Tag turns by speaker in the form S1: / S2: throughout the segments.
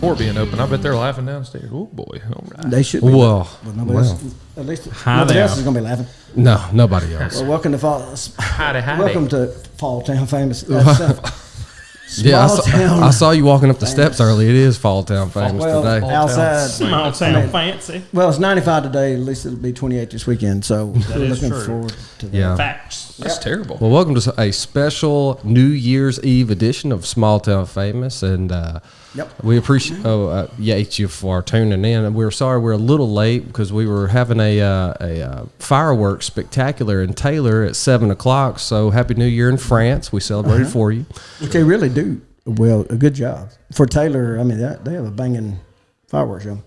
S1: Port being open, I bet they're laughing downstairs. Oh boy, all right.
S2: They should be.
S3: Well,
S2: Nobody else, at least nobody else is going to be laughing.
S3: No, nobody else.
S2: Well, welcome to
S1: Howdy.
S2: Welcome to Fall Town Famous.
S3: Yeah,
S2: Town.
S3: I saw you walking up the steps early. It is Fall Town Famous today.
S2: Outside.
S4: Small town fancy.
S2: Well, it's 95 today. At least it'll be 28 this weekend. So we're looking forward to that.
S3: Yeah.
S4: Facts.
S1: That's terrible.
S3: Well, welcome to a special New Year's Eve edition of Small Town Famous, and we appreciate you for tuning in. And we're sorry we're a little late because we were having a fireworks spectacular in Taylor at 7:00. So Happy New Year in France. We celebrated for you.
S2: They really do. Well, a good job for Taylor. I mean, they have a banging fireworks show.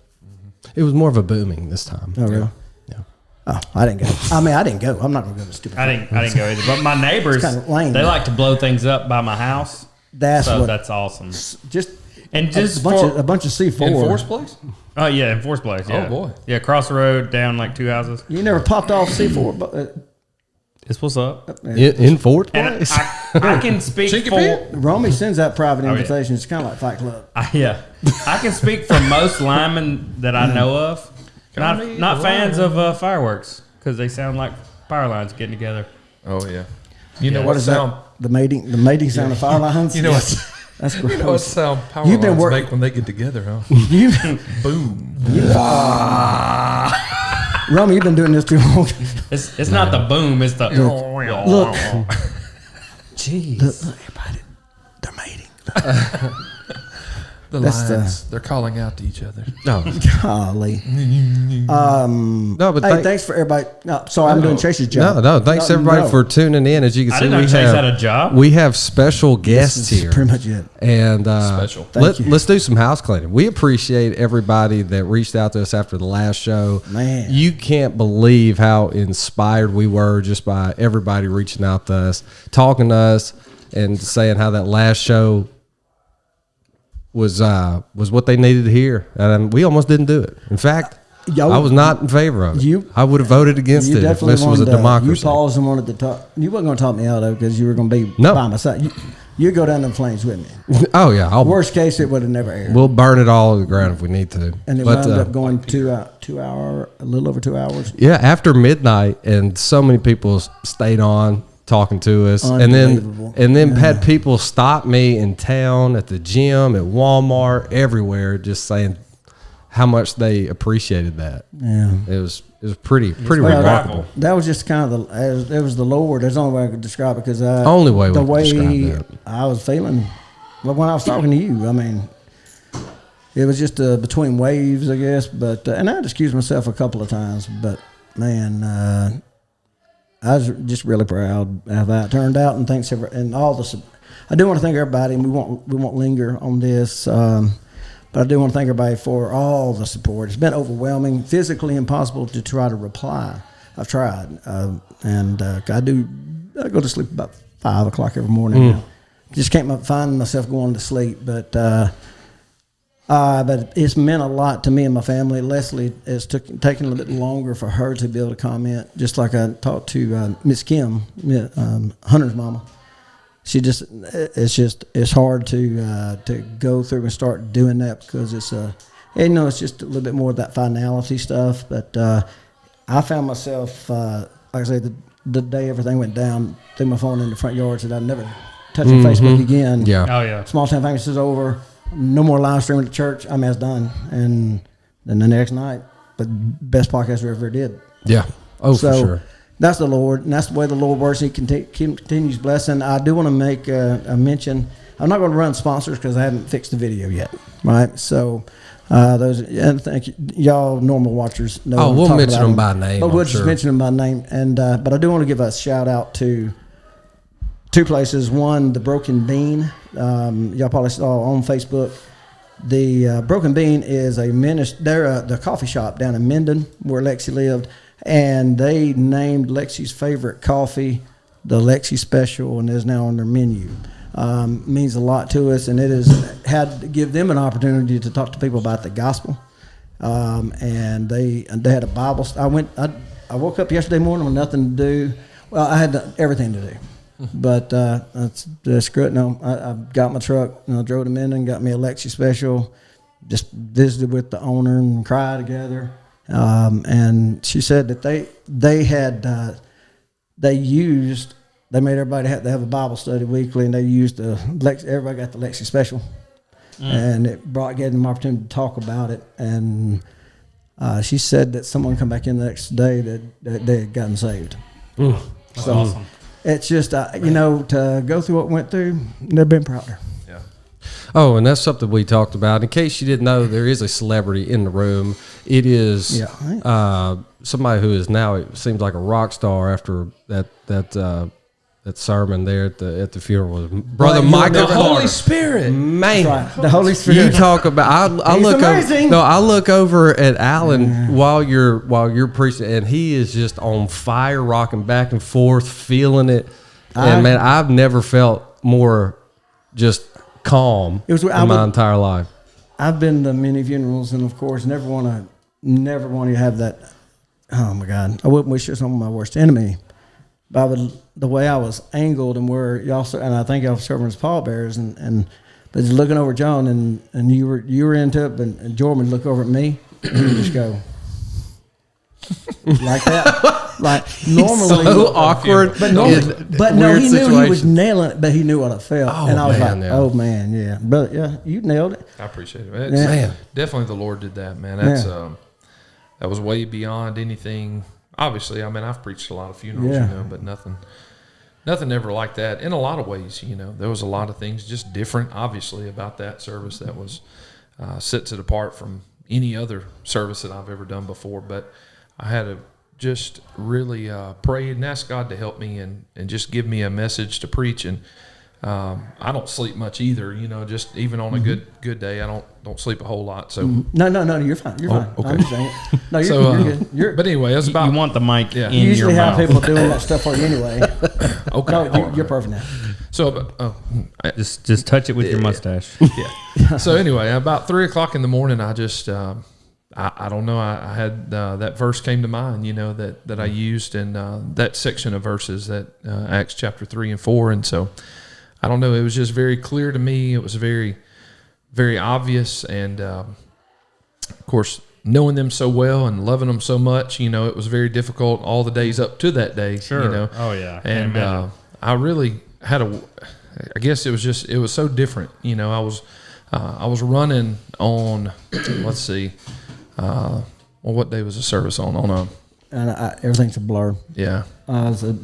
S3: It was more of a booming this time.
S2: Oh, really?
S3: Yeah.
S2: Oh, I didn't go. I didn't go. I'm not going to go to stupid.
S4: I didn't go either. But my neighbors,
S2: kind of lame,
S4: they like to blow things up by my house.
S2: That's
S4: awesome.
S2: Just
S4: a
S2: bunch of C4.
S1: In Force Place?
S4: Oh yeah, in Force Place. Yeah.
S1: Oh boy.
S4: Yeah, across the road, down like 2 houses.
S2: You never popped off C4, but
S4: It's what's up.
S3: In fourth
S4: And
S3: place.
S4: I can speak
S1: Cheeky
S4: for
S1: pit.
S2: Romy sends out private
S4: yeah.
S2: invitations. It's kind of like Fight Club.
S4: yeah. I can speak for most linemen that I know of. Not fans of fireworks because they sound like power lines getting together.
S1: Oh yeah. You know
S2: What
S1: what
S2: is
S1: sound?
S2: that? The mating sound of fire lines.
S1: You know what?
S2: That's
S1: You know what
S2: gross.
S1: sound power
S2: You've been
S1: lines
S2: work-
S1: make when they get together, huh?
S2: You,
S1: Boom.
S2: Romy, you've been doing this too long.
S4: It's not the boom. It's the
S2: Look.
S3: Jeez.
S2: Look, everybody, they're mating.
S1: The
S2: That's
S1: lions. They're calling out to each other.
S3: No.
S2: Golly.
S3: No, but
S2: Hey, thanks for everybody. No, sorry, I'm doing Chase's job.
S3: No. Thanks everybody for tuning in. As you can
S4: I
S3: see,
S4: didn't know Chase had a job.
S3: we have special guests
S2: This is
S3: here.
S2: pretty much it.
S3: And
S1: Special.
S2: Thank you.
S3: let's do some house cleaning. We appreciate everybody that reached out to us after the last show.
S2: Man.
S3: You can't believe how inspired we were just by everybody reaching out to us, talking to us, and saying how that last show was what they needed to hear. And we almost didn't do it. In fact,
S2: Y'all-
S3: I was not in favor of it.
S2: You-
S3: I would have voted against
S2: You
S3: it if
S2: definitely
S3: this was a
S2: wanted to,
S3: democracy.
S2: you paused and wanted to talk. You wasn't going to talk me out of it because you were going to be
S3: No.
S2: by my side. You go down the flames with me.
S3: Oh yeah,
S2: Worst case, it would have never aired.
S3: we'll burn it all to the ground if we need to.
S2: And it
S3: But,
S2: wound up going 2 hour, a little over 2 hours.
S3: yeah, after midnight, and so many people stayed on talking to us, and
S2: Unbelievable.
S3: then had people stop me in town, at the gym, at Walmart, everywhere, just saying how much they appreciated that.
S2: Yeah.
S3: It was pretty
S2: Well,
S3: remarkable.
S2: That was just kind of it was the Lord. That's the only way I could describe it because
S3: Only way we
S2: the
S3: could
S2: way
S3: describe that.
S2: I was feeling. Well, when I was talking to you, I mean, it was just between waves, I guess. But and I'd excused myself a couple of times, but man, I was just really proud of how it turned out, and thanks and all the. I do want to thank everybody, and we won't linger on this. But I do want to thank everybody for all the support. It's been overwhelming, physically impossible to try to reply. I've tried, and I go to sleep about 5 o'clock every morning. Now. Just can't find myself going to sleep, but it's meant a lot to me and my family. Leslie, it's taken a little bit longer for her to be able to comment. Just like I talked to Miss Kim, Hunter's mama. It's hard to go through and start doing that because it's it's just a little bit more of that finality stuff. But I found myself, like I say, the day everything went down, threw my phone in the front yard, said I'd never touch Facebook again.
S3: Yeah.
S4: Oh yeah.
S2: Small Town Famous is over. No more live streaming at church. I mean, it's done. And then the next night, the best podcast we ever did.
S3: Yeah. Oh,
S2: So
S3: for sure.
S2: that's the Lord, and that's the way the Lord works. He continues blessing. I do want to make a mention. I'm not going to run sponsors because I haven't fixed the video yet, right? So and thank you, y'all normal watchers know.
S3: Oh,
S2: I'm
S3: we'll
S2: talking
S3: mention
S2: about
S3: them by name,
S2: but
S3: I'm
S2: we'll just
S3: sure.
S2: mention them by name. And but I do want to give a shout out to 2 places. One, the Broken Bean. Y'all probably saw on Facebook. The Broken Bean is they're the coffee shop down in Mendon where Lexi lived, and they named Lexi's favorite coffee the Lexi Special, and is now on their menu. Means a lot to us, and it has had to give them an opportunity to talk to people about the gospel. And they had a Bible. I woke up yesterday morning with nothing to do. Well, I had everything to do. But screw it. No, I got my truck and I drove to Mendon, got me a Lexi Special, just visited with the owner and cried together. And she said that they made everybody have to have a Bible study weekly, and they used everybody got the Lexi Special, and it gave them an opportunity to talk about it. And she said that someone come back in the next day that they had gotten saved.
S4: That's awesome.
S2: It's just, to go through what we went through, never been prouder.
S1: Yeah.
S3: Oh, and that's something we talked about. In case you didn't know, there is a celebrity in the room. It is somebody who is now, it seems like a rock star after that sermon there at the funeral was Brother
S2: Well,
S3: Michael
S2: the
S3: Carter.
S1: Holy Spirit.
S3: Man,
S2: That's right. The Holy Spirit.
S3: you talk about. I
S2: He's
S3: look
S2: amazing.
S3: I look over at Alan while you're preaching, and he is just on fire, rocking back and forth, feeling it. And man, I've never felt more just calm in my entire life.
S2: I've been to many funerals, and of course, never want to have that. Oh my God, I wouldn't wish this on my worst enemy. The way I was angled and where y'all, and I think y'all were serving as pallbearers, but just looking over John, and you were into it, and Jordan would look over at me, and he would just go like that, like normally
S3: so awkward,
S2: but no, he knew he was nailing it, but he knew what I felt, and I was oh man, yeah, but yeah, you nailed it.
S1: I appreciate it, man. Definitely the Lord did that, man. That's that was way beyond anything. Obviously, I mean, I've preached a lot of funerals, but nothing ever like that. In a lot of ways, there was a lot of things just different, obviously, about that service that was sets it apart from any other service that I've ever done before. But I had to just really pray and ask God to help me and just give me a message to preach. And I don't sleep much either, just even on a good day, I don't sleep a whole lot. So
S2: no, you're fine. You're fine.
S1: Okay.
S2: I'm just saying. No, you're good.
S1: But anyway, it's about
S4: you want the mic in
S2: you usually
S4: your
S2: have
S4: mouth.
S2: people doing that stuff for you anyway.
S1: okay.
S2: No, you're perfect now.
S1: So
S4: Just touch it with your mustache.
S1: yeah. So anyway, about 3:00 in the morning, I just I don't know. I had that verse came to mind, that I used in that section of verses that Acts chapter 3 and 4, and so I don't know. It was just very clear to me. It was very, very obvious, and of course, knowing them so well and loving them so much, it was very difficult all the days up to that day.
S4: Sure. Oh yeah.
S1: And I really had I guess it was so different. I was running on. Let's see. What day was the service on?
S2: And everything's a blur.
S1: Yeah.
S2: It's a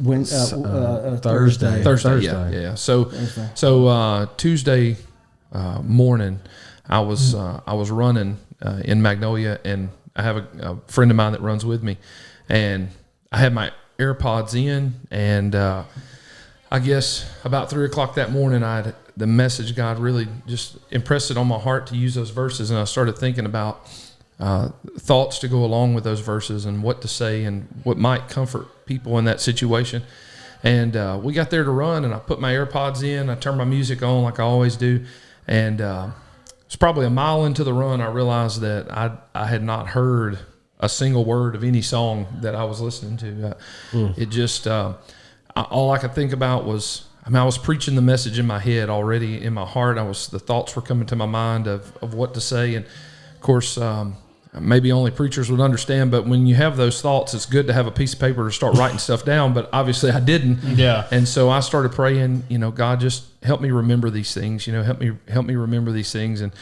S2: Thursday.
S1: Yeah. So Tuesday morning, I was running in Magnolia, and I have a friend of mine that runs with me, and I had my AirPods in, and I guess about 3:00 that morning, the message God really just impressed it on my heart to use those verses, and I started thinking about thoughts to go along with those verses and what to say and what might comfort people in that situation. And we got there to run, and I put my AirPods in. I turned my music on like I always do, and it's probably a mile into the run, I realized that I had not heard a single word of any song that I was listening to. It just all I could think about was, I was preaching the message in my head already, in my heart. The thoughts were coming to my mind of what to say, and of course, maybe only preachers would understand, but when you have those thoughts, it's good to have a piece of paper to start writing stuff down, but obviously I didn't.
S4: Yeah.
S1: And so I started praying, God, just help me remember these things, help me remember these things. And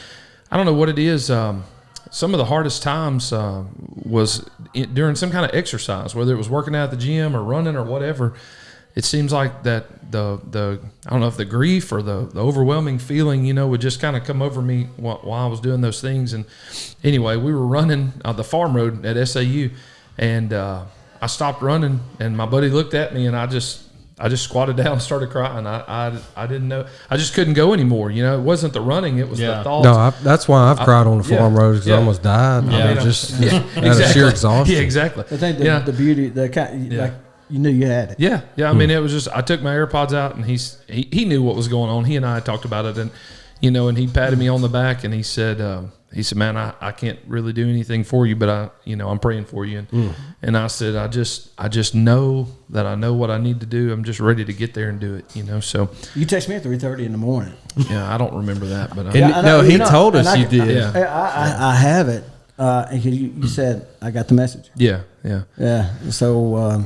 S1: I don't know what it is. Some of the hardest times was during some kind of exercise, whether it was working out at the gym or running or whatever. It seems like that the I don't know if the grief or the overwhelming feeling, would just kind of come over me while I was doing those things. And anyway, we were running the farm road at SAU, and I stopped running, and my buddy looked at me, and I just squatted down and started crying. I didn't know. I just couldn't go anymore. It wasn't the running; it was the thoughts.
S3: No, that's why I've cried on the farm road, because I almost died.
S1: Yeah.
S3: I mean, just
S1: exactly.
S3: out of sheer exhaustion.
S1: Yeah, exactly.
S2: I think the beauty, like you knew you had it.
S1: Yeah. I mean, it was just, I took my AirPods out, and he knew what was going on. He and I had talked about it, and and he patted me on the back, and he said, man, I can't really do anything for you, but I'm praying for you. And I said, I just know that I know what I need to do. I'm just ready to get there and do it. So
S2: you text me at 3:30 in the morning.
S1: Yeah, I don't remember that, but
S3: he told us you did.
S2: I have it. And you said I got the message.
S1: Yeah.
S2: So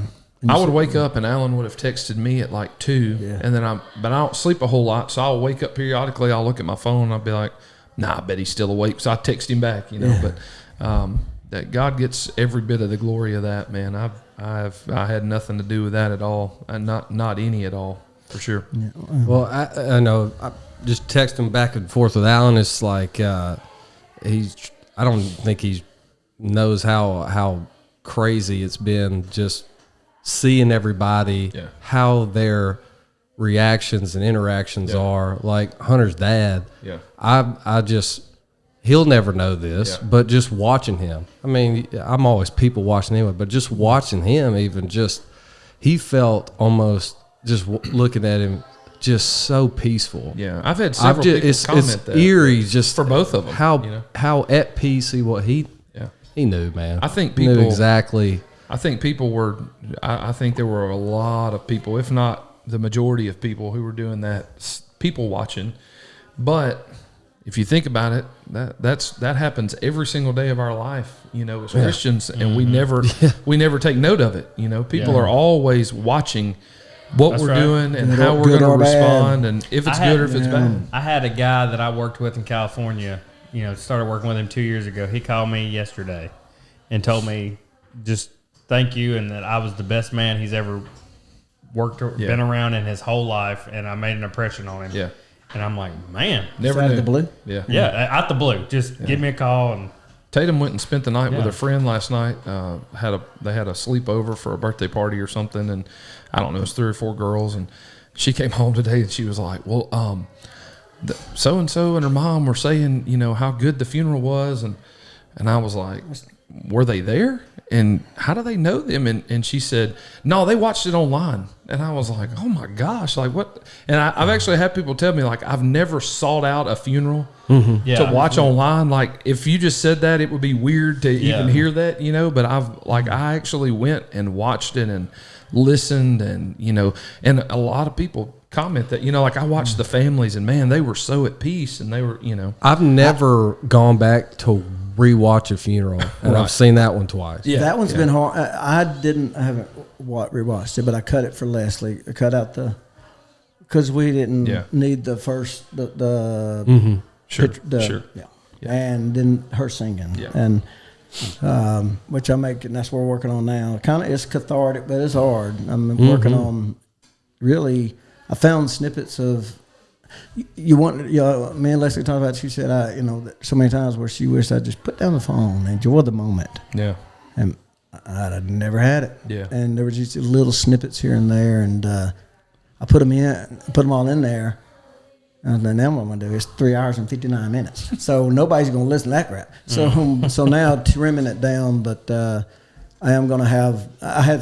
S1: I would wake up, and Alan would have texted me at like 2, and then but I don't sleep a whole lot, so I'll wake up periodically. I'll look at my phone, and I'll be like, "Nah, I bet he's still awake." So I text him back, But that God gets every bit of the glory of that, man. I had nothing to do with that at all, and not any at all, for sure.
S2: Yeah.
S3: Well, I know. I just texting back and forth with Alan. It's like I don't think he knows how crazy it's been just seeing everybody, how their reactions and interactions are. Like Hunter's dad, he'll never know this, but just watching him. I mean, I'm always people watching anyway, but just watching him, he felt almost just looking at him, just so peaceful.
S1: Yeah, I've had several people comment that.
S3: It's eerie, just
S1: for both of them.
S3: How at peace he knew, man.
S1: I think people
S3: knew exactly
S1: I think people were. I think there were a lot of people, if not the majority of people, who were doing that, people watching. But if you think about it, that happens every single day of our life, as Christians, and we never take note of it. People are always watching what we're doing and how we're going to respond, and if it's good or if it's bad.
S4: I had a guy that I worked with in California. Started working with him 2 years ago. He called me yesterday and told me just thank you, and that I was the best man he's ever been around in his whole life, and I made an impression on him.
S1: Yeah.
S4: And I'm like, man,
S1: never knew.
S2: Out the blue.
S1: Yeah,
S4: out the blue. Just give me a call. And
S1: Tatum went and spent the night with a friend last night. They had a sleepover for a birthday party or something, and I don't know, it was 3 or 4 girls, and she came home today and she was like, well, so and so and her mom were saying, how good the funeral was, and I was like, were they there? And how do they know them? And she said, no, they watched it online. And I was like, oh my gosh, like what? And I've actually had people tell me, like, I've never sought out a funeral to watch online. Like, if you just said that, it would be weird to even hear that, but I actually went and watched it and listened, and and a lot of people comment that, like, I watched the families, and man, they were so at peace, and they were,
S3: I've never gone back to rewatch a funeral, and I've seen that one twice.
S2: Yeah, that one's been hard. I haven't rewatched it, but I cut it for Leslie. I cut out because we didn't need the first
S1: Sure.
S2: And then her singing, and which and that's what we're working on now. Kind of, it's cathartic, but it's hard. I'm working on really. I found snippets of. Me and Leslie talked about it. She said, so many times where she wished I'd just put down the phone and enjoy the moment.
S1: Yeah.
S2: And I'd never had it.
S1: Yeah.
S2: And there were just little snippets here and there, and I put them all in there. And then now what I'm going to do is 3 hours and 59 minutes. So nobody's going to listen to that crap. So now trimming it down, but I am going to have, I had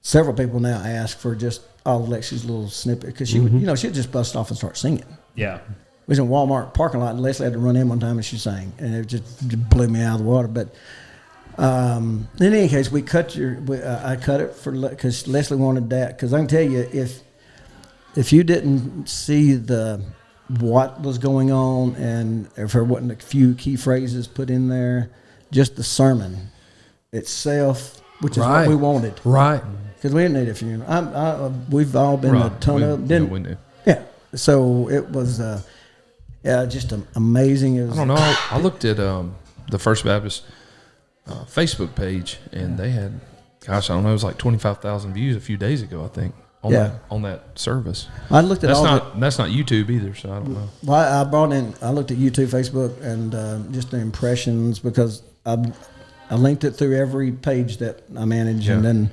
S2: several people now ask for just all Lexi's little snippet, because she would, she'd just bust off and start singing.
S4: Yeah.
S2: We was in Walmart parking lot, and Leslie had to run in one time, and she sang, and it just blew me out of the water. But in any case, I cut it because Leslie wanted that. Because I can tell you, if you didn't see what was going on, and if there wasn't a few key phrases put in there, just the sermon itself, which is what we wanted,
S3: right?
S2: Because we didn't need a funeral. We've all been a ton of them.
S1: We knew.
S2: Yeah. So it was, just amazing. It was,
S1: I don't know. I looked at the First Baptist Facebook page, and they had, I don't know, it was like 25,000 views a few days ago, I think, on that service.
S2: I looked at
S1: that's not YouTube either, so I don't know.
S2: Well, I looked at YouTube, Facebook, and just the impressions, because I linked it through every page that I manage, and then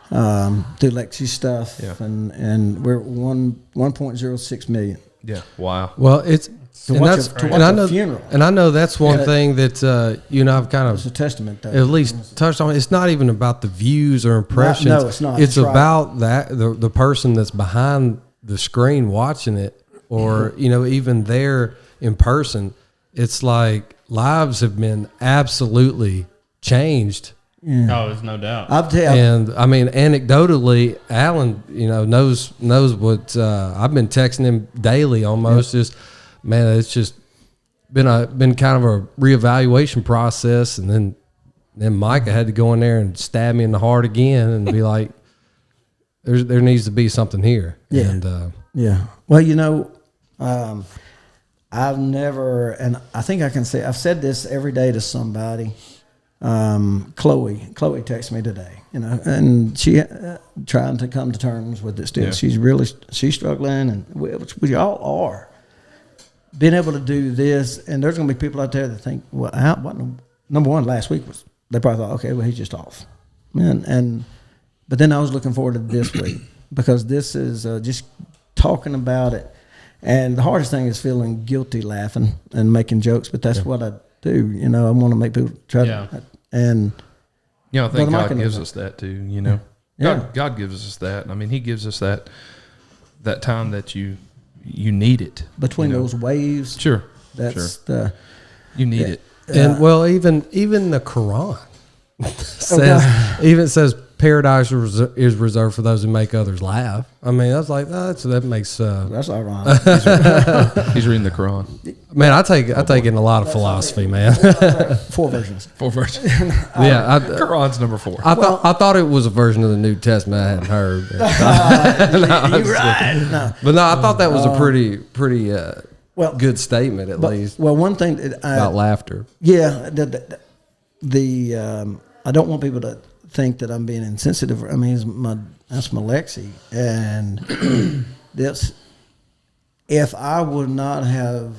S2: through Lexi's stuff, and we're 1.06 million.
S1: Yeah, wow.
S3: Well, it's
S2: to watch a funeral,
S3: and I know that's one thing that I've kind of,
S2: it's a testament, though,
S3: at least touched on. It's not even about the views or impressions.
S2: No, it's not.
S3: It's about that the person that's behind the screen watching it, or even there in person. It's like lives have been absolutely changed.
S4: Yeah. Oh, there's no doubt.
S2: I'll tell you.
S3: And I mean, anecdotally, Alan, knows what I've been texting him daily almost. Just, man, it's just been kind of a reevaluation process. And then Micah had to go in there and stab me in the heart again and be like, there needs to be something here.
S2: Yeah.
S3: And,
S2: Well, I've never, and I think I can say, I've said this every day to somebody. Chloe texted me today, and she trying to come to terms with it still. Yeah. She's struggling, and we all are. Being able to do this, and there's going to be people out there that think, well, number one, last week they probably thought, okay, well, he's just off, but then I was looking forward to this week, because this is just talking about it, and the hardest thing is feeling guilty, laughing and making jokes, but that's what I do. I want to make people try to, and
S1: I think God gives us that too. God gives us that. I mean, He gives us that time that you need it
S2: between those waves.
S1: Sure,
S2: that's
S1: you need it.
S3: And well, even the Quran, says paradise is reserved for those who make others laugh. I mean, I was like, that makes.
S2: That's ironic.
S1: He's reading the Quran.
S3: Man, I take in a lot of philosophy, man.
S2: 4 versions.
S1: 4 versions.
S3: Yeah,
S1: Quran's number 4.
S3: I thought it was a version of the New Testament I hadn't heard.
S2: You're right. No.
S3: But no, I thought that was a pretty good statement at least.
S2: Well, one thing that
S3: about laughter.
S2: Yeah, I don't want people to think that I'm being insensitive. I mean, that's my Lexi, and this. If I would not have,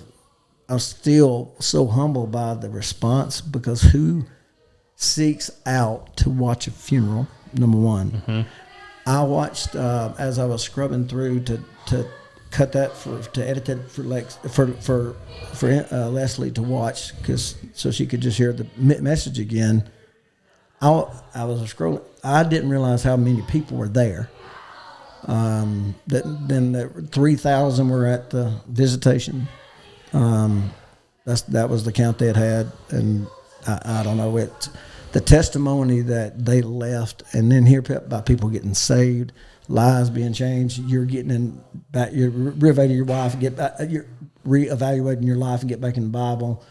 S2: I'm still so humbled by the response, because who seeks out to watch a funeral? Number one, mm-hmm. I watched as I was scrubbing through to cut that to edit it for Leslie to watch, so she could just hear the message again. I was scrolling. I didn't realize how many people were there. Then 3,000 were at the visitation. That was the count they had, and I don't know the testimony that they left, and then hear about people getting saved, lives being changed. You're getting back. You're reevaluating your wife, you're reevaluating your life, and get back in the Bible.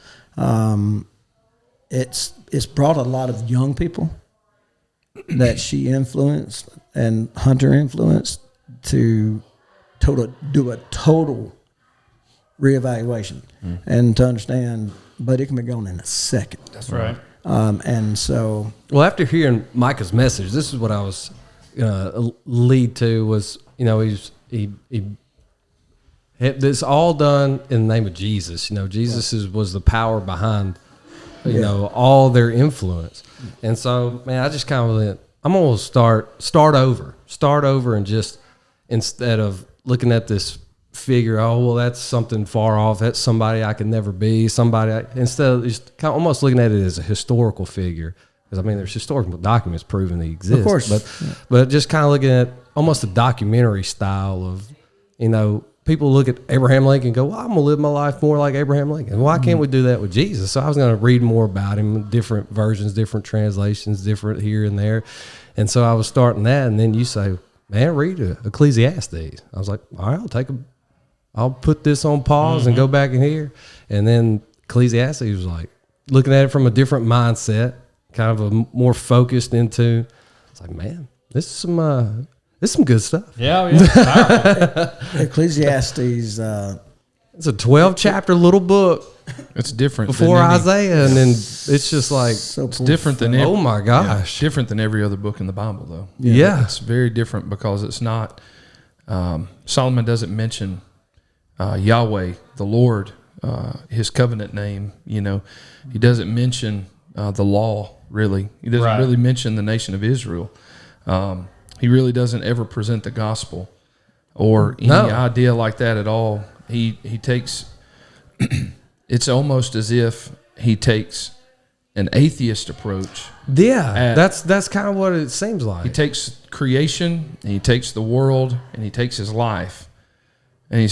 S2: It's brought a lot of young people that she influenced and Hunter influenced to do a total reevaluation and to understand, but it can be gone in a second.
S4: That's right.
S2: And so,
S3: well, after hearing Micah's message, this is what I was lead to was, he this all done in the name of Jesus. Jesus was the power behind all their influence. And so, man, I just kind of went, I'm going to start over, and just, instead of looking at this figure, oh, well, that's something far off, that's somebody I can never be, instead of just kind of almost looking at it as a historical figure, because I mean, there's historical documents proving they exist.
S2: Of course.
S3: But just kind of looking at almost a documentary style of, people look at Abraham Lincoln and go, well, I'm going to live my life more like Abraham Lincoln. Why can't we do that with Jesus? So I was going to read more about him, different versions, different translations, different here and there. And so I was starting that, and then you say, man, read Ecclesiastes. I was like, all right, I'll put this on pause and go back in here. And then Ecclesiastes was like, looking at it from a different mindset, kind of a more focused into, it's like, man, this is some good stuff.
S4: Yeah.
S2: Ecclesiastes.
S3: It's a 12-chapter little book.
S1: It's different
S3: before Isaiah, and then it's just like
S1: it's different than
S3: oh my gosh,
S1: different than every other book in the Bible, though.
S3: Yeah,
S1: it's very different because it's not. Solomon doesn't mention Yahweh, the Lord, His covenant name. He doesn't mention the law. Really, he doesn't really mention the nation of Israel. He really doesn't ever present the gospel or any idea like that at all. He takes. It's almost as if he takes an atheist approach.
S3: Yeah, that's kind of what it seems like.
S1: He takes creation, and he takes the world, and he takes his life, and he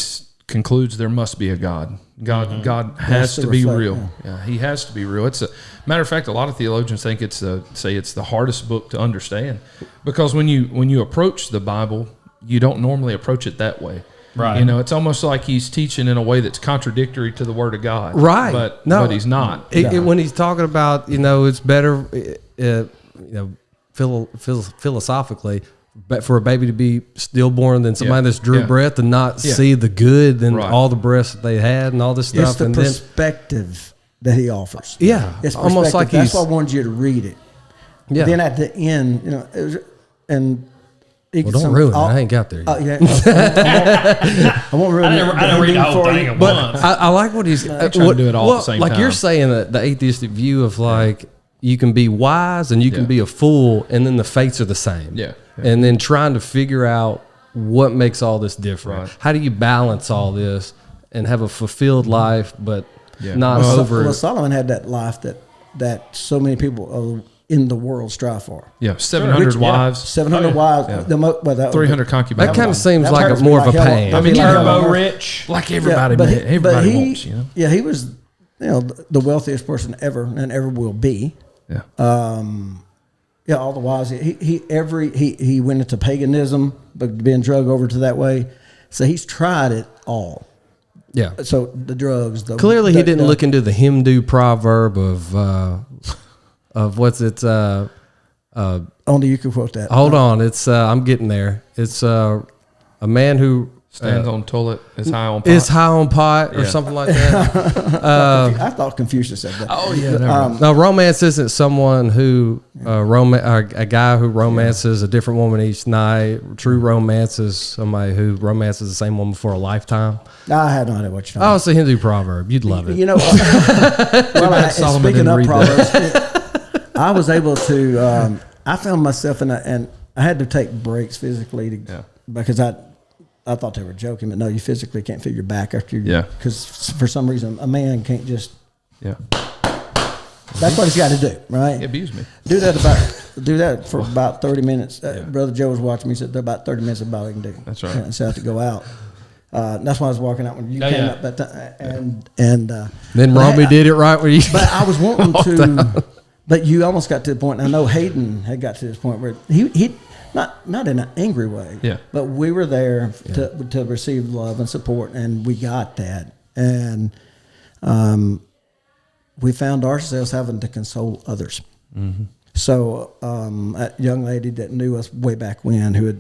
S1: concludes there must be a God. God has to be real. Yeah, he has to be real. It's a matter of fact. A lot of theologians think it's the hardest book to understand, because when you approach the Bible, you don't normally approach it that way.
S3: Right.
S1: It's almost like he's teaching in a way that's contradictory to the Word of God.
S3: Right.
S1: But he's not.
S3: When he's talking about, it's better, philosophically, but for a baby to be stillborn than somebody that's drew breath and not see the good and all the breaths that they had and all this stuff.
S2: It's the perspective that he offers.
S3: Yeah.
S2: It's
S3: almost like
S2: that's why I wanted you to read it.
S3: Yeah.
S2: Then at the end,
S3: don't ruin it. I ain't got there yet.
S2: I won't ruin it.
S4: I didn't read the whole thing at once.
S3: I like what he's
S1: trying to do it all at the same time.
S3: Like you're saying, the atheistic view of like you can be wise and you can be a fool, and then the fates are the same.
S1: Yeah.
S3: And then trying to figure out what makes all this different. Right. How do you balance all this and have a fulfilled life, but not over?
S2: Well, Solomon had that life that so many people in the world strive for.
S1: Yeah, 700 wives.
S2: 700 wives.
S1: Yeah. 300 concubines.
S3: That kind of seems like more of a pain.
S4: I mean, turbo rich.
S1: Like everybody wants,
S2: Yeah, he was the wealthiest person ever and ever will be.
S1: Yeah.
S2: Yeah, all the wives. He went into paganism, but being drug over to that way. So he's tried it all.
S3: Yeah.
S2: So the drugs.
S3: Clearly, he didn't look into the Hindu proverb of what's it?
S2: Only you can quote that.
S3: Hold on, it's I'm getting there. It's a man who
S1: Stands on toilet is high on pot.
S3: is high on pot or something like that.
S2: I thought Confucius said that.
S1: Oh yeah.
S3: No, romance isn't someone who a guy who romances a different woman each night. True romance is somebody who romances the same woman for a lifetime.
S2: I had no idea what you're talking
S3: Oh, it's a Hindu proverb. You'd love it.
S2: You know, well,
S1: Solomon
S2: speaking
S1: didn't
S2: of
S1: read
S2: Proverbs, I was able to. I found myself and I had to take breaks physically because I thought they were joking, but no, you physically can't feel your back after you.
S1: Yeah.
S2: Because for some reason, a man can't just.
S1: Yeah.
S2: That's what he's got to do, right?
S1: He abused me.
S2: Do that for about 30 minutes. Brother Joe was watching me. He said, "They're about 30 minutes about all he can do."
S1: That's right.
S2: And so I have to go out. That's why I was walking out when you came up. But
S3: Then Romy did it right when you.
S2: But I was wanting to. But you almost got to the point. I know Hayden had got to this point where he not in an angry way.
S1: Yeah.
S2: But we were there to receive love and support, and we got that. And we found ourselves having to console others. Mm-hmm. So a young lady that knew us way back when, who had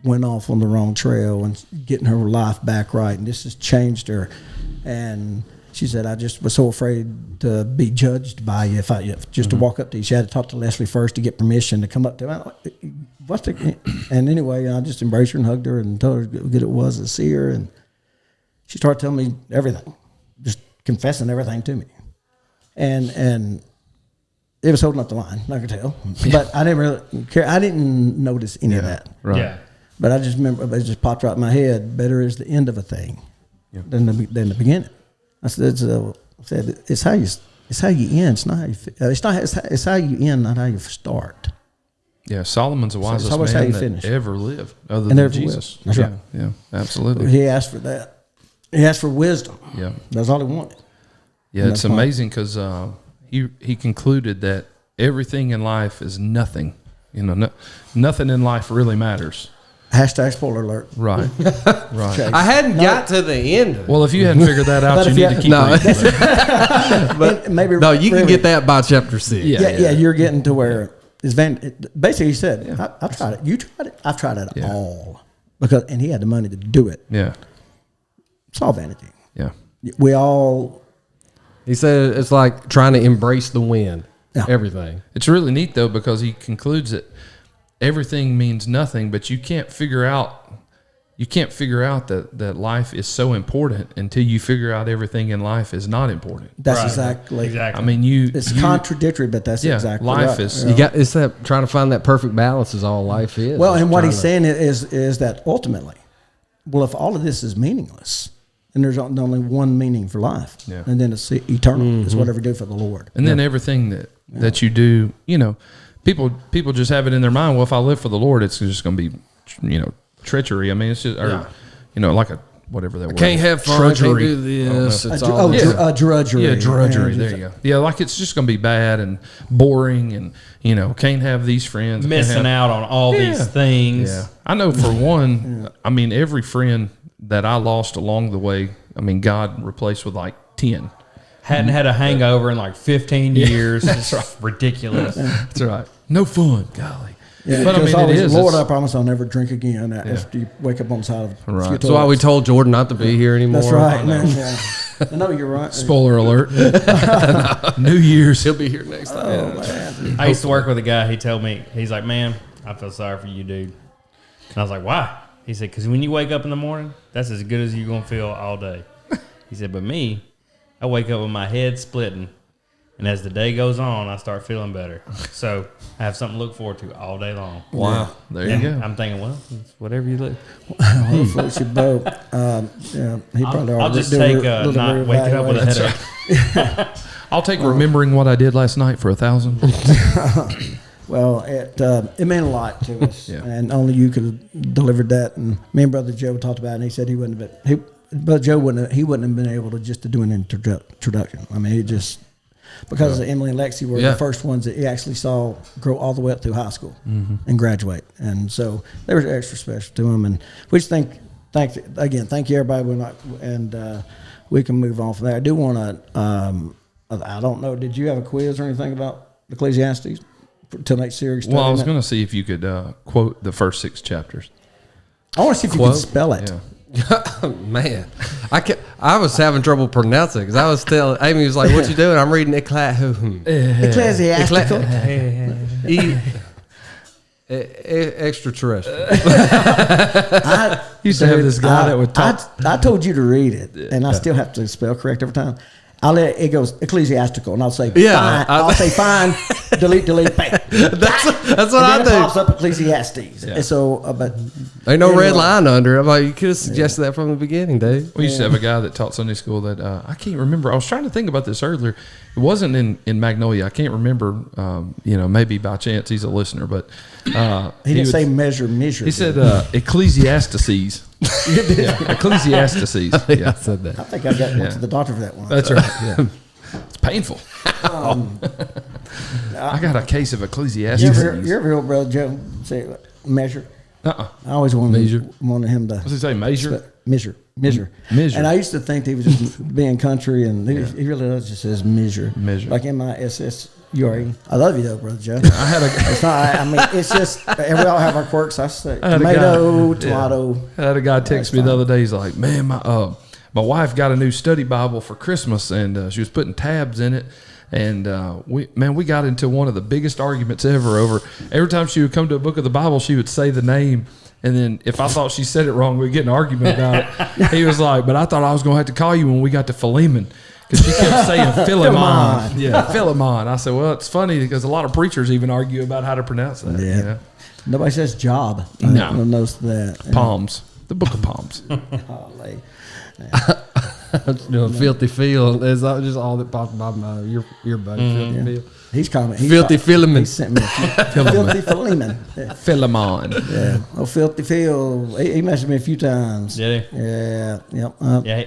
S2: went off on the wrong trail and getting her life back right, and this has changed her. And she said, "I just was so afraid to be judged by you to walk up to you." She had to talk to Leslie first to get permission to come up to her. And anyway, I just embraced her and hugged her and told her how good it was to see her. And she started telling me everything, just confessing everything to me. And it was holding up the line, I could tell. But I didn't really care. I didn't notice any of that.
S1: Right.
S4: Yeah.
S2: But I just remember, it just popped right in my head. Better is the end of a thing than the beginning. I said, it's how you end. It's not how you. It's how you end, not how you start.
S1: Yeah, Solomon's the wisest
S2: how
S1: man
S2: you
S1: that
S2: finish.
S1: ever lived, other
S2: And
S1: than
S2: ever will.
S1: Jesus.
S2: That's right.
S1: Yeah, absolutely.
S2: He asked for that. He asked for wisdom.
S1: Yeah,
S2: That's all he wanted.
S1: yeah.
S2: And
S1: It's
S2: that's why-
S1: amazing because he concluded that everything in life is nothing. Nothing in life really matters.
S2: Hashtag spoiler alert.
S1: Right. Right.
S3: I hadn't got to the end of it.
S1: Well, if you hadn't figured that out,
S2: But
S1: you
S2: if
S1: need
S2: you-
S1: to keep reading.
S3: but
S2: Maybe
S3: no, you can
S2: really-
S3: get that by chapter 6.
S2: Yeah, you're getting to where basically he said, "I've tried it. You tried it. I've tried it all." And he had the money to do it.
S1: Yeah.
S2: It's all vanity.
S1: Yeah.
S2: We all.
S3: He said it's like trying to embrace the wind.
S2: Yeah.
S3: Everything.
S1: It's really neat though because he concludes that everything means nothing, but you can't figure out that life is so important until you figure out everything in life is not important.
S2: That's
S4: Right.
S2: exactly.
S1: I mean,
S2: It's contradictory, but that's exactly
S1: life
S2: right.
S1: is.
S3: You got it's that trying to find that perfect balance is all life is.
S2: Well,
S3: It's
S2: and what
S3: trying
S2: he's
S3: to-
S2: saying is that ultimately, well, if all of this is meaningless, then there's only one meaning for life,
S1: Yeah.
S2: and then it's eternal. It's whatever you do for the Lord.
S1: And then everything that you do, people just have it in their mind. Well, if I live for the Lord, it's just going to be, treachery. I mean, it's just, like a whatever that word.
S3: Can't have fun.
S1: Drudgery.
S3: Can't do this. It's
S2: Drudgery.
S3: all
S1: Yeah, drudgery.
S2: And
S1: There you go. Yeah, like it's just going to be bad and boring, and can't have these friends. can't
S4: Missing
S1: have-
S4: out on all these things.
S1: Yeah, I know for one. I mean, every friend that I lost along the way, I mean, God replaced with like 10.
S4: Hadn't had a hangover in like 15 years. That's right. Ridiculous.
S1: That's right. No fun, golly.
S2: Yeah,
S1: But I mean,
S2: always,
S1: it is.
S2: Lord, I
S1: It's-
S2: promise I'll never drink again after you wake up on the side of a
S1: Right.
S2: few
S3: That's why we
S2: toilets.
S3: told Jordan not to be here anymore.
S2: That's right. Man, yeah. No, you're right.
S1: Spoiler alert. New Year's.
S3: He'll be here next time.
S2: Oh, man.
S4: I used to work with a guy. He told me, he's like, "Man, I feel sorry for you, dude." And I was like, "Why?" He said, "Because when you wake up in the morning, that's as good as you're going to feel all day." He said, "But me, I wake up with my head splitting. And as the day goes on, I start feeling better. So I have something to look forward to all day long."
S1: Wow. There you
S4: And
S1: go.
S4: I'm thinking, well, it's whatever you look.
S2: Hopefully floats your boat. He probably
S4: I'll
S2: already
S4: just
S2: did
S4: take
S2: little
S4: not waking up with a
S2: reevaluation.
S4: headache.
S1: I'll take remembering what I did last night for 1,000.
S2: Well, it meant a lot to us,
S1: Yeah.
S2: and only you could have delivered that. And me and Brother Joe talked about it, and he said he wouldn't have been, Brother Joe wouldn't have been able to do an introduction. I mean, he just, because Emily and Lexi were
S1: Yeah.
S2: the first ones that he actually saw grow all the way up through high school and graduate. And so they were extra special to him. And we just thank you everybody. We can move on from there. I do want to, I don't know, did you have a quiz or anything about Ecclesiastes till next series?
S1: Well, I was going to see if you could quote the first 6 chapters.
S2: I want to see if you can spell it.
S1: Yeah.
S3: Man, I was having trouble pronouncing because I was telling Amy was like, "What you doing?" I'm reading
S2: Ecclesiastical.
S3: Extraterrestrial.
S2: I
S1: used to have this guy that would talk.
S2: I told you to read it, and I still have to spell correct every time. It goes ecclesiastical, and I'll say fine. I'll say fine. Delete, bang.
S3: That's what
S2: and
S3: I
S2: then
S3: do.
S2: It pops up Ecclesiastes.
S1: Yeah.
S2: And so, but
S3: Ain't no red
S2: anyway.
S3: line under it. I'm like, you could have suggested that from the beginning, Dave.
S1: We used to have a guy that taught Sunday school that I can't remember. I was trying to think about this earlier. It wasn't in Magnolia. I can't remember. Maybe by chance he's a listener, but
S2: he didn't say measure.
S1: He said Ecclesiastes. Yeah, Ecclesiastes.
S3: Yeah, I said that.
S2: I think I got went to the doctor for that one.
S1: That's right. Yeah. It's painful. I got a case of Ecclesiastes.
S2: You ever hear old brother Joe say measure?
S1: I
S2: always wanted him to.
S1: What's he say? Measure?
S2: Measure.
S1: Measure.
S2: And I used to think he was just being country, and he really does just says measure.
S1: Measure.
S2: Like MISSURE. I love you though, brother Joe.
S1: I had a.
S2: It's not. I mean, it's just we all have our quirks. I say
S1: I had a
S2: tomato.
S1: I had a guy text me the other day. He's like, "Man, my wife got a new study Bible for Christmas, and she was putting tabs in it." And we got into one of the biggest arguments ever over. Every time she would come to a book of the Bible, she would say the name, and then if I thought she said it wrong, we'd get in an argument about it. He was like, "But I thought I was going to have to call you when we got to Philemon." Because she kept saying Philemon. Yeah, Philemon. I said, well, it's funny because a lot of preachers even argue about how to pronounce that.
S2: Yeah.
S1: You know?
S2: Nobody says job.
S1: No.
S2: I notice that.
S1: Palms. The book of Palms.
S2: Golly.
S3: Filthy Phil is just all that popped in my mind. Your buddy, Filthy Phil.
S2: He's commenting.
S3: Filthy Philemon.
S2: He sent me Filthy Philemon. Yeah.
S1: Philemon.
S2: Yeah. Oh, Filthy Phil. He messaged me a few times.
S4: Did he?
S2: Yeah. Yep.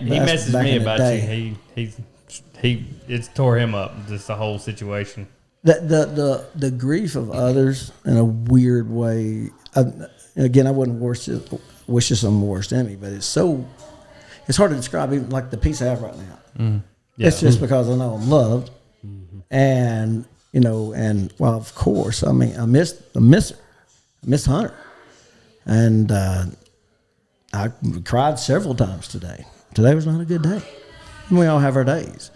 S4: He messaged me about you. It's tore him up. Just the whole situation.
S2: The grief of others in a weird way. Again, I wouldn't wish this on the worst enemy, but it's hard to describe. Even like the peace I have right now.
S4: Yeah.
S2: It's just because I know I'm loved, and well, of course, I mean, I miss her, I miss Hunter, and I cried several times today. Today was not a good day. We all have our days,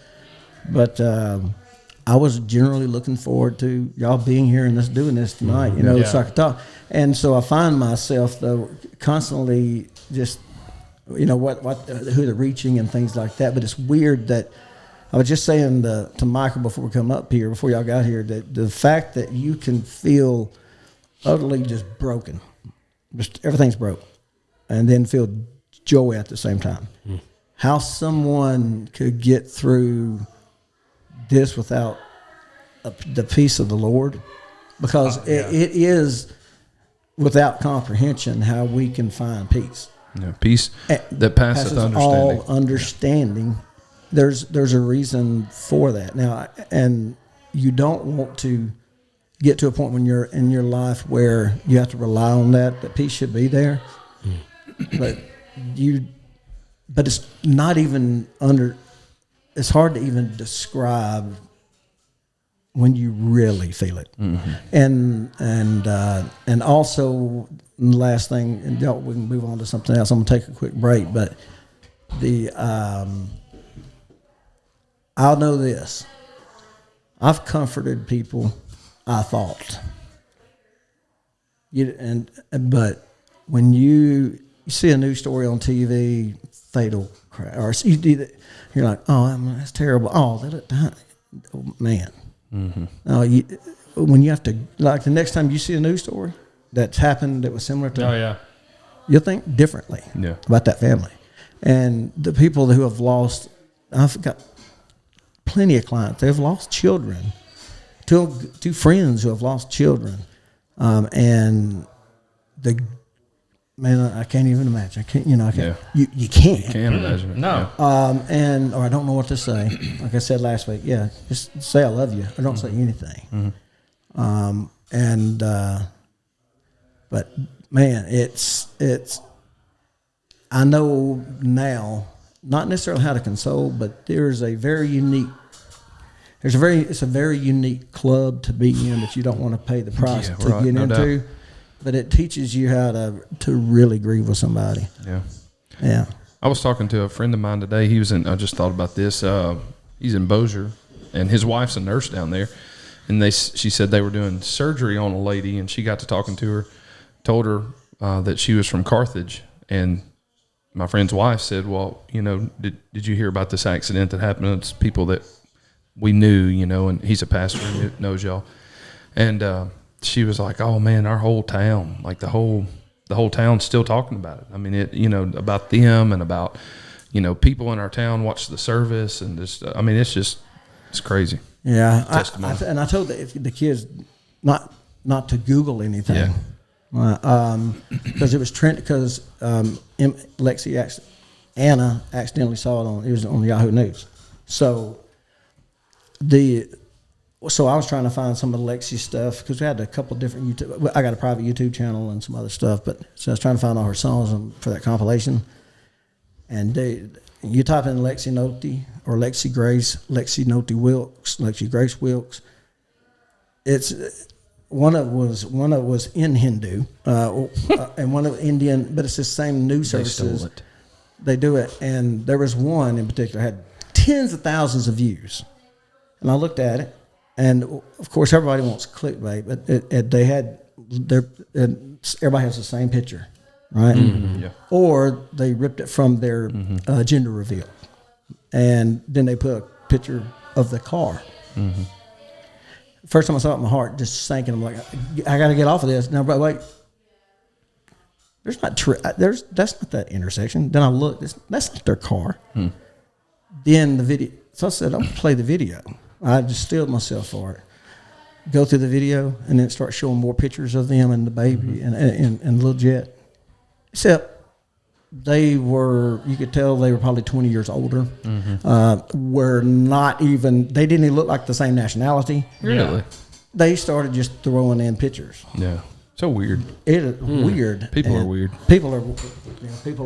S2: but I was generally looking forward to y'all being here and us doing this tonight. So I could talk. And so I find myself though constantly just, who they're reaching and things like that. But it's weird that I was just saying to Michael before we come up here, before y'all got here, that the fact that you can feel utterly just broken, just everything's broke, and then feel joy at the same time. How someone could get through this without the peace of the Lord, because it is without comprehension how we can find peace.
S1: Yeah, peace that passeth understanding.
S2: All understanding. There's a reason for that. Now, and you don't want to get to a point when you're in your life where you have to rely on that peace should be there, but it's not even it's hard to even describe when you really feel it. And also the last thing, and we can move on to something else. I'm gonna take a quick break, but I'll know this. I've comforted people, I thought. But when you see a news story on TV, fatal crash, or you're like, oh, that's terrible. Oh, man. When you have to, like the next time you see a news story that's happened that was similar to, you'll think differently about that family. And the people who have lost, I've got plenty of clients, they've lost children, two friends who have lost children, and Man, I can't even imagine. I can't, I can't.
S1: Yeah.
S2: You can't.
S1: Can't imagine it.
S4: No.
S2: Or I don't know what to say. Like I said last week, just say I love you, or don't say anything. But man, it's. I know now, not necessarily how to console, but it's a very unique club to be in that you don't want to pay the price to get into. Doubt. But it teaches you how to really grieve with somebody.
S1: Yeah.
S2: Yeah.
S1: I was talking to a friend of mine today. He was in. I just thought about this. He's in Bossier, and his wife's a nurse down there. And she said they were doing surgery on a lady, and she got to talking to her, told her that she was from Carthage, and my friend's wife said, "Well, did you hear about this accident that happened? It's people that we knew, and he's a pastor and knows y'all." And she was like, "Oh man, our whole town, like the whole town's still talking about it. I mean, about them and about, people in our town watch the service and just, it's crazy."
S2: Yeah, I told the kids not to Google anything, because it was trend. Because Anna accidentally saw it on Yahoo News, so I was trying to find some of the Lexi stuff because we had a couple different YouTube. I got a private YouTube channel and some other stuff, so I was trying to find all her songs for that compilation. And you type in Lexi Note or Lexi Grace, Lexi Note Wilkes, Lexi Grace Wilkes. It's one of it was in Hindu, and one of Indian, but it's the same news services. They do it, and there was one in particular had tens of thousands of views, and I looked at it, and of course everybody wants clickbait, but everybody has the same picture. Right?
S1: Mm-hmm. Yeah.
S2: Or they ripped it from their gender reveal. And then they put a picture of the car. Mm-hmm. First time I saw it, my heart just sank, and I'm like, I got to get off of this. Now, but wait, that's not that intersection. Then I looked, that's not their car. Then the video, so I said, I'm going to play the video. I just steeled myself for it. Go through the video, and then start showing more pictures of them and the baby and the little jet. Except you could tell they were probably 20 years older. Were not even, they didn't even look like the same nationality.
S1: Really?
S2: They started just throwing in pictures.
S1: Yeah. So weird.
S2: It is weird.
S1: People are weird.
S2: People are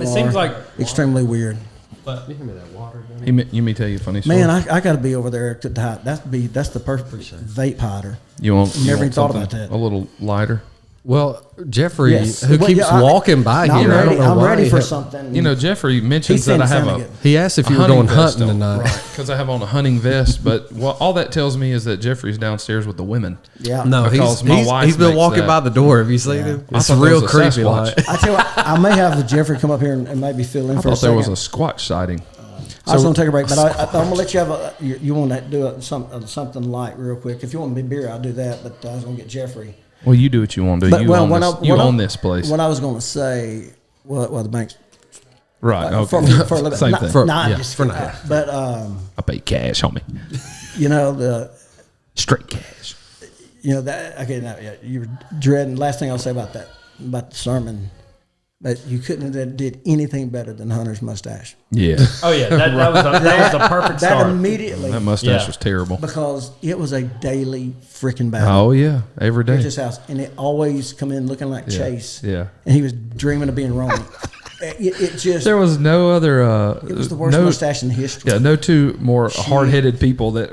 S4: seems like
S2: extremely weird.
S4: But
S3: you give me that water.
S1: You may tell you a funny story.
S2: Man, I got to be over there. That's the perfect vape hider. Never even thought about that.
S1: A little lighter.
S3: Well, Jeffrey,
S2: Yes.
S3: who keeps walking by here, I don't know why.
S2: I'm ready for something.
S1: Jeffrey mentions that I have
S3: He asked if you were going hunting tonight.
S1: Right, because I have on a hunting vest. But all that tells me is that Jeffrey's downstairs with the women.
S2: Yeah.
S3: No,
S1: because my wife
S3: he's been walking
S1: that.
S3: by the door. Have you seen him? It's
S1: I thought
S3: real
S1: that was a
S3: creepy.
S1: Sasquatch.
S2: I tell you what, I may have Jeffrey come up here and maybe fill in
S1: I
S2: for a
S1: thought there
S2: second.
S1: was a Squatch sighting.
S2: I was going to take a break, but I'm going to let you have you want to do something light real quick. If you want me beer, I'll do that, but I was going to get Jeffrey.
S1: Well, you do what you want to do. You own this place.
S2: What I was going to say, the bank's
S1: right. Okay.
S2: For a little bit.
S1: Same thing. For now.
S2: But
S1: I pay cash, homie.
S2: The
S1: straight cash.
S2: That okay. Now, you were dreading. Last thing I'll say about the sermon. But you couldn't have did anything better than Hunter's mustache.
S1: Yeah.
S4: Oh yeah, that was the perfect start.
S2: That immediately.
S1: That mustache was terrible.
S2: Because it was a daily freaking battle.
S1: Oh yeah, every day.
S2: At his house, and it always come in looking like Chase.
S1: Yeah.
S2: And he was dreaming of being Roman. It just.
S1: There was no other.
S2: It was the worst mustache in history.
S1: Yeah, no two more hard-headed people that.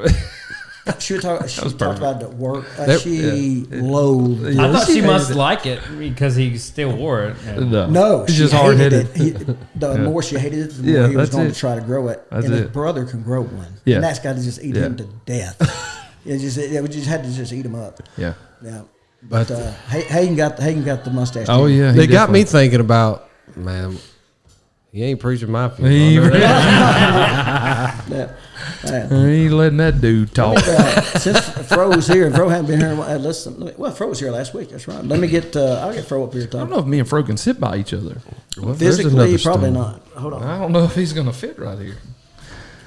S2: She talked about it at work. She loathed.
S4: I thought she must like it because he still wore it.
S2: No,
S1: he's just hard-headed.
S2: The more she hated it, the more he was going to try to grow it.
S1: That's
S2: and his
S1: it.
S2: brother can grow one.
S1: Yeah.
S2: And that's got to just eat him to death. We just had to just eat him up.
S1: Yeah.
S2: Yeah. But Hagen got the mustache.
S1: Oh yeah,
S3: they got me thinking about, man. He ain't preaching my funeral.
S1: He ain't letting that dude talk.
S2: Since Fro was here, and Fro hadn't been here. Listen, Fro was here last week. That's right. Let me get. I'll get Fro up here.
S1: I don't know if me and Fro can sit by each other.
S3: Well,
S2: physically, probably not. Hold on.
S1: I don't know if he's gonna fit right here.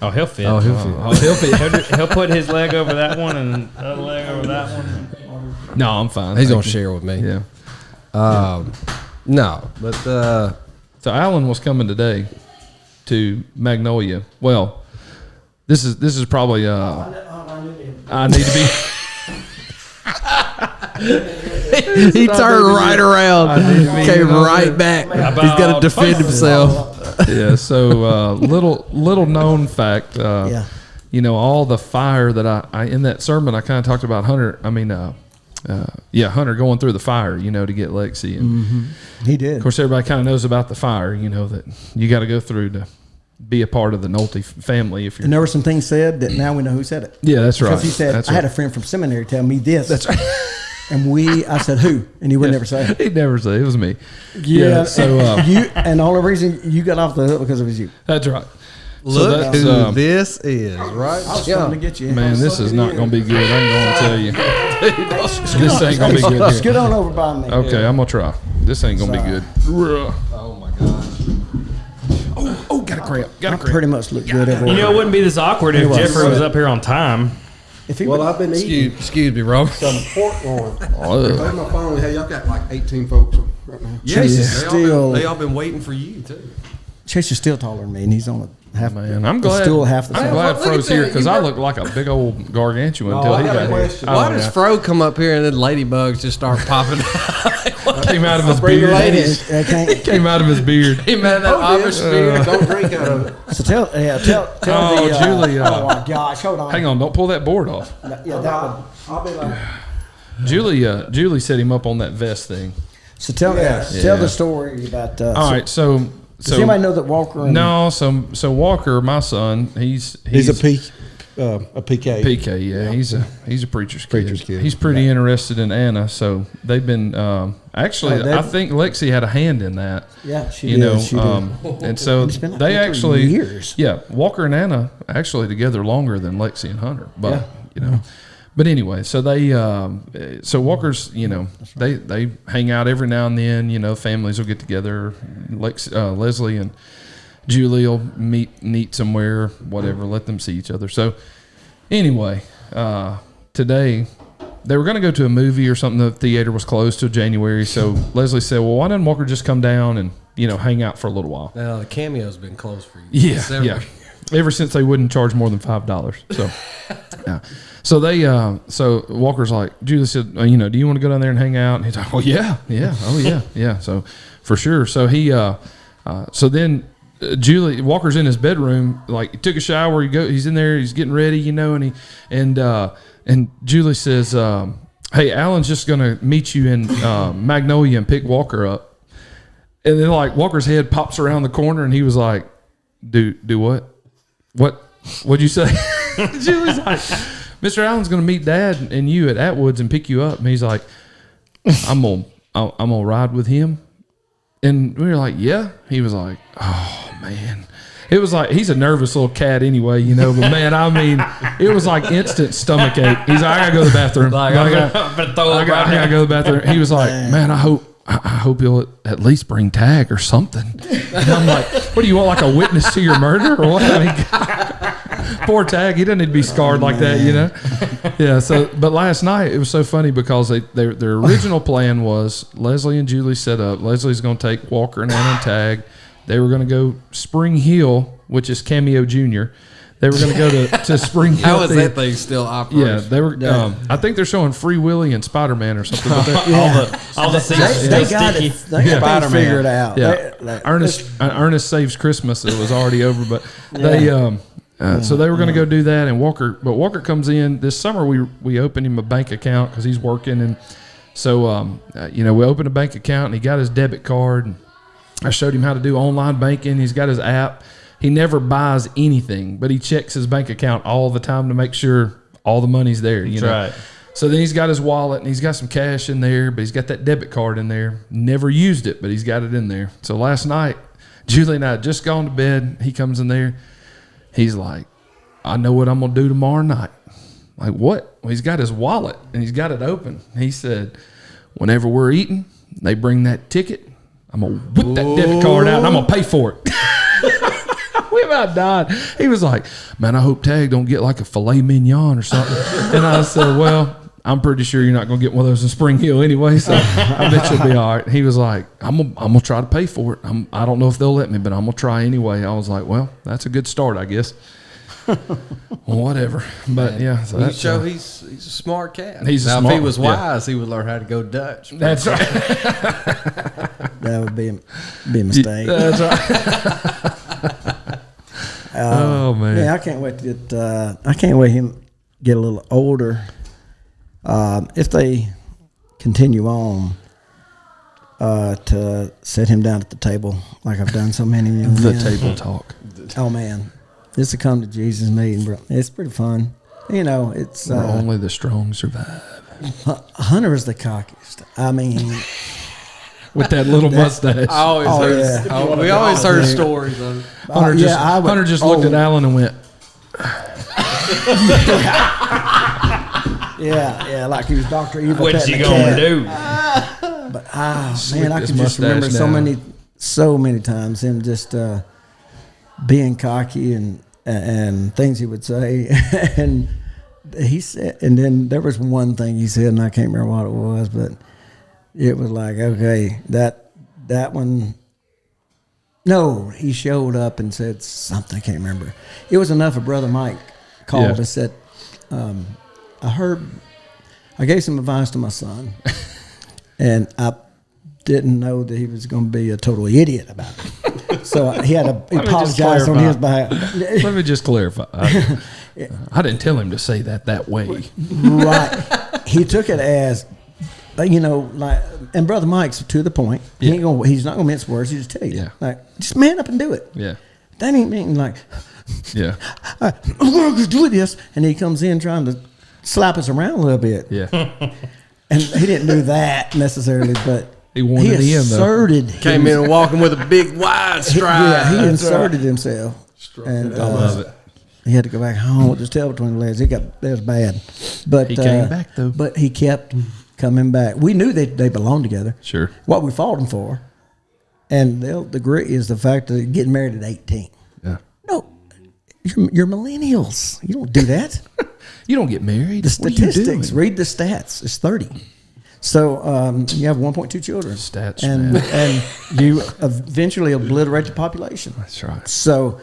S4: Oh, he'll fit.
S1: He'll fit.
S4: He'll put his leg over that one and the other leg over that one.
S1: No, I'm fine.
S3: He's gonna share with me.
S1: Yeah.
S3: No, but
S1: So Alan was coming today to Magnolia. Well, this is probably I need to be.
S3: he turned right around, came right back. He's got to defend himself.
S1: Yeah. So little known fact. All the fire that I in that sermon I kind of talked about Hunter. Hunter going through the fire, to get Lexi. And
S2: he did.
S1: Of course, everybody kind of knows about the fire, that you got to go through to be a part of the Nolte family. If you're,
S2: and there were some things said that now we know who said it.
S1: Yeah, that's right.
S2: Because he said,
S1: that's
S2: I had a friend from seminary tell me this.
S1: That's right.
S2: And I said, who? And he would never say it.
S1: He'd never say it. It was me.
S2: Yeah.
S1: So
S2: and the only reason you got off the hook because it was you.
S1: That's right.
S3: Look who this is, right?
S2: I was trying to get you.
S1: Man, this is not going to be good. I'm going to tell you. This ain't going to be good here.
S2: Scoot on over by me.
S1: Okay, I'm going to try. This ain't going to be good.
S3: Oh my gosh.
S1: Oh, got a cramp.
S2: I pretty much look good everywhere.
S4: You know, it wouldn't be this awkward if Jeffrey was up here on time.
S5: I've been eating
S3: Excuse me, Rob.
S5: some pork loin.
S1: Oh.
S5: Hold my phone. Hey, y'all got like 18 folks right now.
S3: Yes,
S2: still-
S3: they all been waiting for you too.
S2: Chase is still taller than me, and he's on a half.
S1: Man, I'm glad.
S2: Still half the
S1: I'm
S2: size.
S1: glad
S3: Look
S1: Fro's
S3: at
S1: here
S3: that.
S1: because
S3: You
S1: I
S3: were-
S1: look like a big old gargantuan until
S5: I
S1: he
S5: got a
S1: got here.
S5: question.
S1: Oh,
S3: Why
S1: yeah.
S3: does Fro come up here and then ladybugs just start popping?
S1: Came out of his
S5: Bring the
S1: beard.
S5: ladies.
S2: I can't.
S1: Came out of his beard.
S3: He made that Amish beard.
S5: Don't drink out of it.
S2: So tell
S1: Oh,
S2: the,
S1: Julie,
S2: oh my gosh, hold on.
S1: Hang on, don't pull that board off.
S2: Yeah, that one.
S5: I'll be like,
S1: Julie set him up on that vest thing.
S2: So tell
S1: Yeah.
S2: the story about.
S1: All right, so
S2: Does anybody know that Walker? And,
S1: no, so Walker, my son, he's
S5: he's a PK.
S1: PK, yeah, he's a preacher's kid.
S5: Preacher's kid.
S1: He's pretty interested in Anna, so they've been actually. I think Lexi had a hand in that.
S2: Yeah, she
S1: You
S2: did.
S1: know,
S2: She did.
S1: and so
S2: It's been like
S1: they
S2: 2-3
S1: actually,
S2: years.
S1: yeah, Walker and Anna actually together longer than Lexi and Hunter, but
S2: Yeah.
S1: But anyway, so they, so Walker's, they hang out every now and then. Families will get together. Leslie and Julie will meet somewhere, whatever. Let them see each other. So anyway, today they were going to go to a movie or something. The theater was closed till January. So Leslie said, "Well, why doesn't Walker just come down and hang out for a little while?"
S3: Now the cameo's been closed for you.
S1: Yeah. Ever since they wouldn't charge more than $5. So, yeah. So they, so Walker's like, Julie said, do you want to go down there and hang out? And he's like, oh yeah. Oh yeah. So for sure. So he, so then Walker's in his bedroom, like he took a shower. He's in there, he's getting ready, and Julie says, hey, Alan's just going to meet you in Magnolia and pick Walker up. And then like Walker's head pops around the corner and he was like, do what? What'd you say? Julie's like, Mr. Allen's going to meet Dad and you at Atwood's and pick you up. And he's like, I'm gonna ride with him. And we were like, yeah. He was like, oh man. It was like, he's a nervous little cat anyway, but man, I mean, it was like instant stomach ache. He's like, I gotta go to the bathroom. I gotta go to the bathroom. He was like, man, I hope you'll at least bring Tag or something. And I'm like, what do you want, like a witness to your murder or what? I mean, poor Tag, he doesn't need to be scarred like that, Yeah. So, but last night it was so funny because their original plan was Leslie and Julie set up. Leslie's going to take Walker and Anna and Tag. They were going to go Spring Hill, which is Cameo Jr. They were going to go to Spring Hill.
S3: How is that thing still operating?
S1: Yeah, they were. I think they're showing Free Willy and Spider-Man or something. But
S4: All the seats
S2: They
S4: still
S2: got
S4: sticky.
S2: it. They got things figured out.
S1: yeah, Ernest Saves Christmas. It was already over, but they. So they were going to go do that, and Walker comes in this summer. We opened him a bank account because he's working, and so we opened a bank account, and he got his debit card. And I showed him how to do online banking. He's got his app. He never buys anything, but he checks his bank account all the time to make sure all the money's there.
S4: That's right.
S1: So then he's got his wallet and he's got some cash in there, but he's got that debit card in there. Never used it, but he's got it in there. So last night, Julie and I had just gone to bed. He comes in there. He's like, I know what I'm going to do tomorrow night. Like, what? Well, he's got his wallet and he's got it open. He said, whenever we're eating, they bring that ticket. I'm going to whip that debit card out and I'm going to pay for it. We about died. He was like, man, I hope Tag don't get like a filet mignon or something. And I said, well, I'm pretty sure you're not going to get one of those in Spring Hill anyway, so I bet you'll be all right. He was like, I'm gonna try to pay for it. I don't know if they'll let me, but I'm gonna try anyway. I was like, well, that's a good start, I guess. Whatever, but yeah, so
S3: He's a smart cat.
S1: He's
S3: now,
S1: smart,
S3: if he was
S1: yeah.
S3: wise, he would learn how to go Dutch.
S1: That's right.
S2: That would be a mistake.
S1: That's right. Oh man,
S2: Yeah, I can't wait to get. I can't wait him get a little older. If they continue on, to sit him down at the table like I've done so many.
S1: The table talk.
S2: Oh man, just to come to Jesus meeting, bro. It's pretty fun. You know, it's
S1: Where only the strong survive.
S2: Hunter is the cockiest. I mean,
S1: With that little mustache.
S3: I always
S2: Oh,
S3: heard,
S2: yeah.
S3: we always heard
S2: dude.
S3: stories of it.
S1: Hunter just looked at Alan and went,
S2: yeah, like he was Dr. Evil.
S4: What
S2: petting
S4: you
S2: a
S4: gonna
S2: cat.
S4: do?
S2: But man,
S1: Slick
S2: I
S1: his
S2: can just
S1: mustache
S2: remember
S1: down.
S2: so many times him just being cocky and things he would say, and he said, and then there was one thing he said, and I can't remember what it was, but it was like, okay, that one. No, he showed up and said something. I can't remember. It was enough. A brother Mike called
S1: Yeah.
S2: and said, I gave some advice to my son, and I didn't know that he was going to be a total idiot about it. So he had to
S1: me just
S2: apologize on his behalf.
S1: let me just clarify. I didn't tell him to say that way.
S2: Right. He took it as, like, and Brother Mike's to the point.
S1: Yeah.
S2: He's not going to mince words. He just tell you.
S1: Yeah.
S2: Like, just man up and do it.
S1: Yeah.
S2: That ain't mean like,
S1: Yeah.
S2: I'm going to do this. And he comes in trying to slap us around a little bit.
S1: Yeah.
S2: And he didn't do that necessarily, but
S1: He wanted it in, though.
S2: asserted.
S3: Came in and walking with a big wide stride.
S2: He inserted himself. And
S1: I love it.
S2: he had to go back home with his tail between his legs. That was bad. But
S1: He came back, though.
S2: But he kept coming back. We knew they belonged together.
S1: Sure.
S2: What we fought him for, and they'll agree, is the fact that getting married at 18.
S1: Yeah.
S2: No, you're millennials. You don't do that.
S1: You don't get married.
S2: The
S1: What are you
S2: statistics.
S1: doing?
S2: Read the stats. It's 30. So you have 1.2 children.
S1: Stats,
S2: and
S1: man.
S2: and you eventually obliterate the population.
S1: That's right.
S2: So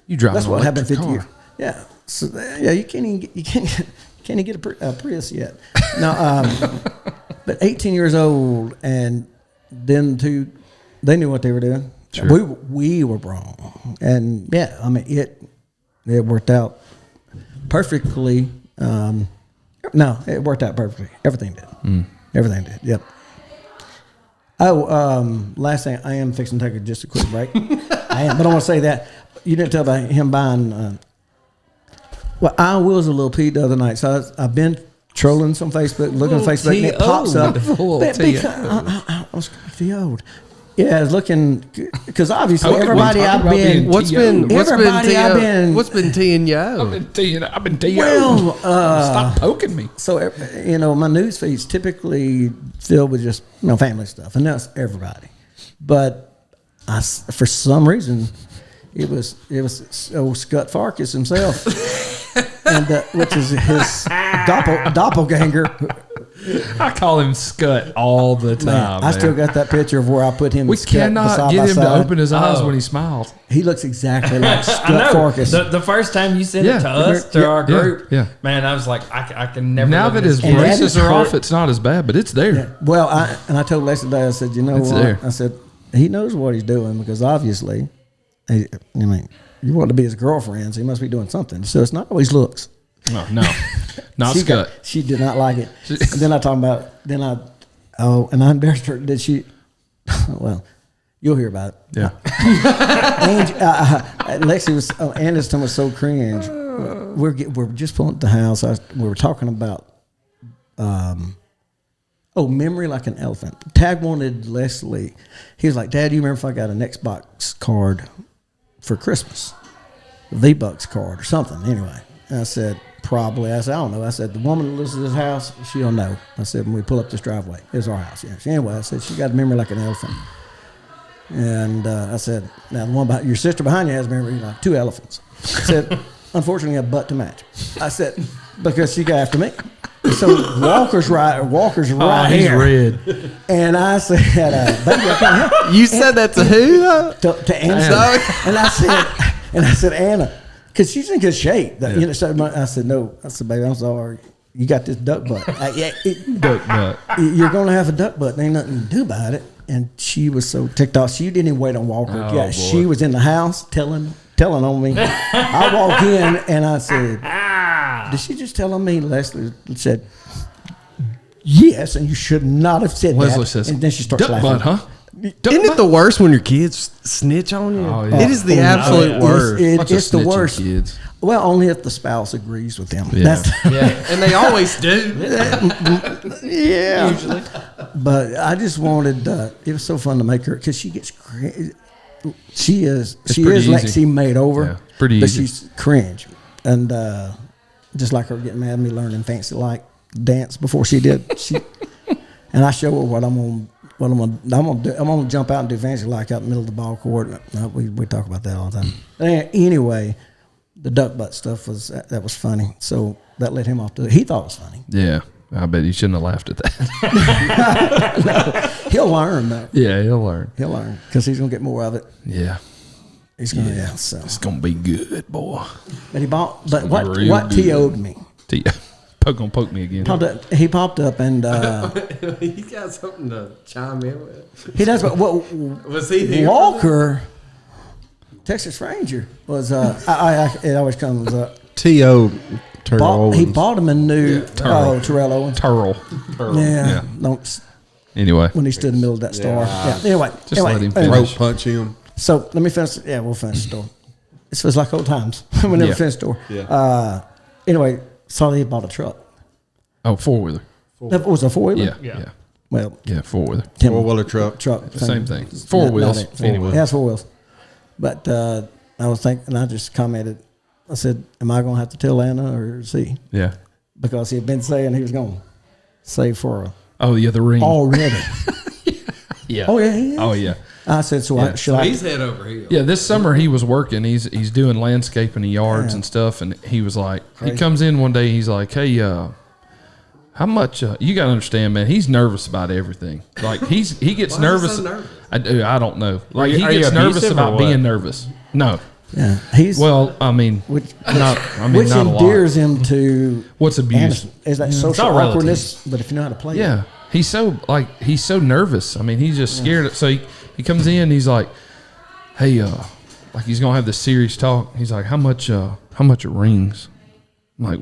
S1: You drive
S2: that's
S1: an
S2: what happened
S1: electric
S2: 50 years.
S1: car.
S2: Yeah. So yeah, you can't even get a Prius yet. No, but 18 years old, and then they knew what they were doing.
S1: Sure.
S2: We were wrong, and yeah, I mean it worked out perfectly. No, it worked out perfectly. Everything did. Everything did. Yep. Oh, last thing, I am fixing to take just a quick break. I am, but I want to say that you didn't tell about him buying. Well, I was a little Pete the other night, so I've been trolling some Facebook, looking on Facebook, and it pops up. I was too old. Yeah, I was looking because obviously
S1: How can we
S2: everybody
S1: talk
S2: I've
S1: about
S2: been.
S1: being
S3: What's been
S2: Everybody I've been-
S3: what's been teeing you
S1: I've
S3: up?
S1: been TO.
S2: Well,
S1: Stop poking me.
S2: so my news feed's typically filled with just family stuff, and that's everybody. But for some reason, it was old Scott Farkas himself, and which is his doppelganger.
S1: I call him Scut all the time.
S2: Man, I still got that picture of where I put him.
S1: We
S2: and Scott
S1: cannot
S2: side
S1: get
S2: by
S1: him to
S2: side.
S1: open his eyes
S4: Oh.
S1: when he smiles.
S2: He looks exactly like
S4: I
S2: Scott
S4: know.
S2: Farkas.
S4: The first time you sent
S1: Yeah.
S4: it to us, to our
S1: Yeah.
S4: group,
S1: Yeah.
S4: man, I was like, I can never.
S1: Now
S4: look
S1: that
S4: at
S1: his
S4: this
S2: And that
S1: braces
S2: is
S1: are off,
S2: hurt.
S1: it's not as bad, but it's there.
S2: Well, I told Les today, I said, you know
S1: It's
S2: what?
S1: there.
S2: I said, he knows what he's doing because obviously, you want to be his girlfriend, so he must be doing something. So it's not always looks.
S1: No, not
S2: She
S1: Scut.
S2: she did not like it. And then I talked about, and I embarrassed her. Did she? Well, you'll hear about it.
S1: Yeah.
S2: Lexi was, Anderson was so cringe. We're just pulling up the house. We were talking about, memory like an elephant. Tag wanted Leslie. He was like, Dad, do you remember if I got an Xbox card for Christmas? A V-Bucks card or something. Anyway, and I said, probably. I said, I don't know. I said, the woman that lives in this house, she'll know. I said, when we pull up this driveway, it's our house. Yeah. Anyway, I said, she got a memory like an elephant. And I said, now the one behind, your sister behind you has memory like two elephants. I said, unfortunately, a butt to match. I said, because she got after me. So Walker's right
S1: he's
S2: here.
S1: red.
S2: And I said, baby, I can't help
S3: You said that to who? Though?
S2: to Anna. And I said, Anna, because she's in good shape. You know, so I said, no. I said, baby, I'm sorry. You got this duck butt.
S1: Duck butt.
S2: You're going to have a duck butt. There ain't nothing to do about it. And she was so ticked off. She didn't even wait on Walker.
S1: Oh, boy.
S2: She was in the house telling on me. I walk in and I said, did she just tell on me? Leslie said, yes, and you should not have said
S1: Leslie
S2: that.
S1: says,
S2: and then she starts
S1: duck
S2: laughing.
S1: butt, huh? Duck
S3: Isn't it
S1: butt?
S3: the worst when your kids snitch on you?
S1: Oh, yeah.
S3: It is the absolute worst.
S1: Bunch of
S2: It's the
S1: snitching
S2: worst.
S1: kids.
S2: Well, only if the spouse agrees with them.
S1: Yeah.
S3: Yeah, and they always do.
S2: Yeah. Usually. But I just wanted, it was so fun to make her, because she gets crazy. She is
S1: pretty
S2: Lexi
S1: easy.
S2: made over.
S1: Yeah, it's pretty
S2: but
S1: easy.
S2: she's cringe. And just like her getting mad at me learning fancy like dance before she did. And I show her what I'm gonna jump out and do fancy like out in the middle of the ball court. We talk about that all the time. Anyway, the duck butt stuff that was funny. So that let him off. He thought it was funny.
S1: Yeah. I bet he shouldn't have laughed at that.
S2: He'll learn though.
S1: Yeah, he'll learn.
S2: He'll learn because he's gonna get more of it.
S1: Yeah.
S2: He's gonna So,
S1: It's going to be good, boy.
S2: but he bought. But
S1: gonna be
S2: what
S1: real
S2: TO'd me?
S1: Gonna poke me again.
S2: He popped up and
S3: He's got something to chime in with.
S2: he does. But what
S3: Was he here?
S2: Walker, Texas Ranger was. It always comes up.
S5: T.O. Terrell
S2: He
S5: Owens.
S2: bought him a new
S1: Terrell.
S2: Terrell Owens.
S1: Turl.
S2: Yeah.
S1: Yeah.
S2: Don't
S1: Anyway.
S2: when he stood in the middle of that store. Yeah. Anyway.
S1: Just let him
S2: anyway.
S1: finish.
S5: Throat punch him.
S2: So let me finish. Yeah, we'll finish the story. This was like old times. We never
S1: Yeah.
S2: finished the story.
S5: Yeah.
S2: Anyway, saw he bought a truck.
S1: Oh, four-wheeler.
S2: That was a 4-wheeler.
S1: Yeah.
S4: Yeah.
S1: Yeah.
S2: Well,
S1: Yeah, four-wheeler.
S2: Tim-
S5: Four-wheeler truck.
S2: truck.
S1: Same thing. Four wheels.
S2: It.
S1: Anyway.
S2: Yeah, it's 4 wheels. But I was thinking, I just commented. I said, "Am I going to have to tell Anna or is he?"
S1: Yeah.
S2: Because he had been saying he was going to save for her
S1: Oh, yeah, the ring.
S2: already.
S1: Yeah.
S2: Oh yeah, he is.
S1: Oh, yeah.
S2: I said, "So
S1: Yeah.
S2: should I?"
S3: He's head over heels.
S1: Yeah, this summer he was working. He's doing landscaping in yards and stuff, and he was like, he comes in one day. He's like, "Hey, how much? You got to understand, man. He's nervous about everything. Like he gets
S3: Why is he
S1: nervous.
S3: so nervous?
S1: I don't know. Like
S4: you-
S1: he
S4: are you
S1: gets nervous
S4: abusive or
S1: about
S4: what?
S1: being nervous. No,
S2: Yeah, he's
S1: well, I mean,
S2: which
S1: not. I mean,
S2: which
S1: not a lot.
S2: endears him to
S1: What's abuse?
S2: Anderson. Is that social
S4: all relative.
S2: awkwardness? But if you know how to play,
S1: Yeah, he's so nervous. I mean, he's just scared. So he comes in. He's like, "Hey, like he's gonna have this serious talk." He's like, "How much it rings?" I'm like,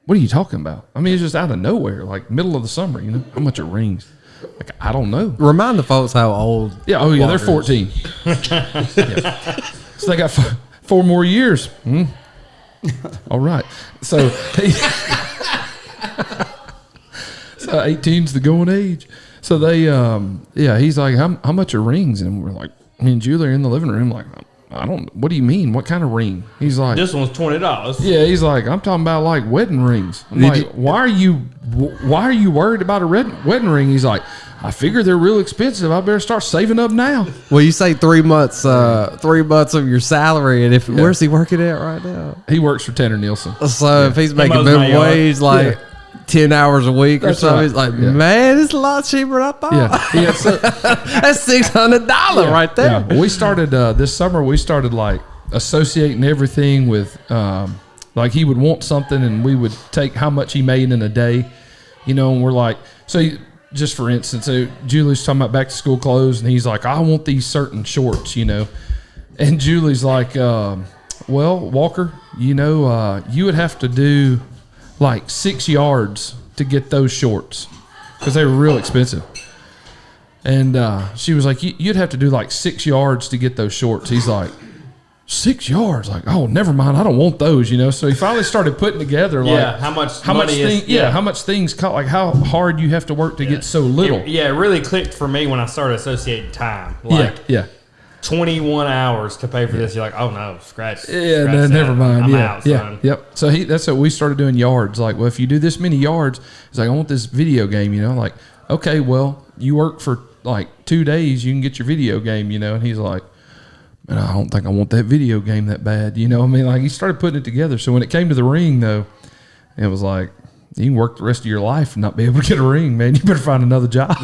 S1: "What are you talking about?" I mean, it's just out of nowhere, like middle of the summer. You know, how much it rings? Like I don't know.
S3: Remind the folks how old.
S1: Yeah. Oh yeah, they're
S3: Walker is.
S1: 14. Yeah. So they got 4 more years. All right. So. So 18's the going age. So they, he's like, how much are rings? And we're like, me and Julie are in the living room, like, I don't, what do you mean? What kind of ring? He's like,
S4: This one's $20.
S1: yeah, he's like, I'm talking about like wedding rings. I'm like, why are you worried about a wedding ring? He's like, I figure they're real expensive. I better start saving up now.
S3: Well, you say 3 months, 3 months of your salary, and where's he working at right now?
S1: He works for Tanner Nielsen.
S3: So if he's making
S4: mows my
S3: minimum
S4: yard.
S3: wage, like 10 hours a week or
S1: That's
S3: something,
S1: right.
S3: he's like,
S1: Yeah.
S3: man, it's a lot cheaper than I thought.
S1: Yeah. Yeah. So,
S3: That's $600 right there.
S1: yeah. We started, this summer, we started like associating everything with, like he would want something and we would take how much he made in a day, you know, and we're like, just for instance, Julie's talking about back to school clothes, and he's like, I want these certain shorts, you know. And Julie's like, well, Walker, you know, you would have to do like 6 yards to get those shorts because they were real expensive. And she was like, you'd have to do like 6 yards to get those shorts. He's like, 6 yards? Like, oh, never mind. I don't want those, you know. So he finally started putting together like
S4: Yeah, how much money is-
S1: how much things cost, like how hard you have to work to get so little.
S4: It really clicked for me when I started associating time. Like
S1: yeah.
S4: 21 hours to pay for this. You're like, oh no, scratch.
S1: Yeah,
S4: scratch
S1: no,
S4: that.
S1: never mind.
S4: I'm
S1: Yeah,
S4: out,
S1: yeah,
S4: son.
S1: yep. So that's what we started doing yards. Like, well, if you do this many yards, it's like I want this video game. You know, like okay, well, you work for like 2 days, you can get your video game. You know, and he's like, man, I don't think I want that video game that bad. You know, I mean, like he started putting it together. So when it came to the ring, though, it was like, You can work the rest of your life and not be able to get a ring, man. You better find another job.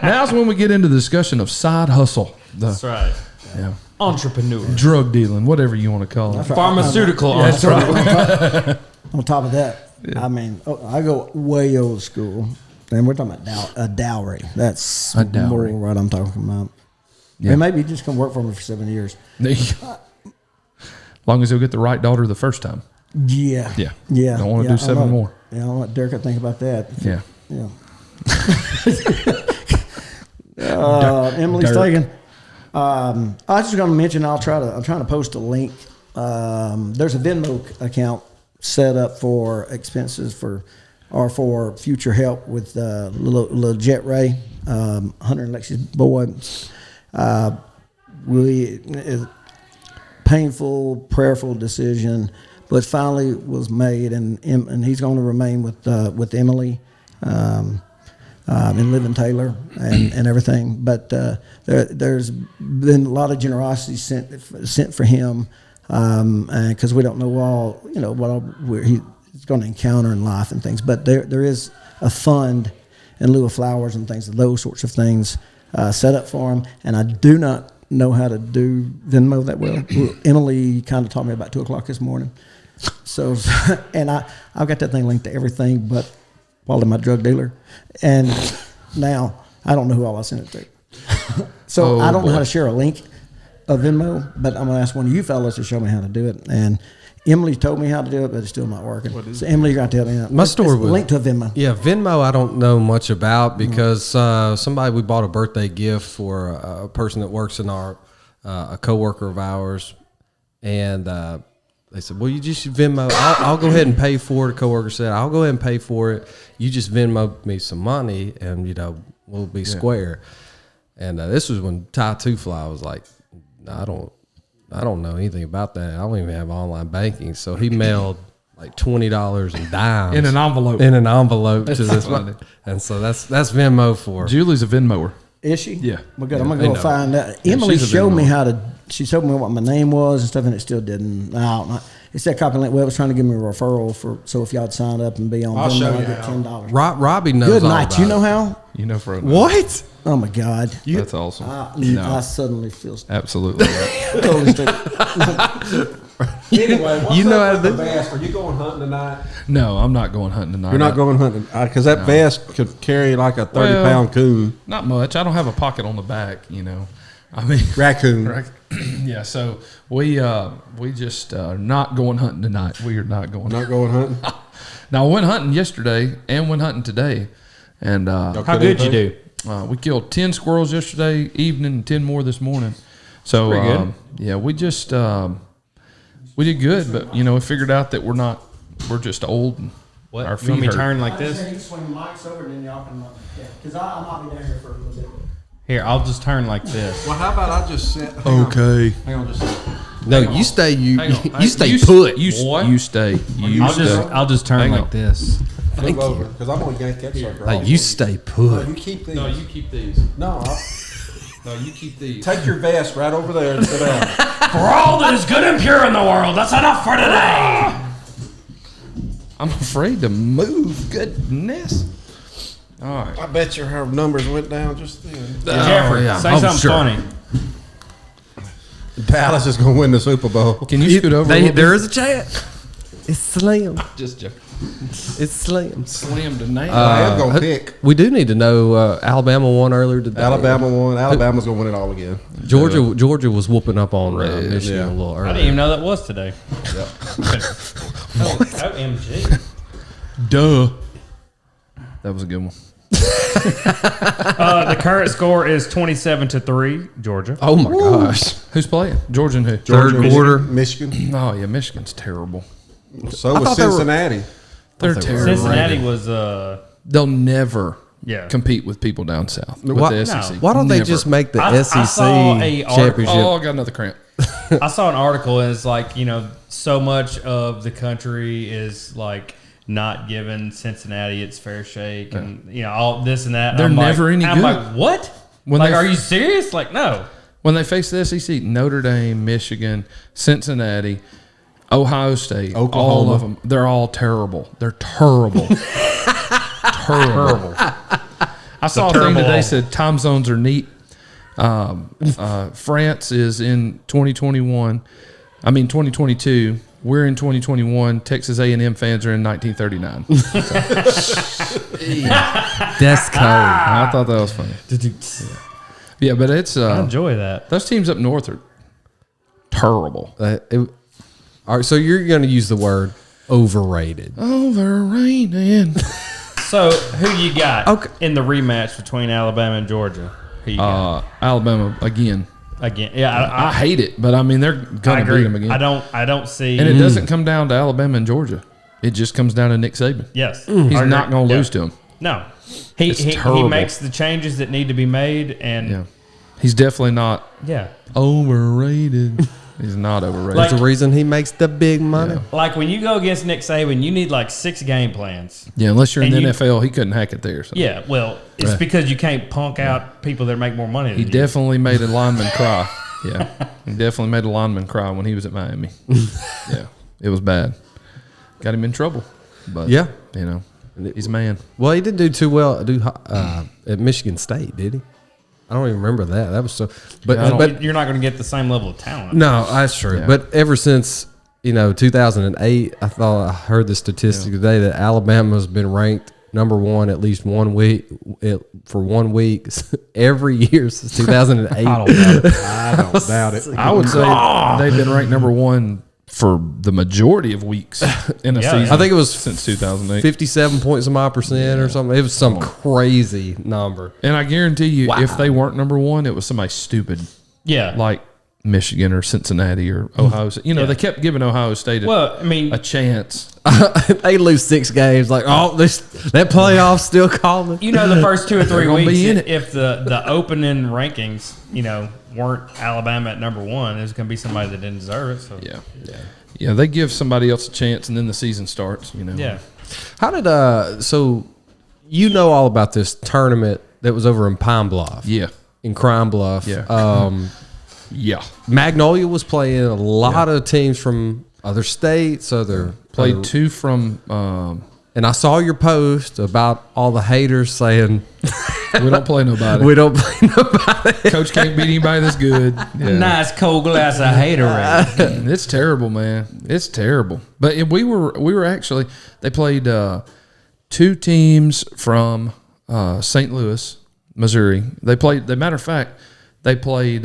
S1: Now's when we get into the discussion of side hustle.
S4: That's right.
S1: Yeah.
S4: Entrepreneur.
S1: Drug dealing, whatever you want to call it.
S4: Pharmaceutical
S1: That's
S4: entrepreneur.
S1: right.
S2: On top of that, I mean, I go way old school, and we're talking about a dowry. That's
S1: A dowry.
S2: more what I'm talking about.
S1: Yeah.
S2: And maybe you just come work for me for 7 years.
S1: As long as he'll get the right daughter the first time.
S2: Yeah.
S1: Yeah.
S2: Yeah.
S1: Don't want to
S2: yeah,
S1: do 7 more.
S2: Yeah, I don't know what Derek would think about that.
S1: Yeah.
S2: Yeah. Emily's
S1: Dirk.
S2: taken. I was just going to mention. I'm trying to post a link. There's a Venmo account set up for expenses for future help with little Jet Ray, Hunter and Lexi's boy. Really painful, prayerful decision, but finally was made, and he's going to remain with Emily. And live in Taylor and everything, but there's been a lot of generosity sent for him, and because we don't know what he's going to encounter in life and things. But there is a fund in lieu of flowers and things, those sorts of things set up for him. And I do not know how to do Venmo that well. Emily kind of taught me about 2:00 this morning. So, and I've got that thing linked to everything but probably my drug dealer. And now I don't know who all I sent it to. So I don't know how to share a link of Venmo, but I'm going to ask one of you fellas to show me how to do it. And Emily told me how to do it, but it's still not working. So Emily, you're going to tell me.
S3: My story was
S2: link to a Venmo.
S3: Yeah, Venmo I don't know much about because we bought a birthday gift for a person that works in a coworker of ours, and they said, well, you just Venmo. I'll go ahead and pay for it. A coworker said, I'll go ahead and pay for it. You just Venmo me some money, and we'll be square. And this was when Ty Two Fly was like, no, I don't know anything about that. I don't even have online banking. So he mailed like $20 in dimes
S1: In an envelope.
S3: to this money. And so that's Venmo for
S1: Julie's a Venmoer.
S2: Is she?
S1: Yeah.
S2: Well, good. I'm going to go find out.
S1: Yeah,
S2: Emily
S1: she's a
S2: showed me
S1: Venmo.
S2: how to, she showed me what my name was and stuff, and it still didn't. It said copy link. Well, it was trying to give me a referral so if y'all would sign up and be on
S5: I'll
S2: Venmo,
S5: show
S2: I'd
S5: you
S2: get
S5: how.
S2: $10.
S3: Robbie knows
S2: Good
S3: all
S2: night.
S3: about
S2: You know
S3: it.
S2: how?
S1: You know for a
S3: What?
S2: Oh, my God.
S1: That's awesome.
S2: I suddenly feel
S1: Absolutely.
S2: totally stupid.
S5: Anyway, what's
S3: You know
S5: up
S3: how
S5: with
S3: to
S5: the vest? Are you going hunting tonight?
S1: No, I'm not going hunting tonight.
S5: You're not going hunting because that vest could carry like a 30-pound coon.
S1: Not much. I don't have a pocket on the back, I mean,
S5: Raccoon.
S1: yeah. So we just not going hunting tonight. We are not going.
S5: Not going hunting.
S1: Now I went hunting yesterday and went hunting today, and
S4: How good you do?
S1: we killed 10 squirrels yesterday evening and 10 more this morning. So
S4: Pretty good.
S1: yeah, we just we did good, but we figured out that we're just old. And
S4: What?
S1: Our
S4: You want me
S1: feet
S4: to
S1: hurt.
S4: turn like this?
S2: You swing the mics over, and then y'all can, because I might be down here for a little bit.
S4: Here, I'll just turn like this.
S5: Well, how about I just sit?
S1: Okay.
S5: Hang on just a second.
S3: No, you stay.
S1: Hang on.
S3: You stay
S1: You
S3: put.
S1: You stay. You
S4: I'll
S1: stay.
S4: just turn
S1: Hang
S4: like
S1: on.
S4: this.
S5: Move over because I'm going to yank that sucker
S3: Hey,
S5: off.
S3: you stay
S5: No,
S3: put.
S5: you keep these.
S1: No, you keep these.
S5: No,
S1: No, you keep these.
S5: take your vest right over there and sit down.
S4: For all that is good and pure in the world, that's enough for today.
S1: I'm afraid to move. Goodness. All right.
S5: I bet your numbers went down just then.
S4: Jeffrey,
S1: yeah.
S4: say
S1: Oh,
S4: something
S1: sure.
S4: funny.
S5: Dallas is going to win the Super Bowl.
S1: Can you scoot over? a little
S3: There
S1: bit?
S3: is a chance. It's slim.
S1: Just joking.
S3: It's slim.
S1: Slam to nail.
S5: I am going to pick.
S3: We do need to know. Alabama won earlier today.
S5: Alabama won. Alabama's going to win it all again.
S3: Georgia was whooping up on Michigan
S5: Yeah.
S3: a little
S4: I
S3: earlier.
S4: didn't even know that was today. OMG.
S1: Duh. That was a good one.
S4: The current score is 27-3, Georgia.
S3: Oh my gosh!
S1: Who's playing? Georgia and who?
S3: Third quarter.
S5: Michigan.
S1: Oh yeah, Michigan's terrible.
S5: So was
S3: thought they were-
S5: Cincinnati.
S1: They're
S3: they were-
S1: terrible.
S4: Cincinnati was
S1: They'll never
S4: yeah.
S1: compete with people down south with
S3: Why-
S1: the SEC.
S4: No.
S3: Why don't they
S1: Never.
S3: just make the
S4: I
S3: SEC
S4: saw a article-
S3: championship?
S1: Oh, I got another cramp.
S4: I saw an article and it's like, so much of the country is like not giving Cincinnati its fair shake and all this and that.
S1: They're
S4: I'm
S1: never any
S4: I'm
S1: good.
S4: like, what?
S1: When
S4: like,
S1: they-
S4: are you serious? Like, no.
S1: When they face the SEC, Notre Dame, Michigan, Cincinnati, Ohio State, all
S5: Oklahoma.
S1: of them, they're all terrible. They're terrible. Terrible. I saw a thing today said time zones are neat. France is in 2022. We're in 2021. Texas A&M fans are in 1939.
S3: That's cold.
S1: I thought that was funny. Yeah, but it's
S4: I enjoy that.
S1: those teams up north are terrible.
S3: All right, so you're going to use the word overrated.
S1: Overrated.
S4: So who you got
S3: Okay.
S4: in the rematch between Alabama and Georgia? Who you got?
S1: Alabama again.
S4: Again? Yeah,
S1: I hate it, but I mean they're
S4: I
S1: gonna
S4: agree.
S1: beat them again.
S4: I don't see.
S1: And it doesn't come down to Alabama and Georgia. It just comes down to Nick Saban.
S4: Yes,
S1: He's
S4: I
S1: not
S4: agree.
S1: going to
S4: Yeah.
S1: lose to him.
S4: No, he
S1: terrible.
S4: makes the changes that need to be made, and
S1: Yeah, he's definitely not
S4: yeah.
S1: overrated. He's not overrated.
S4: Like-
S3: There's a reason he makes the big money.
S1: Yeah.
S4: Like when you go against Nick Saban, you need like 6 game plans.
S1: yeah, unless you're in
S4: and
S1: the
S4: you-
S1: NFL, he couldn't hack it there. So.
S4: Yeah, well, it's because you can't punk out people that make more money than
S1: He
S4: you.
S1: definitely made a lineman cry. Yeah, he definitely made a lineman cry when he was at Miami. Yeah, it was bad. Got him in trouble. But
S3: Yeah.
S1: you know, he's a man.
S3: Well, he didn't do too well at Michigan State, did he? I don't even remember that. That was so. But
S1: Yeah, I don't-
S3: but
S4: You're not going to get the same level of talent.
S3: no, that's true.
S1: Yeah.
S3: But ever since 2008, I heard the statistic today that Alabama's been ranked number one at least 1 week for 1 week every year since 2008.
S5: I don't doubt it. I don't doubt it.
S1: I would say they've been ranked number one for the majority of weeks in a
S4: Yeah.
S1: season.
S3: I think it was
S1: since 2008.
S3: 57 point some odd percent or something. It was some crazy number.
S1: And I guarantee you, if they weren't number one, it was somebody stupid
S4: Yeah.
S1: like Michigan or Cincinnati or Ohio State. You know, they kept giving Ohio State
S4: Well, I mean,
S1: a chance.
S3: They lose 6 games. Like, that playoff still calling.
S4: you know, the first 2 or 3
S1: gonna be
S4: weeks,
S1: in it.
S4: if the opening rankings, weren't Alabama at number 1, there's going to be somebody that didn't deserve it. So
S1: Yeah, they give somebody else a chance, and then the season starts. You know.
S4: yeah.
S3: How did so you know all about this tournament that was over in Pine Bluff?
S1: Yeah.
S3: In Crime Bluff.
S1: Yeah.
S3: Yeah. Magnolia was playing a lot of teams from other states,
S1: Played
S3: other-
S1: 2 from.
S3: and I saw your post about all the haters saying
S1: We don't play nobody.
S3: we don't play nobody.
S1: Coach can't beat anybody that's good. Yeah.
S4: Nice cold glass of haterade.
S1: It's terrible, man. It's terrible. But we were actually, they played 2 teams from St. Louis, Missouri. They played. Matter of fact, they played.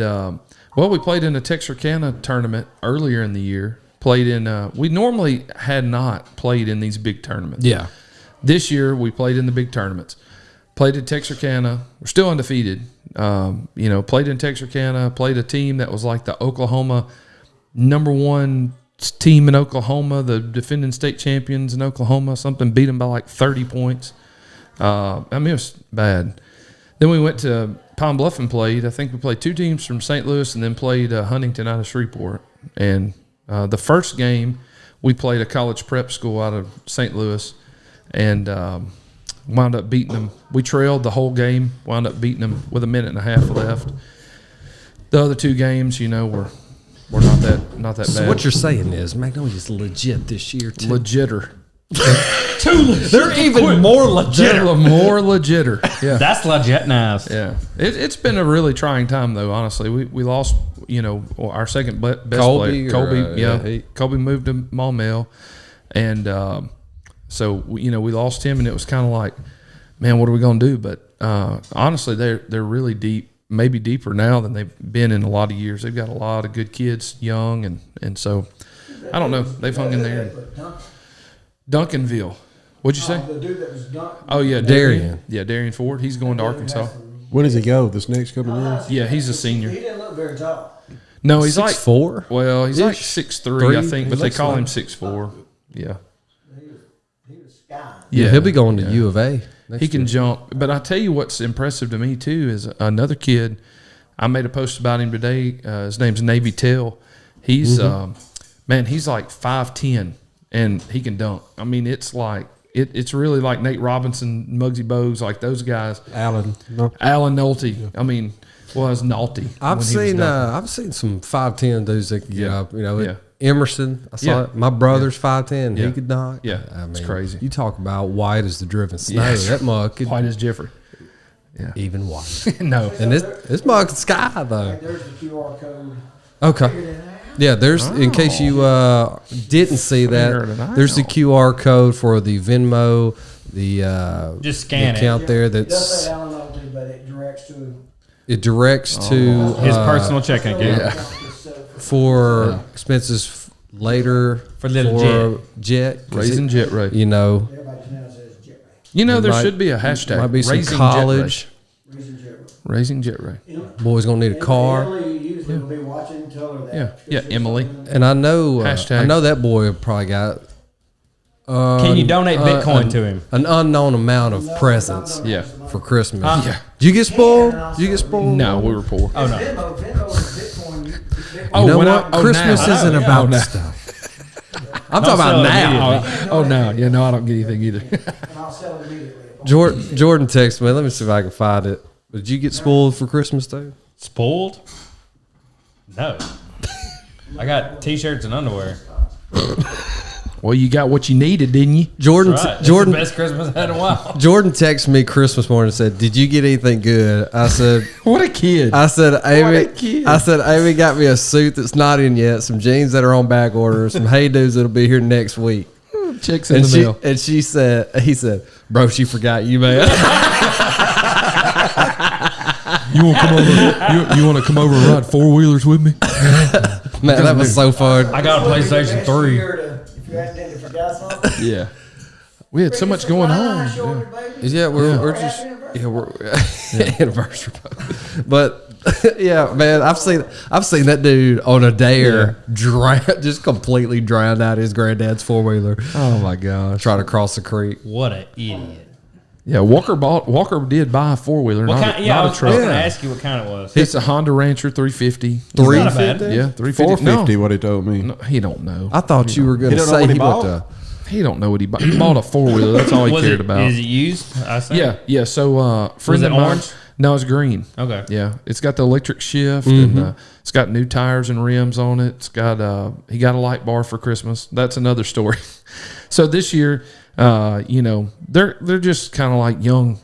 S1: We played in the Texarkana tournament earlier in the year. Played in. We normally had not played in these big tournaments.
S3: Yeah.
S1: This year we played in the big tournaments. Played at Texarkana. We're still undefeated. Played in Texarkana. Played a team that was like the Oklahoma number 1 team in Oklahoma, the defending state champions in Oklahoma. Something beat them by like 30 points. It was bad. Then we went to Pine Bluff and played. I think we played 2 teams from St. Louis and then played Huntington out of Shreveport. And the first game, we played a college prep school out of St. Louis and wound up beating them. We trailed the whole game, wound up beating them with 1.5 minutes left. The other 2 games, were not that bad.
S3: So what you're saying is Magnolia's legit this year too.
S1: Legitter.
S3: They're even more legit.
S1: More legitter. Yeah.
S4: That's legit nice.
S1: Yeah, it's been a really trying time though. Honestly, we lost our second best
S3: Colby
S1: player, Colby.
S3: or,
S1: Colby moved to Maumelle, and so we lost him, and it was kind of like, man, what are we gonna do? But honestly, they're really deep, maybe deeper now than they've been in a lot of years. They've got a lot of good kids, young, and so I don't know. They've hung in there. Duncanville. What'd you say?
S2: The dude that was dunked.
S1: Oh yeah,
S3: Darian.
S1: Yeah, Darian Ford. He's going to Arkansas.
S5: When does he go? This next couple of years?
S1: Yeah, he's a senior.
S2: He didn't look very tall.
S1: No, he's like
S3: 6'4"?
S1: Well, he's like
S3: Ish.
S1: 6'3", I think, but they
S3: looks
S1: call
S3: like-
S1: him 6'4". Yeah,
S2: He was sky.
S3: Yeah, he'll be going to U of A.
S1: He can jump. But I tell you what's impressive to me too is another kid. I made a post about him today. His name's Navy Tell. He's he's like 5'10", and he can dunk. I mean, it's like it's really like Nate Robinson, Muggsy Bogues, like those guys.
S5: Allen. No.
S1: Alan Nolte. I mean, it's Nolte.
S3: I've
S1: when he was
S3: seen
S1: dunking.
S3: I've seen some 5'10" dudes that can get up. Emerson, I saw it. My brother's 5'10".
S1: Yeah.
S3: He could knock.
S1: Yeah, it's crazy.
S3: You talk about white as the driven snow.
S1: Yeah.
S3: That mug could
S1: White as Jeffrey. Yeah.
S3: even white.
S1: No.
S3: And this mug could sky though.
S2: There's the QR code.
S3: Okay. Yeah, there's in case you didn't see
S1: Figured it
S3: that, there's the
S1: out.
S3: QR code for the Venmo, the
S4: Just scan
S3: the
S4: it.
S3: account there.
S2: It does
S3: That's
S2: say Alan Oakley, but it directs to
S3: it directs to
S4: His personal checking account.
S1: Yeah.
S3: for expenses later
S4: For little
S3: jet 'cause
S1: Raising jet rate.
S3: You know,
S2: Everybody just now says jet rate.
S1: You know, there
S3: might-
S1: should be a hashtag.
S3: might be some
S1: Raising
S3: college
S1: Jet
S2: Reason jet rate.
S1: rate. Raising jet rate.
S3: boys gonna need a car.
S2: Emily usually will be watching. Tell her that.
S1: Yeah. Yeah, Emily.
S3: And I know
S1: Hashtag.
S3: I know that boy probably got.
S4: Can you donate Bitcoin to him?
S3: An unknown amount of presents
S1: Yeah.
S3: for Christmas.
S1: Yeah.
S3: Did you get spoiled? Did you get spoiled?
S1: No, we were poor.
S4: Oh, no.
S2: Venmo is Bitcoin. Bitcoin.
S1: Oh,
S3: You know
S1: when
S3: what?
S1: I- oh,
S3: Christmas
S1: now.
S3: isn't
S1: Oh, yeah.
S3: about
S1: Oh, now.
S3: stuff. I'm
S4: Don't
S3: talking
S4: sell
S3: about
S4: it
S3: now.
S4: immediately.
S1: Oh, no. Yeah, no, I don't get anything either.
S2: And I'll sell it immediately.
S3: Jordan texted me. Let me see if I can find it. Did you get spoiled for Christmas too?
S4: Spoiled? No. I got T-shirts and underwear.
S1: Well, you got what you needed, didn't you?
S3: Jordan
S4: Right. This is
S3: Jordan
S4: the best Christmas I had in a while.
S3: Jordan texted me Christmas morning and said, "Did you get anything good?" I said,
S1: What a kid.
S3: Amy,
S1: kid.
S3: I said, Amy got me a suit that's not in yet, some jeans that are on back order, some Hey Dudes that'll be here next week.
S1: Chicks in the mail.
S3: And he said, "Bro, she forgot you, man."
S1: You want to come over? You want to come over and ride 4-wheelers with me?
S3: Man, that was so fun.
S4: I got a PlayStation 3.
S2: If you accidentally forgot something.
S1: Yeah. We had so much going on. Yeah.
S3: Yeah, we're just we're anniversary. But yeah, man, I've seen that dude on a dare just completely drowned out his granddad's 4-wheeler.
S1: Oh my gosh.
S3: Trying to cross the creek.
S4: What an idiot.
S1: Yeah, Walker did buy a 4-wheeler,
S4: What
S1: not,
S4: kind? Yeah,
S1: not
S4: I
S1: a
S4: was
S1: truck.
S4: going to ask you what kind it was.
S1: It's a Honda Rancher 350.
S3: Three
S4: not bad.
S1: Yeah, 350.
S5: 450,
S1: No,
S5: what he told me.
S1: no, he don't know.
S3: I thought you were going
S5: He
S3: to
S5: don't know
S3: say
S5: what he
S3: he
S5: bought?
S3: bought
S1: He don't know what he bought. He bought a 4-wheeler. That's all he
S4: Was
S1: cared
S4: it,
S1: about.
S4: Is it used? I say.
S1: Yeah. So, friend
S4: Was it
S1: of mine-
S4: orange?
S1: No, it's green.
S4: Okay.
S1: Yeah, it's got the electric shift, and it's got new tires and rims on it. It's got he got a light bar for Christmas. That's another story. So this year, they're just kind of like young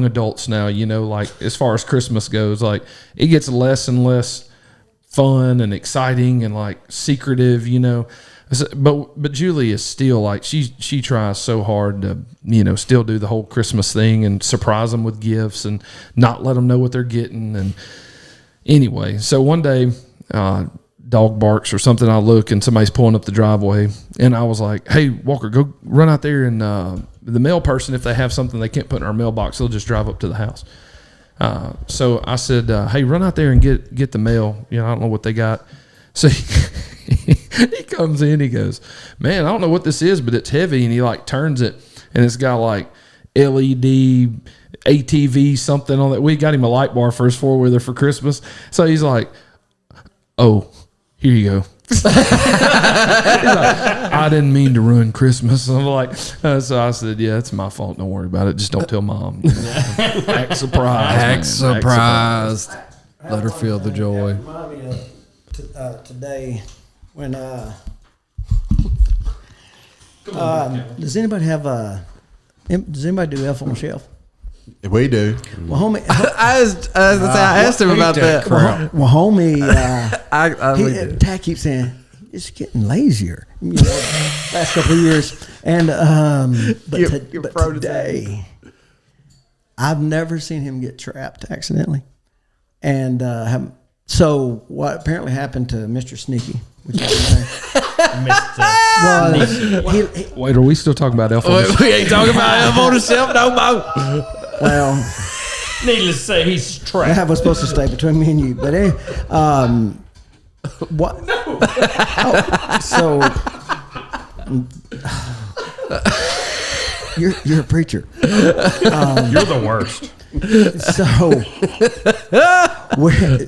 S1: adults now. Like as far as Christmas goes, like it gets less and less fun and exciting and like secretive. But Julie is still like she tries so hard to still do the whole Christmas thing and surprise them with gifts and not let them know what they're getting. And anyway, so one day dog barks or something, I look and somebody's pulling up the driveway, and I was like, "Hey Walker, go run out there and the mail person, if they have something they can't put in our mailbox, they'll just drive up to the house." So I said, "Hey, run out there and get the mail. I don't know what they got." So he comes in, he goes, "Man, I don't know what this is, but it's heavy." And he like turns it, and it's got like LED ATV something on it. We got him a light bar for his 4-wheeler for Christmas. So he's like, "Oh, here you go." He's like, "I didn't mean to ruin Christmas." I'm like, so I said, "Yeah, it's my fault. Don't worry about it. Just don't tell Mom." Act surprised. man.
S3: Act surprised. Let her feel the joy.
S2: Remind me of today when does anybody have does anybody do Elf on the Shelf?
S5: We do.
S2: Well, homie,
S3: I asked him about that.
S2: well, homie,
S3: I
S2: Tack keeps saying it's getting lazier. Last couple of years, and but today, I've never seen him get trapped accidentally, and so what apparently happened to Mr. Sneaky, which was
S1: Wait, are we still talking about Elf on the Shelf?
S3: we ain't talking about Elf on the Shelf no more.
S2: well.
S4: Needless to say, he's trapped.
S2: That was supposed to stay between me and you, but anyway, what? No. So you're a preacher.
S4: You're the worst.
S2: So we're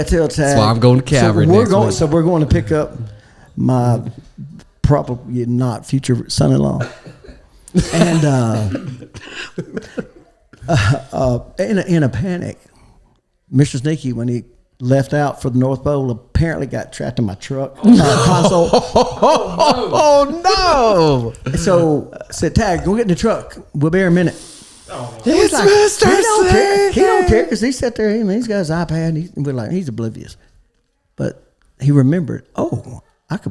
S2: tell Tag.
S3: That's why I'm going to Calvary
S2: So we're
S3: next
S2: going.
S3: week.
S2: So we're going to pick up my probably not future son-in-law, and in a panic, Mr. Sneaky, when he left out for the North Pole, apparently got trapped in my truck console.
S3: Oh no!
S2: So I said, Tag, go get in the truck. We'll be here in a minute.
S3: It's Mr.
S2: He don't care. He don't care because he sat there. He's got his iPad. We're like, he's oblivious. But he remembered, I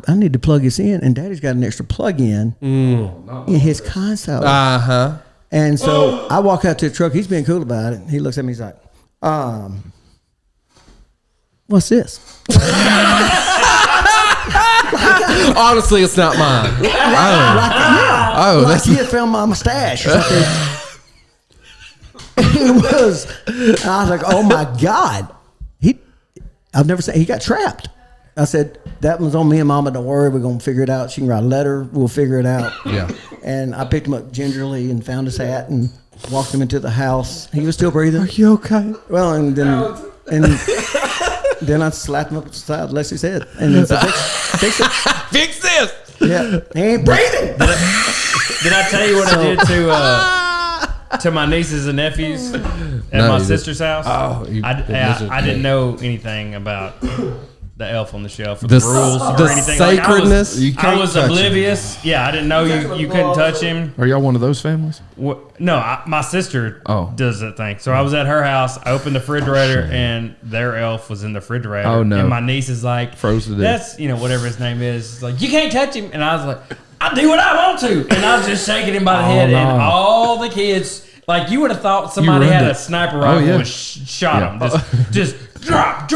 S2: need to plug this in, and Daddy's got an extra plug-in in his console.
S3: Uh-huh.
S2: And so I walk out to the truck. He's being cool about it. He looks at me. He's like, what's this?
S3: Honestly, it's not mine.
S2: Like he had found my mustache or something. It was. And I was like, oh my God. I've never seen. He got trapped. I said, that one's on me and Mama. Don't worry, we're gonna figure it out. She can write a letter. We'll figure it out.
S3: Yeah.
S2: And I picked him up gingerly and found his hat and walked him into the house. He was still breathing.
S3: Are you okay?
S2: Well, and then I slapped him up the side of Leslie's head and then said, fix it.
S3: Fix this.
S2: Yeah, he ain't breathing.
S4: Did I tell you what I did to my nieces and nephews at my sister's house?
S3: Oh,
S4: I didn't know anything about the elf on the shelf, or
S3: the
S4: rules, or
S3: the
S4: anything.
S3: sacredness.
S4: I was oblivious. Yeah, I didn't know you couldn't touch him.
S1: Are y'all one of those families?
S4: No, my sister
S1: Oh.
S4: does that thing. So I was at her house. I opened the refrigerator, and their elf was in the refrigerator.
S1: Oh, no.
S4: And my niece is like,
S1: Froze to death.
S4: That's whatever his name is. Like, you can't touch him. And I was like, I do what I want to. And I was just shaking him by the head, and all the kids. Like, you would have thought somebody had a sniper rifle and shot him. Just drop.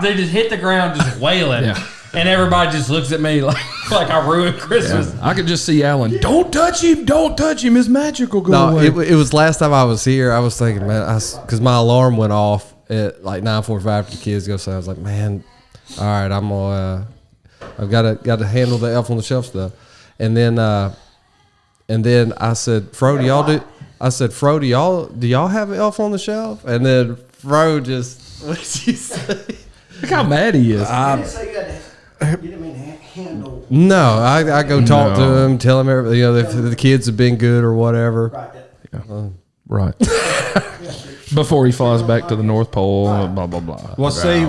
S4: They just hit the ground, just wailing.
S1: Yeah.
S4: And everybody just looks at me like I ruined Christmas.
S1: I could just see Alan. Don't touch him. It's magical. Go
S3: No,
S1: away.
S3: it was last time I was here. I was thinking, man, because my alarm went off at like 9:45 for the kids to go. So I was like, man, all right, I've got to handle the elf on the shelf stuff. And then I said, Fro, do y'all have an elf on the shelf? And then Fro just, what did you say?
S1: Look how mad he is.
S2: You didn't mean to handle.
S3: No, I go talk to him, tell him everything. If the kids have been good or whatever.
S1: Right. Before he flies back to the North Pole, blah, blah, blah.
S5: Well, see,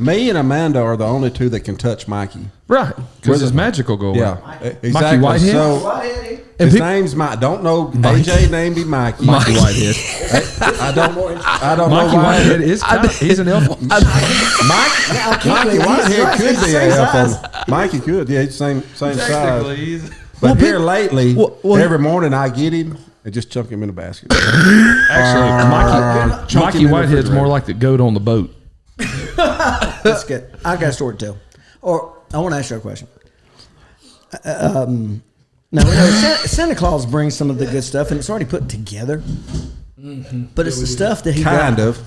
S5: me and Amanda are the only two that can touch Mikey.
S1: Right. Because his magic will go away.
S5: Yeah, exactly.
S1: Whitehead?
S5: So his name's Mike. Don't know. AJ named him Mikey.
S1: Mikey Whitehead.
S5: I don't know
S1: Mikey
S5: why.
S1: Whitehead he's an elf.
S5: Mikey Whitehead could be an elf on. Mikey could. Yeah, he's same size. But here lately, every morning I get him and just chunk him in a basket.
S1: Actually, Mikey Whitehead's more like the goat on the boat.
S2: That's good. I got a story to tell. Or I want to ask you a question. Now, we know Santa Claus brings some of the good stuff, and it's already put together. Mm-hmm. But it's the stuff that he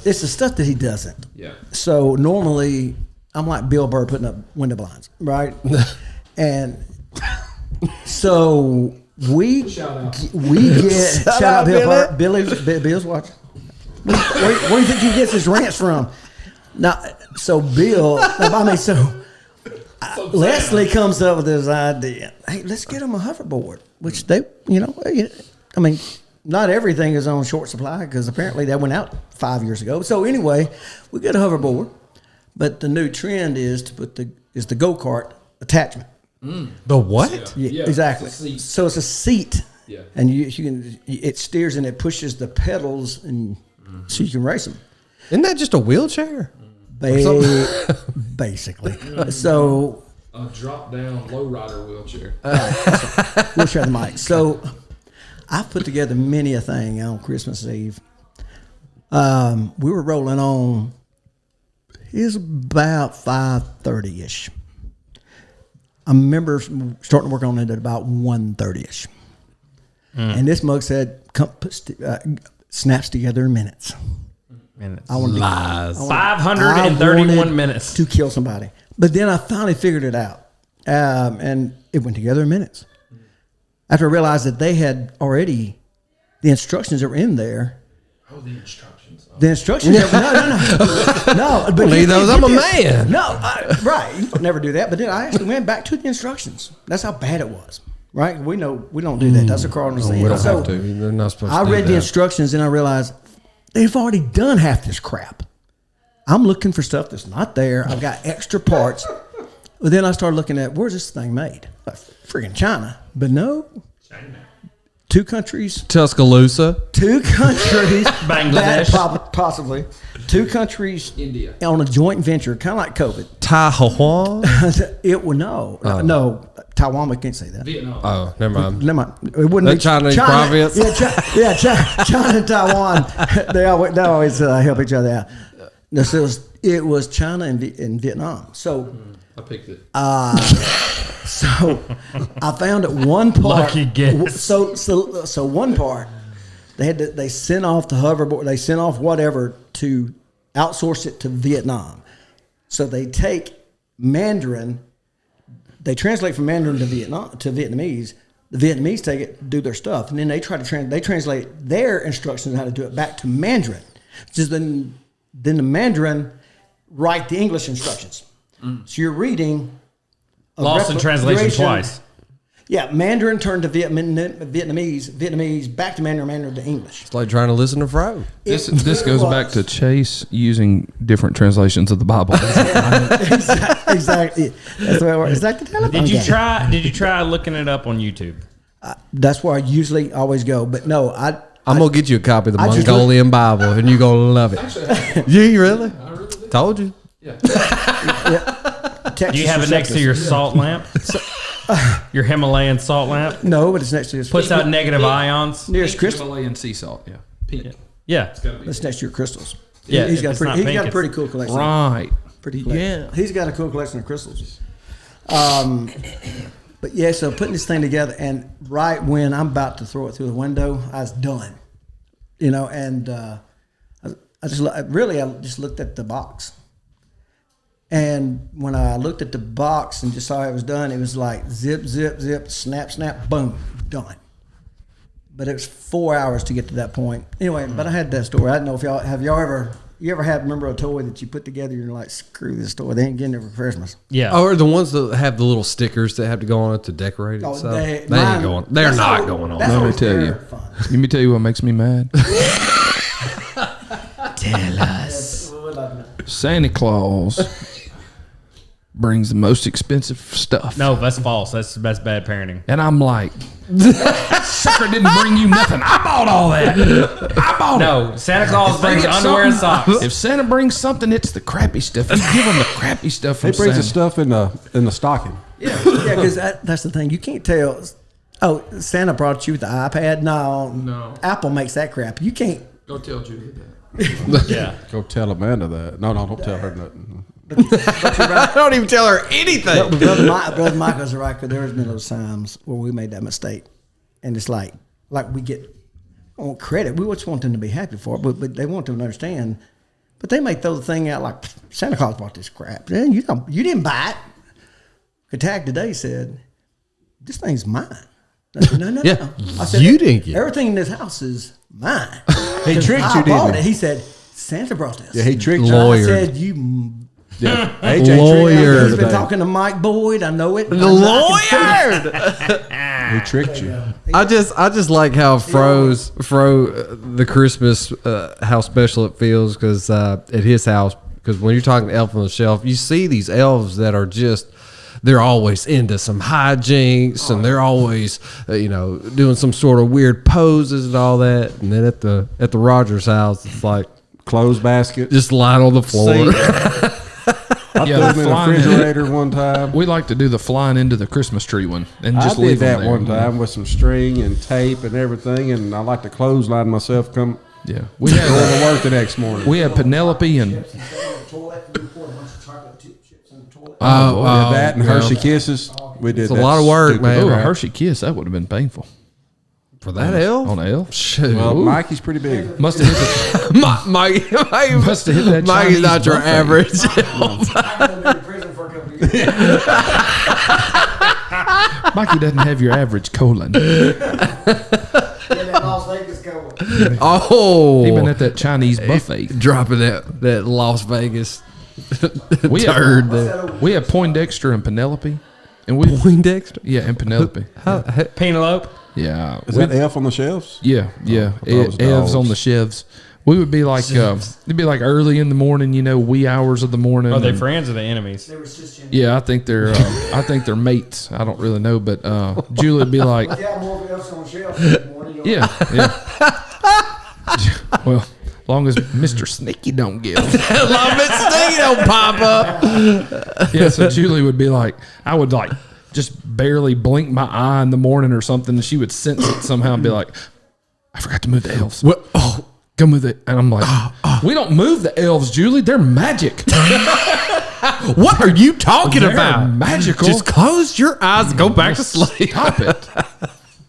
S2: It's the stuff that he doesn't.
S1: Yeah.
S2: So normally, I'm like Bill Burr putting up window blinds, right? And so we get shout out Bill Burr. Bill's watching. Where do you think he gets his rants from? Now, so Bill, Leslie comes up with this idea. Hey, let's get him a hoverboard, which they, I mean, not everything is on short supply because apparently that went out 5 years ago. So anyway, we get a hoverboard, but the new trend is to put the go-kart attachment.
S3: The what?
S2: Yeah, exactly. So it's a seat, and you can it steers and it pushes the pedals, and so you can race them.
S3: Isn't that just a wheelchair?
S2: Basically. So
S1: a drop down lowrider wheelchair.
S2: We'll share the mic. So I've put together many a thing on Christmas Eve. We were rolling on. It was about 5:30ish. I remember starting to work on it at about 1:30ish. And this mug said, snaps together in minutes.
S3: Lies.
S4: 531 minutes
S2: to kill somebody. But then I finally figured it out. And it went together in minutes. After I realized that they had already, the instructions that were in there.
S1: Oh, the instructions.
S2: The instructions. No. But
S3: leave those. I'm a man.
S2: No, right. You would never do that. But then I actually went back to the instructions. That's how bad it was. Right? We know we don't do that. That's a cardinal sin.
S3: We don't have to. They're not supposed to.
S2: I read the instructions and I realized they've already done half this crap. I'm looking for stuff that's not there. I've got extra parts. But then I started looking at, where's this thing made? Freaking China. But no. China. 2 countries.
S3: Tuscaloosa.
S2: 2 countries.
S4: Bangladesh.
S2: Possibly. 2 countries.
S1: India.
S2: On a joint venture, kind of like COVID.
S3: Taiwan.
S2: It would no. Taiwan, we can't say that.
S1: Vietnam.
S3: Oh, never mind.
S2: Never mind. It wouldn't
S3: That
S2: be
S3: Chinese province?
S2: China and Taiwan. They always help each other out. No, so it was China and Vietnam. So
S1: I picked it.
S2: So I found at one part.
S4: Lucky guess.
S2: So one part they sent off the hoverboard. They sent off whatever to outsource it to Vietnam. So they take Mandarin. They translate from Mandarin to Vietnamese. The Vietnamese take it, do their stuff, and then they try to they translate their instructions on how to do it back to Mandarin. Just then the Mandarin write the English instructions. So you're reading
S4: Lost in translation twice.
S2: Yeah, Mandarin turned to Vietnamese back to Mandarin to English.
S3: It's like trying to listen to Fro.
S1: This goes back to Chase using different translations of the Bible.
S2: Exactly. That's the way it works. It's like the telephone
S4: Did you
S2: game.
S4: Did you try looking it up on YouTube?
S2: That's where I usually always go. But no, I'm
S3: going to get you a copy of the
S2: I just
S3: Mongolian Bible, and you're going to love it. You really?
S1: I really did.
S3: Told you.
S1: Yeah.
S2: Texas
S4: Do you have it next to your salt lamp? Your Himalayan salt lamp?
S2: No, but it's next to your
S4: Puts out negative ions?
S2: nearest crystal.
S1: Himalayan sea salt. Yeah. Pink.
S4: Yeah.
S2: It's next to your crystals.
S4: Yeah,
S2: he's
S4: if
S2: got
S4: it's not pink,
S2: a pretty cool collection.
S1: Right.
S2: Pretty collection. He's got a cool collection of crystals. But yeah, so putting this thing together, and right when I'm about to throw it through the window, I was done. And I just looked at the box. And when I looked at the box and just saw it was done, it was like zip, zip, zip, snap, snap, boom, done. But it was 4 hours to get to that point. Anyway, but I had that story. I don't know if y'all ever remember a toy that you put together and you're like, screw this toy, they ain't getting it for Christmas.
S4: Yeah.
S3: Or the ones that have the little stickers that have to go on it to decorate it.
S2: Oh,
S3: so
S2: they
S3: ain't going. They're not going on.
S1: Let me tell you. Let me tell you what makes me mad.
S4: Tell us.
S1: Santa Claus brings the most expensive stuff.
S4: No, that's false. That's bad parenting.
S1: And I'm like, that sucker didn't bring you nothing. I bought all that. I bought it.
S4: No, Santa Claus brings
S1: Bring
S4: underwear and
S1: something.
S4: socks.
S1: If Santa brings something, it's the crappy stuff. You give him the crappy stuff from
S5: He brings the
S1: Santa.
S5: stuff in the stocking.
S2: Yeah, because that's the thing. You can't tell. Oh, Santa brought you the iPad? No. Apple makes that crap. You can't.
S1: Go tell Judy that.
S4: Yeah.
S5: Go tell Amanda that. No, don't tell her nothing.
S2: But you're right.
S3: Don't even tell her anything.
S2: But Brother Michael's right, because there's been those times where we made that mistake. And it's like we get on credit. We just want them to be happy for it, but they want them to understand. But they may throw the thing out like, Santa Claus bought this crap. Man, you didn't buy it. Katag today said, this thing's mine. I said, no.
S3: Yeah.
S2: I said,
S3: You didn't get it.
S2: everything in this house is mine.
S5: He tricked you,
S2: bought
S5: didn't
S2: it.
S5: he?
S2: he said, Santa brought this.
S5: Yeah, he tricked you.
S3: Lawyer.
S2: I said, you...
S5: Yeah. AJ tricked you
S3: Lawyer.
S2: He's been
S5: today.
S2: talking to Mike Boyd. I know it.
S3: The lawyer.
S5: He tricked you.
S3: I just like how the Christmas how special it feels because at his house, because when you're talking elf on the shelf, you see these elves that are just, they're always into some hijinks and they're always doing some sort of weird poses and all that. And then at the Rogers house, it's like
S5: Clothes basket.
S3: just lying on the floor.
S5: I
S1: Yeah,
S5: threw him in
S1: the
S5: the
S1: flying-
S5: refrigerator one time.
S1: We like to do the flying into the Christmas tree one and just
S5: I
S1: leave
S5: did that
S1: them there.
S5: one time with some string and tape and everything, and I like to clothesline myself. Come
S1: Yeah, we
S5: going
S1: had
S5: to work the next morning.
S1: we had Penelope and
S5: We did that and Hershey Kisses. We did
S3: It's a
S5: that
S3: lot of work,
S5: stupid
S3: man.
S1: oh, a
S5: crap.
S1: Hershey kiss. That would have been painful
S3: For that elf?
S1: on an elf.
S3: Shoot.
S5: Well, Mikey's pretty big.
S1: Must have hit the,
S3: Mike,
S1: must have hit that.
S3: Mikey's
S1: Chinese
S3: not your
S1: buffet.
S3: average.
S1: Mikey doesn't have your average colon.
S3: Oh,
S1: Even at that Chinese buffet.
S3: dropping that Las Vegas
S1: We
S3: turd
S1: had,
S3: there.
S1: we had Poindexter and Penelope, and we
S3: Poindexter.
S1: yeah, and Penelope.
S4: Penelope.
S1: Yeah,
S5: Is that Elf on the Shelves?
S1: yeah.
S5: I thought it was
S1: Evs on
S5: dogs.
S1: the chefs. We would be like it'd be like early in the morning, wee hours of the morning.
S4: Are they friends or the enemies?
S1: Yeah, I think they're mates. I don't really know, but Julie would be like, yeah. Well, as long as Mr. Sneaky don't give.
S3: As long as Sneaky don't pop up.
S1: Yeah, so Julie would be like, I would like just barely blink my eye in the morning or something, and she would sense it somehow and be like, I forgot to move the elves.
S3: What? Oh.
S1: Go move it. And I'm like, we don't move the elves, Julie. They're magic.
S3: What are you talking about?
S1: Magical.
S3: Just close your eyes and go back to sleep.
S1: Stop it.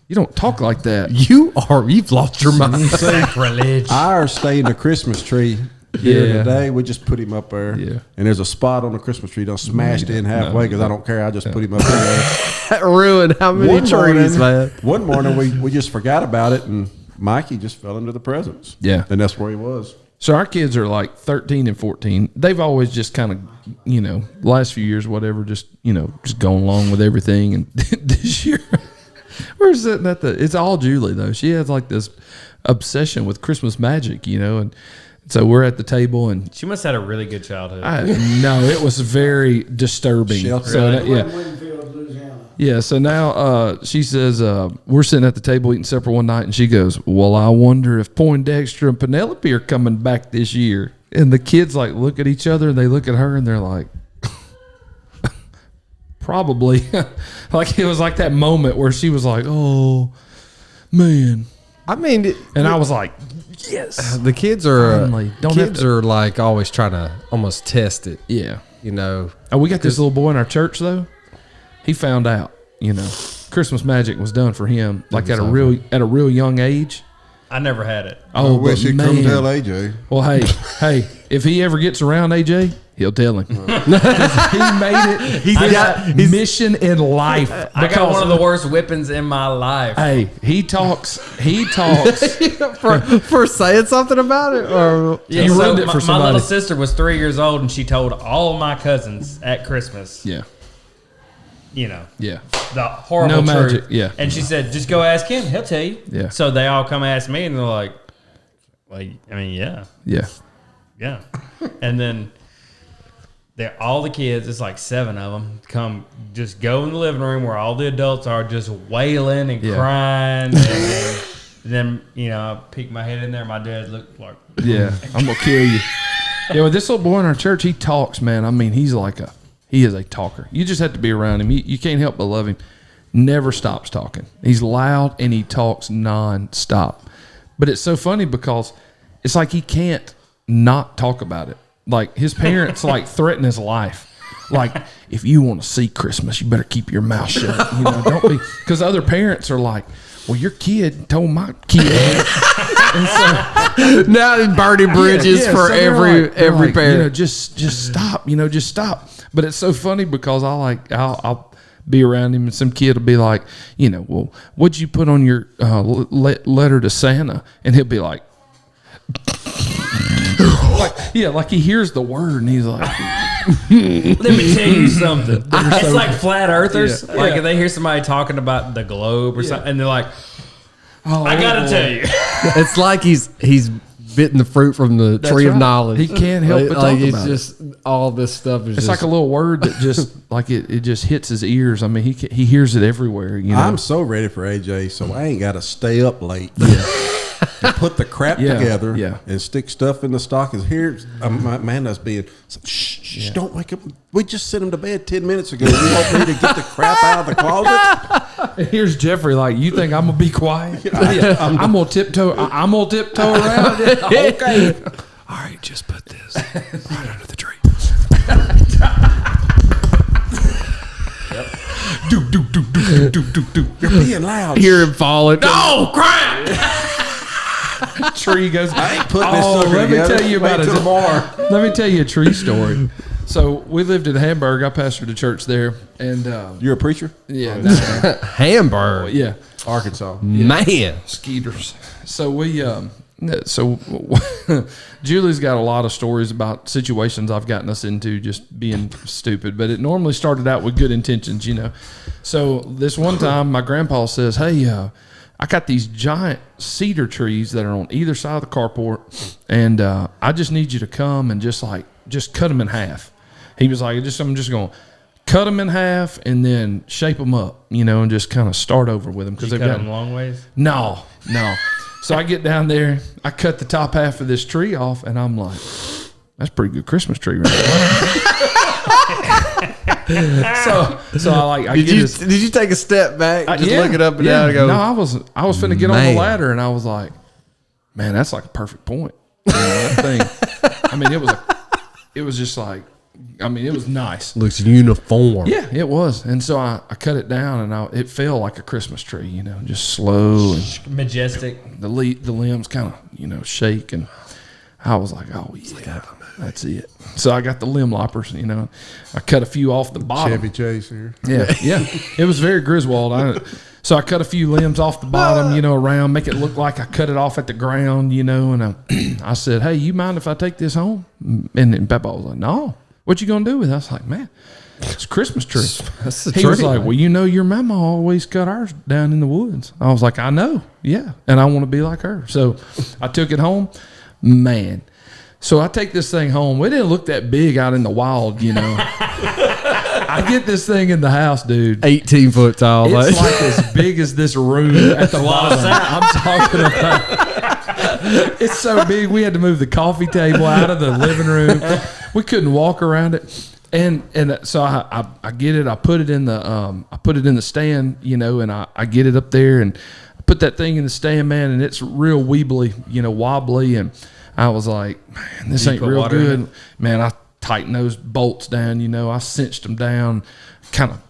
S1: You don't talk like that.
S3: You've lost your mind.
S4: Sacrilege.
S5: Ours stay in the Christmas tree here today. We just put him up there.
S1: Yeah.
S5: And there's a spot on the Christmas tree done smashed in halfway because I don't care. I just put him up there.
S3: That ruined how many trees, man.
S5: One morning we just forgot about it, and Mikey just fell into the presents.
S1: Yeah.
S5: And that's where he was.
S1: So our kids are like 13 and 14. They've always just kind of, last few years, whatever, just going along with everything. And this year, we're sitting it's all Julie, though. She has like this obsession with Christmas magic, and so we're at the table. And
S4: she must have had a really good childhood.
S1: No, it was very disturbing. Yeah, so now she says, we're sitting at the table eating supper one night, and she goes, well, I wonder if Poindexter and Penelope are coming back this year. And the kids like look at each other, and they look at her, and they're like, probably. Like it was like that moment where she was like, oh, man.
S3: I mean,
S1: and I was like, yes.
S3: The kids are are like always trying to almost test it.
S1: Yeah.
S3: Oh,
S1: we got this little boy in our church, though. He found out, Christmas magic was done for him, like at a real young age.
S4: I never had it.
S5: Oh, I wish he'd come tell AJ.
S1: Well, hey, if he ever gets around AJ, he'll tell him. He made it. He's got mission in life.
S4: I got one of the worst whippings in my life.
S1: Hey, he talks
S3: for saying something about it, or
S1: he ruined it for somebody.
S4: My little sister was 3 years old, and she told all of my cousins at Christmas.
S1: Yeah.
S4: The horrible
S1: magic,
S4: truth.
S1: yeah.
S4: And she said, just go ask him. He'll tell you.
S1: Yeah.
S4: So they all come ask me, and they're like, yeah.
S1: Yeah.
S4: Yeah. And then all the kids, it's like 7 of them, just go in the living room where all the adults are just wailing and crying. And then, I peek my head in there. My dad looked like,
S1: yeah, I'm going to kill you. Yeah, well, this little boy in our church, he talks, man. I mean, he is a talker. You just have to be around him. You can't help but love him. Never stops talking. He's loud and he talks nonstop. But it's so funny because it's like he can't not talk about it. Like his parents like threaten his life. Like, if you want to see Christmas, you better keep your mouth shut. Don't be, because other parents are like, well, your kid told my kid. And so,
S3: now he's burning bridges for so every parent.
S1: Just stop. Just stop. But it's so funny because I'll be around him, and some kid will be like, well, what'd you put on your letter to Santa? And he'll be like, like he hears the word, and he's like,
S4: let me tell you something. It's like flat earthers. Yeah. Like if they hear somebody talking about the globe or something, and they're like, I gotta tell you.
S3: It's like he's bitten the fruit from the tree of knowledge.
S1: He can't help but talk about it.
S3: Just all this stuff is.
S1: It's like a little word that just like it just hits his ears. I mean, he hears it everywhere.
S5: I'm so ready for AJ, so I ain't got to stay up late. And put the crap together and stick stuff in the stockings. Here's my man that's being, shh, don't wake up. We just sent him to bed 10 minutes ago. You want me to get the crap out of the closet?
S1: And here's Jeffrey like, you think I'm going to be quiet? I'm going to tiptoe. I'm going to tiptoe around it. Okay. All right, just put this right under the tree.
S5: Do. You're being loud.
S3: Hear him falling.
S1: Oh, crap! Tree goes.
S5: I ain't putting this sucker together.
S1: Tell you about it. Let me tell you a tree story. So we lived in Hamburg. I pastored a church there, and
S5: you're a preacher.
S1: Yeah,
S3: Hamburg.
S1: Yeah,
S5: Arkansas.
S3: Man,
S1: Skeeters. So Julie's got a lot of stories about situations I've gotten us into just being stupid, but it normally started out with good intentions, So this one time, my grandpa says, "Hey, I got these giant cedar trees that are on either side of the carport, and I just need you to come and just cut them in half. He was like, I'm just going to cut them in half and then shape them up, and just kind of start over with them.
S4: Because they've got them long ways?
S1: No. So I get down there, I cut the top half of this tree off, and I'm like, that's a pretty good Christmas tree right there. so I
S3: did you take a step back, just look it up and down and go?
S1: No, I was finna get on the ladder, and I was like, man, that's like a perfect point. That thing. I mean, it was just like, I mean, it was nice.
S3: Looks uniform.
S1: Yeah, it was. And so I cut it down, and it fell like a Christmas tree, just slow and
S4: majestic.
S1: The limbs kind of, shake, and I was like, oh yeah, that's it. So I got the limb loppers, I cut a few off the bottom.
S5: Chevy Chase here.
S1: Yeah. It was very Griswold. So I cut a few limbs off the bottom, around, make it look like I cut it off at the ground, and I said, hey, you mind if I take this home? And then Papa was like, no. What you gonna do with it? I was like, man, it's a Christmas tree. He was like, well, your mama always cut ours down in the woods. I was like, I know, yeah, and I want to be like her. So I took it home, man. So I take this thing home. It didn't look that big out in the wild, I get this thing in the house, dude.
S3: 18 foot tall.
S1: It's like as big as this room at the bottom. I'm talking about. It's so big. We had to move the coffee table out of the living room. We couldn't walk around it, and so I get it. I put it in the stand, and I get it up there and I put that thing in the stand, man, and it's real weebly, wobbly, and I was like, man, this ain't real good, man. I tightened those bolts down, I cinched them down, kind of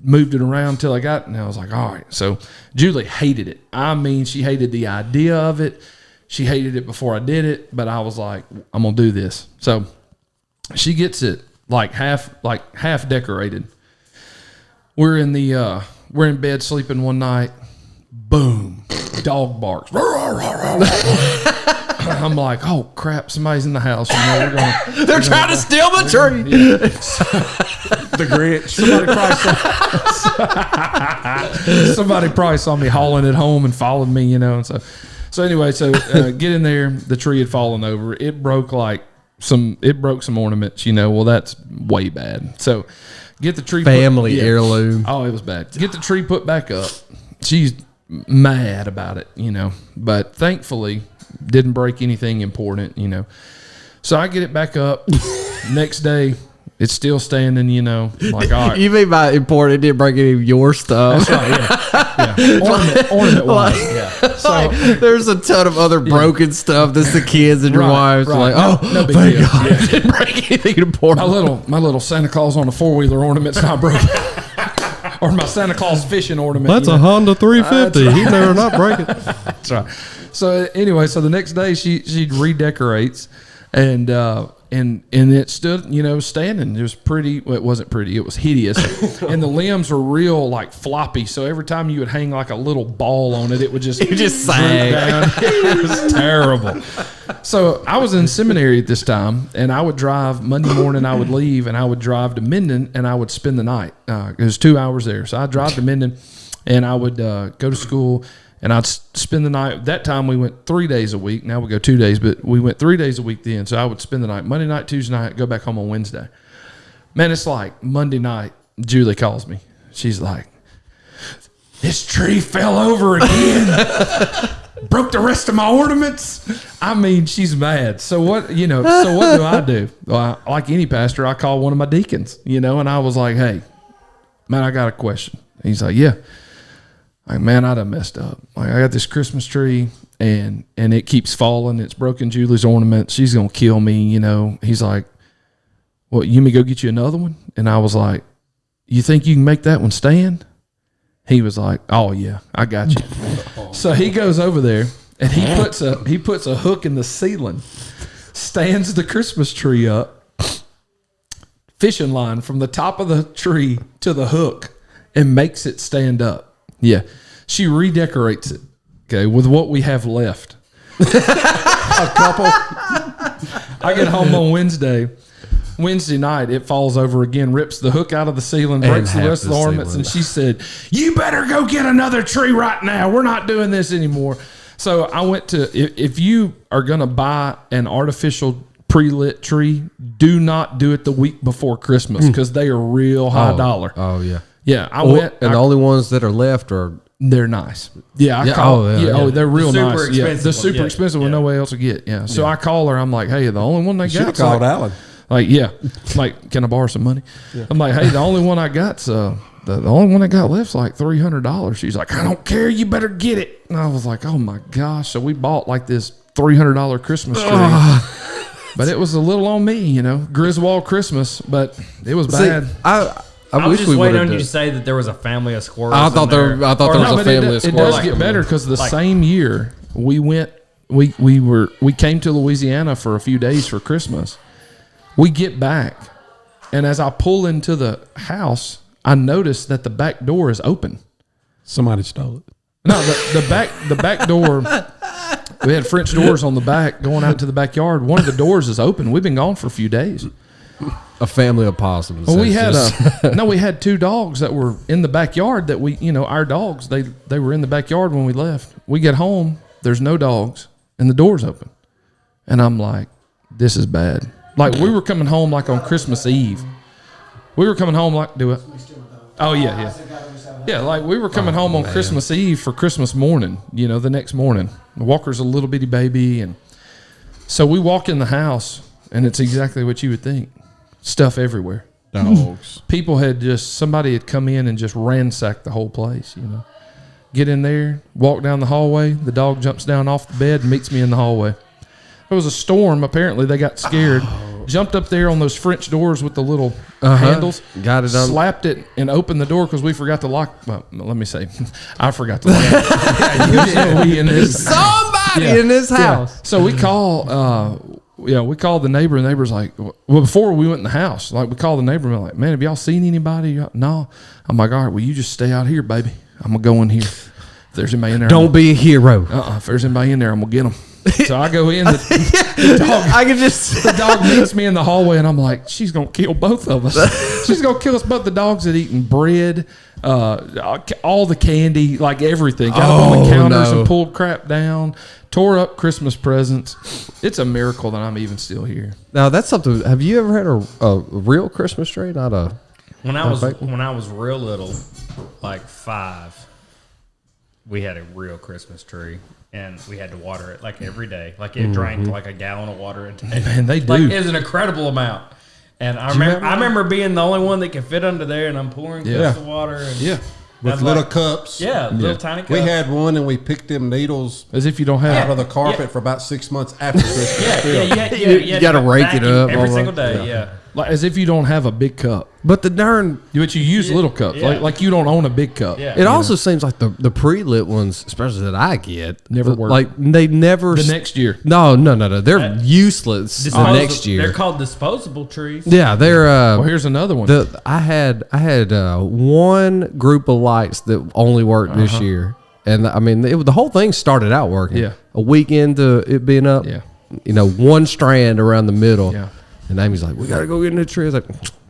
S1: moved it around until I got it, and I was like, all right. So Julie hated it. I mean, she hated the idea of it. She hated it before I did it, but I was like, I'm gonna do this. So she gets it like half decorated. We're in bed sleeping one night. Boom, dog barks. I'm like, oh crap, somebody's in the house.
S3: They're trying to steal the tree.
S1: Yeah.
S5: The Grinch.
S1: Somebody probably saw me hauling it home and followed me, and so anyway, get in there. The tree had fallen over. It broke some ornaments, well, that's way bad. So get the tree
S3: heirloom.
S1: Oh, it was bad. Get the tree put back up. She's mad about it, but thankfully didn't break anything important, So I get it back up. Next day, it's still standing, like, all right.
S3: You mean by important, it didn't break any of your stuff?
S1: That's right, yeah. Ornament wise, yeah.
S3: So there's a ton of other broken stuff. That's the kids and your wives.
S1: Right.
S3: Like, oh, no big deal. God, it didn't break anything important.
S1: My little Santa Claus on a 4-wheeler ornament's not broken. Or my Santa Claus fishing ornament.
S3: That's a Honda 350.
S1: Right.
S3: He better not break it.
S1: That's right. So anyway, the next day she redecorates, and it stood, standing. It was pretty. Well, it wasn't pretty. It was hideous, and the limbs were real floppy. So every time you would hang like a little ball on it, it would just
S3: sag
S1: down. It was terrible. So I was in seminary at this time, and I would drive Monday morning. I would leave, and I would drive to Minden, and I would spend the night. It was 2 hours there, so I'd drive to Minden, and I would go to school. And I'd spend the night. That time we went 3 days a week. Now we go 2 days, but we went 3 days a week then. So I would spend the night Monday night, Tuesday night, go back home on Wednesday. Man, it's like Monday night, Julie calls me. She's like, this tree fell over again. Broke the rest of my ornaments. I mean, she's mad. So what do I do? Well, like any pastor, I call one of my deacons, and I was like, hey, man, I got a question. He's like, yeah. Like, man, I done messed up. Like, I got this Christmas tree, and it keeps falling. It's broken Julie's ornament. She's going to kill me, He's like, what, you may go get you another one? And I was like, you think you can make that one stand? He was like, oh, yeah, I got you. So he goes over there, and he puts a hook in the ceiling, stands the Christmas tree up, fishing line from the top of the tree to the hook, and makes it stand up. Yeah, she redecorates it, okay, with what we have left. A couple. I get home on Wednesday. Wednesday night, it falls over again, rips the hook out of the ceiling, breaks the rest of the ornaments, and she said, "You better go get another tree right now. We're not doing this anymore." So I went to, if you are going to buy an artificial pre-lit tree, do not do it the week before Christmas because they are real high dollar.
S3: Oh, yeah.
S1: Yeah,
S3: the only ones that are left are...
S1: They're nice. Yeah, they're real nice. Yeah, the super expensive one nobody else will get. Yeah. So I call her. I'm like, hey, the only one they got.
S5: Called Alan.
S1: Like, yeah. Like, can I borrow some money? Yeah. I'm like, hey, the only one I got's the only one I got left's like $300. She's like, I don't care. You better get it. And I was like, oh my gosh. So we bought like this $300 Christmas tree. But it was a little on me, Griswold Christmas. But it was bad.
S4: I was just waiting on you to say that there was a family of squirrels.
S3: I thought there was a family of squirrels.
S1: It does get better because the same year we went, we came to Louisiana for a few days for Christmas. We get back, and as I pull into the house, I notice that the back door is open.
S5: Somebody stole it.
S1: No, the back door. We had French doors on the back going out to the backyard. One of the doors is open. We've been gone for a few days.
S3: A family of possums.
S1: Well, we had 2 dogs that were in the backyard that our dogs, they were in the backyard when we left. We get home, there's no dogs, and the door's open. And I'm like, this is bad. Like, we were coming home like on Christmas Eve. We were coming home like, do it. Oh, yeah. Yeah, like we were coming home on Christmas Eve for Christmas morning, the next morning. Walker's a little bitty baby. And so we walk in the house, and it's exactly what you would think. Stuff everywhere.
S5: Dogs.
S1: Somebody had come in and just ransacked the whole place, Get in there, walk down the hallway. The dog jumps down off the bed and meets me in the hallway. There was a storm. Apparently, they got scared. Jumped up there on those French doors with the little handles.
S3: Got it on.
S1: Slapped it and opened the door because we forgot to lock. Well, let me say, I forgot to lock it.
S3: Somebody in this house.
S1: Yeah. So we call... we called the neighbor, and the neighbor's like, well, before we went in the house, like we called the neighbor, and we're like, man, have y'all seen anybody? No. I'm like, all right, well, you just stay out here, baby. I'm going to go in here. If there's anybody in there.
S3: Don't be a hero.
S1: If there's anybody in there, I'm going to get them. So I go in. The dog meets me in the hallway, and I'm like, she's going to kill both of us. She's going to kill us both. The dogs had eaten bread, all the candy, like everything. Got up on the counters and pulled crap down. Tore up Christmas presents. It's a miracle that I'm even still here.
S3: Now that's something. Have you ever had a real Christmas tree? Not a.
S4: When I was real little, like 5, we had a real Christmas tree, and we had to water it like every day. Like it drank like a gallon of water a day.
S1: Man, they do.
S4: Like it was an incredible amount. And I remember being the only one that could fit under there, and I'm pouring cups of water. And
S5: with little cups.
S4: Yeah, little tiny cups.
S5: We had one, and we picked them needles
S1: as if you don't have
S5: out of the carpet for about 6 months after Christmas.
S3: You got to rake it up
S4: every single day.
S1: Like as if you don't have a big cup.
S3: But
S1: but you use little cups. Like you don't own a big cup.
S3: Yeah. It also seems like the pre-lit ones, especially that I get,
S1: never work.
S3: Like they never.
S1: The next year.
S3: No. They're useless the next year.
S4: They're called disposable trees.
S3: Yeah, they're.
S1: Well, here's another one.
S3: I had one group of lights that only worked this year, and I mean the whole thing started out working.
S1: Yeah.
S3: A week into it being up.
S1: Yeah.
S3: One strand around the middle.
S1: Yeah.
S3: And Amy's like, we got to go get in the tree. I was like,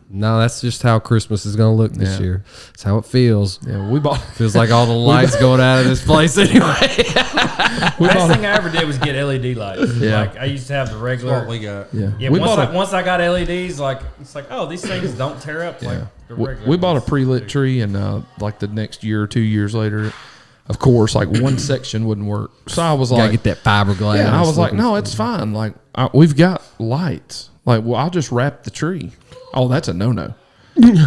S3: no, that's just how Christmas is going to look this year. It's how it feels.
S1: Yeah, we bought.
S3: Feels like all the lights going out of this place anyway.
S4: Best thing I ever did was get LED lights.
S1: Yeah.
S4: Like I used to have the regular.
S5: That's what we got.
S4: Yeah. Once I got LEDs, like it's like, oh, these things don't tear up like the regular.
S1: We bought a pre-lit tree, and like the next year or 2 years later, of course, like one section wouldn't work. So I was like,
S3: gotta get that fiberglass.
S1: Yeah, I was like, no, it's fine. Like we've got lights. Like, well, I'll just wrap the tree. Oh, that's a no-no.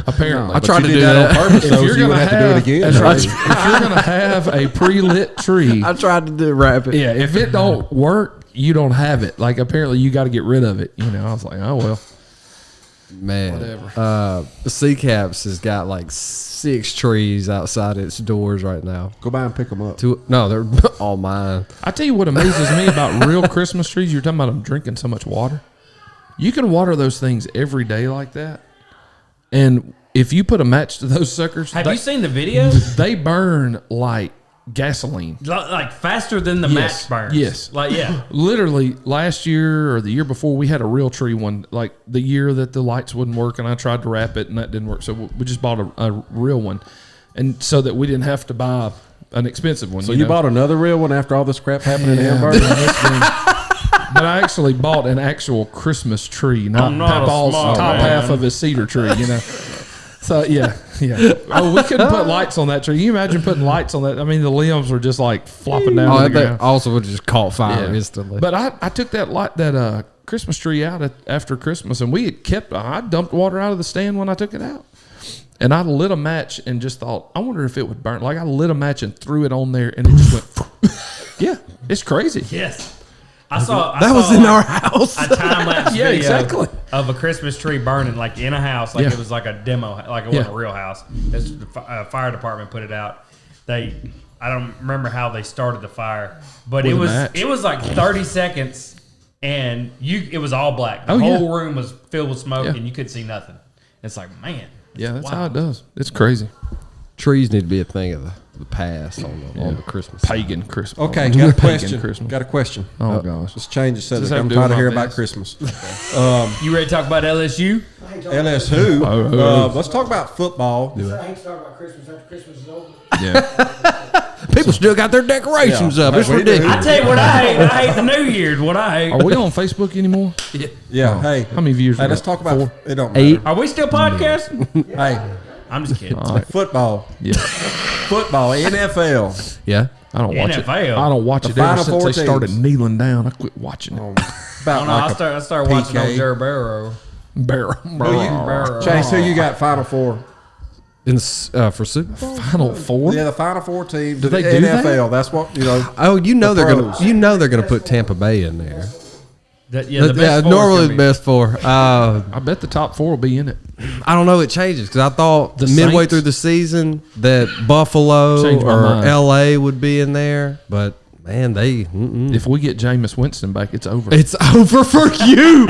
S1: Apparently.
S3: I tried to do that
S5: on purpose, so you would have to do it again.
S1: That's right. If you're going to have a pre-lit tree.
S3: I tried to wrap it.
S1: Yeah, if it don't work, you don't have it. Like, apparently, you got to get rid of it. I was like, oh, well.
S3: Man.
S1: Whatever.
S3: CCAPS has got like 6 trees outside its doors right now.
S5: Go by and pick them up.
S3: No, they're all mine.
S1: I tell you what amazes me about real Christmas trees. You're talking about them drinking so much water. You can water those things every day like that. And if you put a match to those suckers.
S4: Have you seen the videos?
S1: They burn like gasoline.
S4: Like faster than the match burns.
S1: Yes.
S4: Like, yeah.
S1: Literally, last year or the year before, we had a real tree one. Like the year that the lights wouldn't work, and I tried to wrap it, and that didn't work. So we just bought a real one, and so that we didn't have to buy an expensive one.
S5: So you bought another real one after all this crap happened in Hamburg?
S1: But I actually bought an actual Christmas tree, not Papa's top half of his cedar tree, you know. So, yeah. Oh, we couldn't put lights on that tree. Can you imagine putting lights on that? I mean, the limbs were just like flopping down to the ground.
S3: Also would just caught fire instantly.
S1: But I took that Christmas tree out after Christmas, and I dumped water out of the stand when I took it out. And I lit a match and just thought, I wonder if it would burn. Like, I lit a match and threw it on there, and it just went, yeah, it's crazy.
S4: Yes. I saw
S3: was in our house.
S4: A time lapse video
S1: exactly.
S4: of a Christmas tree burning like in a house, like it was like a demo, like it wasn't a real house. The fire department put it out. I don't remember how they started the fire, but it was like 30 seconds, and it was all black. The whole room was filled with smoke, and you could see nothing. It's like, man.
S1: Yeah, that's how it does. It's crazy.
S3: Trees need to be a thing of the past on the Christmas
S1: pagan Christmas.
S5: Okay, got a question.
S1: Oh gosh,
S5: let's change the subject. I'm tired of hearing about Christmas.
S4: You ready to talk about LSU?
S5: LSU. Let's talk about football.
S2: I hate to talk about Christmas after Christmas is over.
S1: Yeah.
S3: People still got their decorations up. It's ridiculous.
S4: I tell you what I hate. I hate the New Year's. What I hate.
S1: Are we on Facebook anymore?
S5: Yeah. Hey,
S1: how many views?
S5: Hey, let's talk about 4. It don't matter.
S3: 8.
S4: Are we still podcasting?
S5: Hey,
S4: I'm just kidding.
S1: Right.
S5: Football.
S1: Yeah.
S5: Football. NFL.
S3: Yeah.
S1: I don't watch it.
S4: NFL.
S1: I don't watch it ever
S5: Final
S1: since
S5: four
S1: they started
S5: teams.
S1: kneeling down. I quit watching it.
S4: I started watching on Joe Burrow.
S1: Barrow.
S5: Chase, who you got Final Four?
S3: For Super Bowl?
S1: Final Four?
S5: Yeah, the Final Four teams.
S1: Do they
S5: the
S1: do
S5: NFL.
S1: that?
S5: That's what you know.
S3: Oh,
S5: the
S3: they're gonna put Tampa Bay in there.
S4: The best four
S3: normally the best 4.
S1: I bet the top 4 will be in it.
S3: I don't know. It changes because I thought
S1: The
S3: midway
S1: Saints?
S3: through the season that Buffalo
S1: Changed my
S3: or
S1: mind.
S3: LA would be in there, but man,
S1: If we get Jameis Winston back, it's over.
S3: it's over for you.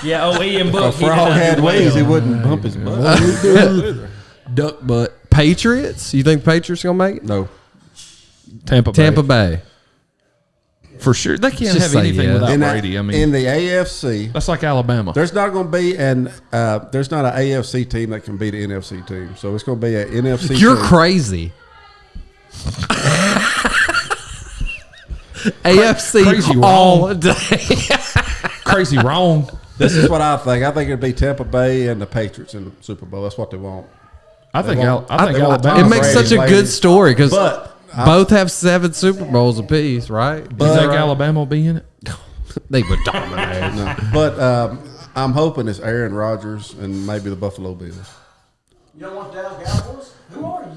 S4: Yeah, Ian Book.
S5: If Frog had wings, he wouldn't bump his butt.
S1: Duck butt.
S3: Patriots? You think the Patriots gonna make it?
S5: No.
S3: Tampa Bay.
S1: For sure. They can't
S3: Just
S1: have
S3: say
S1: anything
S3: yes.
S1: without Brady. I mean,
S5: in the AFC,
S1: that's like Alabama.
S5: there's not going to be there's not an AFC team that can beat an NFC team. So it's going to be an NFC.
S3: You're
S5: team.
S3: crazy. AFC
S1: crazy
S3: all
S1: wrong.
S3: day.
S1: Crazy wrong.
S5: This is what I think. I think it'd be Tampa Bay and the Patriots in the Super Bowl. That's what they want.
S1: I think
S5: want-
S1: Alabama.
S3: It makes such a
S5: Brady.
S3: good story because
S5: But
S3: both have 7 Super Bowls apiece, right?
S1: You think Alabama will be in it?
S3: They would dominate.
S5: no. But I'm hoping it's Aaron Rodgers and maybe the Buffalo Bills.
S2: You don't want Dallas Cowboys? Who are you?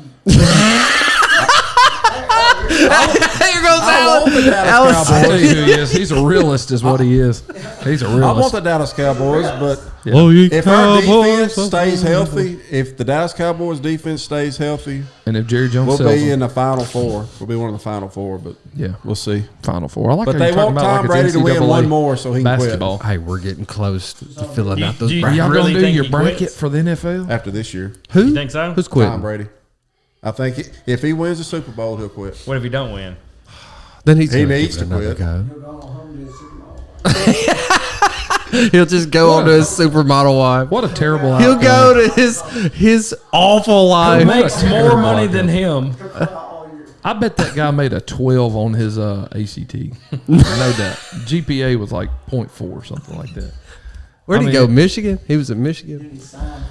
S3: Here goes
S5: I want the Dallas
S1: I tell
S5: Cowboys.
S1: you who he is. He's a realist, is what he is. He's a
S5: I want
S1: realist.
S5: the Dallas Cowboys, but
S3: Oh, you
S5: if our defense
S3: Cowboys.
S5: stays healthy, if the Dallas Cowboys defense stays healthy,
S1: And if Jerry Jones
S5: we'll
S1: sells
S5: be
S1: him,
S5: in the Final Four. We'll be one of the Final Four, but
S1: yeah,
S5: we'll see.
S1: Final Four. I like
S5: But
S1: how
S5: they
S1: you're talking
S5: want
S1: about
S5: Tom
S1: like
S5: Brady
S1: it's
S5: to win
S1: NCAA
S5: one more so he can
S1: basketball.
S3: Hey, we're getting close to filling out those
S4: Do you-
S3: brackets.
S1: Y'all
S4: Really
S1: gonna do
S4: think
S1: your
S4: he
S1: bracket
S4: quits?
S1: for the NFL?
S5: after this year.
S3: Who?
S4: You think so?
S3: Who's
S5: Tom
S3: quitting?
S5: Brady. I think if he wins the Super Bowl, he'll quit.
S4: What if he don't win?
S3: Then he
S5: needs to quit.
S3: He'll just go on to his supermodel wife.
S1: What a terrible
S3: He'll
S1: outcome.
S3: go to his awful
S4: Who
S3: life.
S4: makes more money than him?
S1: I bet that guy made a 12 on his ACT. No doubt. GPA was like 0.4 or something like that.
S3: Where'd he
S1: I
S3: go?
S1: mean-
S3: Michigan? He was at Michigan.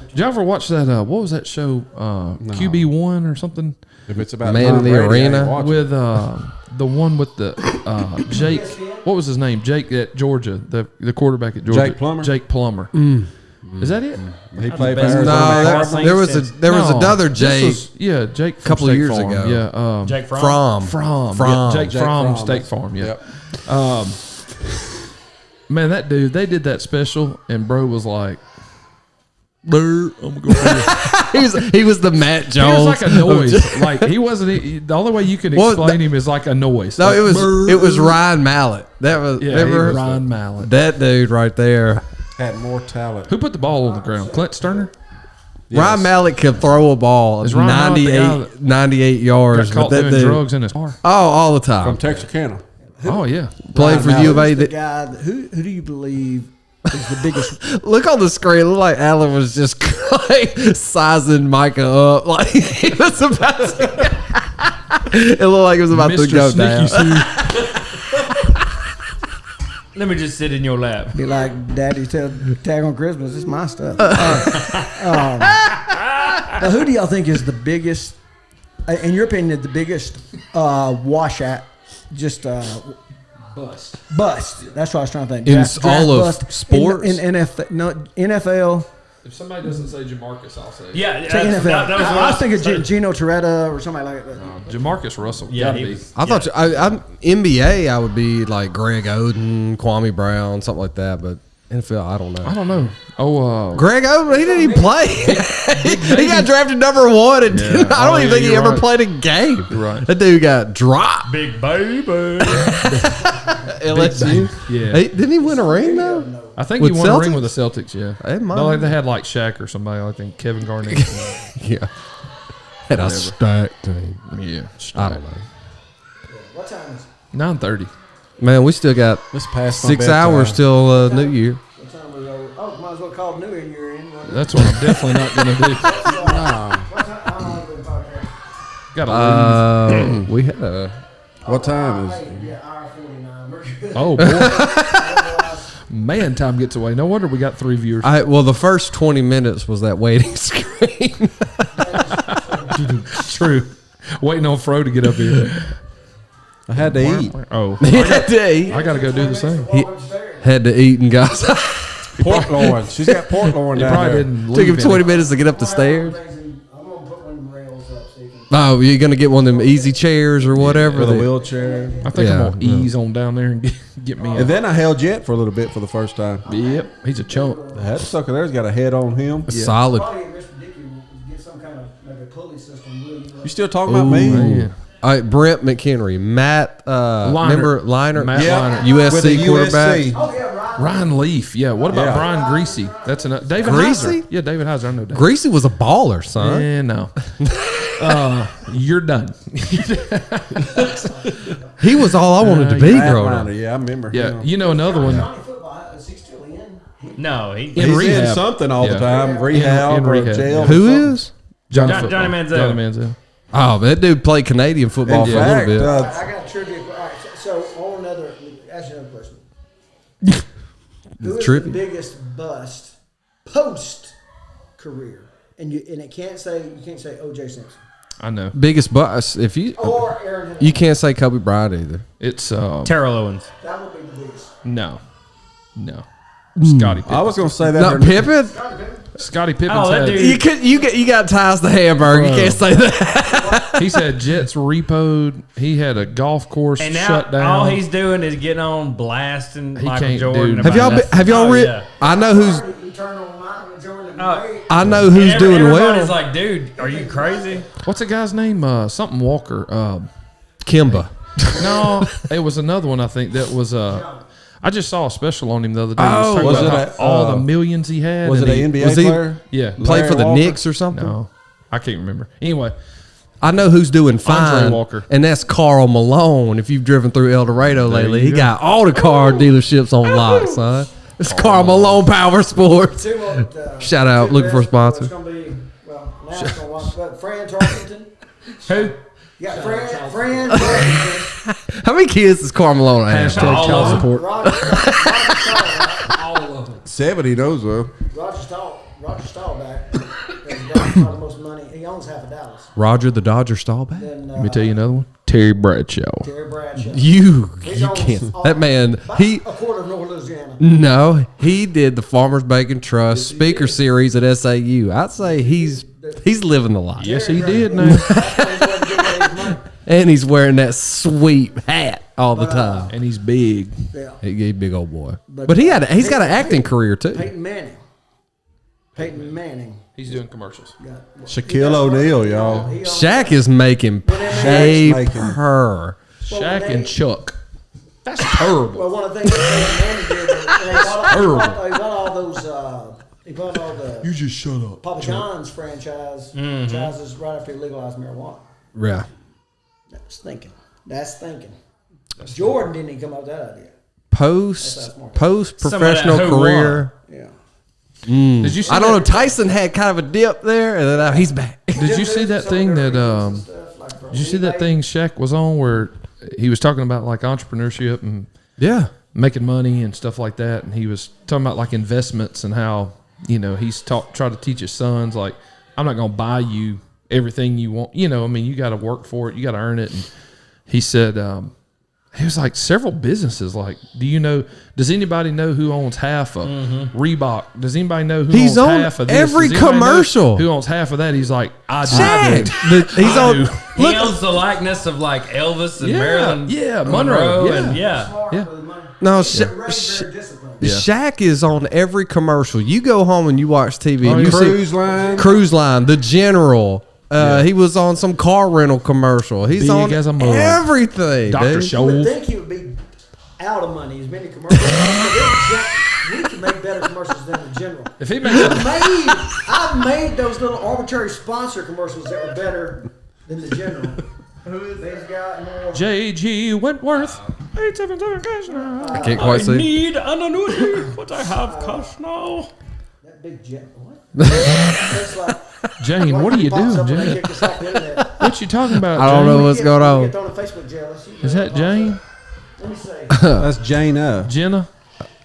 S1: Did you ever watch that? What was that show? QB1 or something?
S5: If it's about
S3: Man
S5: Tom
S3: in the
S5: Brady, I ain't
S3: arena
S5: watching.
S1: With the one with the Jake. What was his name? Jake at Georgia, the quarterback at Georgia.
S5: Jake Plummer?
S1: Jake Plummer. Is that it?
S5: He played for
S4: best-
S5: Arizona.
S3: No,
S4: Cardinals.
S3: there was
S1: No,
S3: another
S1: this
S3: Jake.
S1: was- yeah, Jake. From
S3: Couple
S1: State
S3: years
S1: Farm.
S3: ago.
S1: Yeah.
S4: Jake Fromm.
S1: Fromm.
S3: Fromm.
S1: Yeah, Jake
S5: Jake
S1: Fromm,
S5: Fromm,
S1: State
S5: that's-
S1: Farm. Yeah.
S5: Yep.
S1: Man, that dude, they did that special, and bro was like, "Brr, I'm gonna go."
S3: He was the Matt
S1: He
S3: Jones.
S1: was like a noise. Like he wasn't. The only way you can
S3: Well,
S1: explain him is like a noise.
S3: No,
S1: Like,
S3: it was Ryan Mallett. That was
S1: Yeah,
S3: remember
S1: Ryan Mallett.
S3: that dude right there.
S5: Had more talent.
S1: Who put the ball on the ground? Clint Sterner.
S3: Ryan Mallett could throw a ball
S1: Is Ryan Mallett the
S3: 98 yards.
S1: got caught
S3: but
S1: doing drugs in his car.
S3: Oh, all the time.
S5: From Texarkana.
S1: Oh yeah,
S3: Playing for U of A.
S2: The guy. Who do you believe is the biggest?
S3: Look on the screen. It looked like Alan was just like sizing Micah up. Like he was about to. It looked like it was about to go down.
S4: Let me just sit in your lap.
S2: Be like, Daddy tag on Christmas. It's my stuff. Now, who do y'all think is the biggest, in your opinion, the biggest washout? Just bust. That's what I was trying to think.
S3: In all of sports?
S2: In NFL.
S1: If somebody doesn't say Jamarcus, I'll say
S4: Yeah,
S2: Say NFL.
S4: that was
S2: I was thinking Gino Toretta or somebody like that.
S1: Jamarcus Russell.
S4: Yeah,
S1: Gotta
S4: he
S1: be.
S4: was-
S3: I thought I'm NBA. I would be like Greg Oden, Kwame Brown, something like that. But NFL, I don't know.
S1: I don't know. Oh,
S3: Greg Oden, he didn't even play. He got drafted number 1, and
S1: Yeah.
S3: I don't even think he
S1: you're
S3: ever
S1: right.
S3: played a game.
S1: You're right.
S3: That dude got dropped.
S4: Big baby.
S3: LSU.
S1: Yeah.
S3: Hey, didn't he win a ring though?
S1: I think
S3: With
S1: he won a ring
S3: Celtics?
S1: with the Celtics. Yeah,
S3: It might.
S1: no, like they had like Shaq or somebody. I think Kevin Garnett.
S3: Yeah. Had a stacked team.
S1: Yeah,
S3: I don't know.
S2: What time is it?
S1: 9:30.
S3: Man, we still got
S5: Let's pass my
S3: 6
S5: bedtime.
S3: hours till New Year.
S2: What time we go? Oh, might as well call New Year in.
S1: That's what I'm definitely not going to do.
S2: What time? How long have we been talking?
S1: Got to leave.
S3: We had a.
S5: What time is
S2: Yeah, hour 49. We're good.
S1: Oh boy, man, time gets away. No wonder we got 3 viewers.
S3: Well, the first 20 minutes was that waiting screen.
S1: True. Waiting on Fro to get up here.
S5: I had to eat.
S1: Oh,
S3: He had to eat.
S1: I got to go do the same.
S3: Had to eat and got.
S5: Pork loin. She's got pork loin
S1: He
S5: down
S1: probably
S5: there.
S1: didn't
S3: Took
S1: leave
S3: him 20
S1: any.
S3: minutes to get up the stairs.
S2: I'm going to put one of them rails up so you can.
S3: Oh, you're gonna get one of them easy chairs or whatever.
S5: With a
S3: that-
S5: wheelchair.
S1: I think
S3: Yeah,
S1: I'm going to ease on down there and get me
S5: And
S1: in.
S5: then I held Jet for a little bit for the first time.
S1: Yep, he's a chump.
S5: That sucker there's got a head on him.
S3: Solid.
S2: Probably Mr. Dickey will get some kind of maybe a pulley system.
S5: You still talking about me?
S1: Man.
S3: All right, Brent McHenry, Matt, remember Liner,
S1: Matt
S5: Yeah.
S1: Liner.
S5: With the
S3: USC quarterback.
S5: USC.
S2: Oh, yeah, right.
S1: Ryan Leaf. Yeah. What about
S5: Yeah.
S1: Brian Greasy? That's enough. David
S3: Greasy?
S1: Heiser. Yeah, David Heiser. I know David.
S3: Greasy was a baller, son.
S1: Yeah, no. You're done.
S3: He was all I wanted to be
S5: Matt
S3: growing
S5: Liner,
S3: up.
S5: yeah, I remember
S1: Yeah,
S5: him.
S1: you know another one.
S2: Johnny football, is he still in?
S4: No,
S1: In
S5: He's in
S1: rehab.
S5: something all the
S1: Yeah.
S5: time. Rehab
S1: in
S5: or
S1: rehab,
S5: jail.
S1: yeah.
S5: or
S3: Who
S5: something.
S3: is?
S1: Johnny
S4: Johnny Manziel.
S1: Johnny Manziel.
S3: Oh, that dude played Canadian football
S5: In
S3: for a
S5: fact,
S3: little bit.
S2: I got trivia. All right, so on another, ask you another question. Who is
S3: Trivia.
S2: the biggest bust post career? And you can't say O.J. Simpson
S1: I know.
S3: Biggest bust. If you
S2: or Aaron Hernandez.
S3: you can't say Kobe Bryant either.
S1: It's
S4: Terrell Owens.
S2: That would be the biggest.
S1: no. Scotty Pippen.
S5: I was going to say that.
S3: Not Pippen.
S1: Scotty Pippen's
S4: Oh, that
S1: had.
S4: dude.
S3: You got ties to Hamburg. You can't say that.
S1: He's had jets repoed. He had a golf course
S4: And now
S1: shut down.
S4: all he's doing is getting on blasting
S1: He
S4: Michael
S1: can't
S4: Jordan.
S1: do-
S3: Have y'all
S4: about-
S3: have y'all
S4: Oh,
S3: read?
S4: yeah.
S3: I know who's
S2: Eternal Michael Jordan.
S4: Oh.
S3: I know who's
S4: And
S3: doing
S4: everybody's
S3: well.
S4: like, dude, are you crazy?
S1: What's the guy's name? Something Walker.
S3: Kimba.
S1: No, it was another one. I think that was. I just saw a special on him the other day. He
S3: Oh,
S1: talking
S5: was
S1: about
S5: it
S1: how all the millions he had.
S5: Was it
S1: and
S5: an NBA
S3: was he-
S5: player?
S1: Yeah.
S3: Played for the
S5: Walker?
S3: Knicks or something.
S1: No, I can't remember. Anyway,
S3: I know who's doing fine.
S1: Walker.
S3: And that's Carl Malone. If you've driven through El Dorado lately, he
S1: go.
S3: got all the car dealerships on lock, son. It's Carl Malone Power Sports.
S2: Two more,
S3: Shout out,
S2: two
S3: looking for a
S2: best,
S3: sponsor.
S2: It's going to be, well, now it's going to watch, but Fran Tarkington.
S4: Who?
S2: You got Fran Tarkington.
S3: How many kids does Carl Malone have?
S1: hashtag
S4: All
S1: child
S4: of them.
S1: support.
S2: Roger
S5: 70 knows though.
S2: Roger Staubach has got the most money. He owns half of Dallas.
S3: Roger the Dodger Staubach?
S2: Then,
S1: Let me tell you another one. Terry Bradshaw.
S2: Terry Bradshaw.
S3: You
S2: He's owns
S3: can't.
S2: all-
S3: That man,
S2: about
S3: he.
S2: a quarter of North Louisiana.
S3: No, he did the Farmers Bacon Trust speaker series at SAU. I'd say he's living the life.
S1: Yes, he did. Now,
S2: That's why he wasn't giving away his money.
S3: And he's wearing that sweet hat all the time.
S1: and he's big.
S2: Yeah.
S3: He's a big old boy.
S2: But,
S3: But he's got an acting career too.
S2: Peyton Manning.
S1: He's doing commercials.
S2: Got,
S5: Shaquille O'Neal, y'all.
S2: he owns-
S3: Shaq is making paper.
S1: Shaq and Chuck. That's terrible.
S2: Well, one of the things that Peyton Manning did, they bought all those He bought all the
S5: You just shut up.
S2: Papa John's franchises right after he legalized marijuana.
S3: Yeah.
S2: That's thinking. Jordan didn't even come up with that idea.
S3: Post professional career.
S2: Yeah.
S1: Did you see
S3: I don't know. Tyson had kind of a dip there, and then now he's back.
S1: Did you see that thing that? Did you see that thing Shaq was on where he was talking about like entrepreneurship and making money and stuff like that, and he was talking about like investments and how he's try to teach his sons like, I'm not going to buy you everything you want. I mean, you got to work for it, you got to earn it. And he said he was like, several businesses. Like, does anybody know who owns half of Reebok? Does anybody know who owns half of this?
S3: Every commercial.
S1: Who owns half of that? He's like, I do.
S3: He's on.
S4: He owns the likeness of like Elvis and Marilyn
S1: Monroe.
S4: And
S3: No, Shaq is on every commercial. You go home and you watch TV. And you
S5: Cruise
S3: Line, The General. He was on some car rental commercial. He's
S1: Big
S3: on
S1: as a mug.
S3: everything.
S1: Dr.
S3: Dude.
S2: You would
S1: Scholl.
S2: think he would be out of money as many commercials. We can make better commercials than the General.
S1: If he makes
S2: I've made those little arbitrary sponsor commercials that were better than the General. Who is this guy?
S1: J.G. Wentworth, 877 cash now.
S3: I can't quite see.
S4: need an annuity, but I have cash now.
S2: That big jet. What? That's like,
S1: Jane, what are you doing, Jane? What you talking about,
S3: I don't
S1: Jane?
S3: know what's going on.
S2: Is
S1: that Jane?
S2: Let me say.
S5: That's Jana.
S1: Jenna?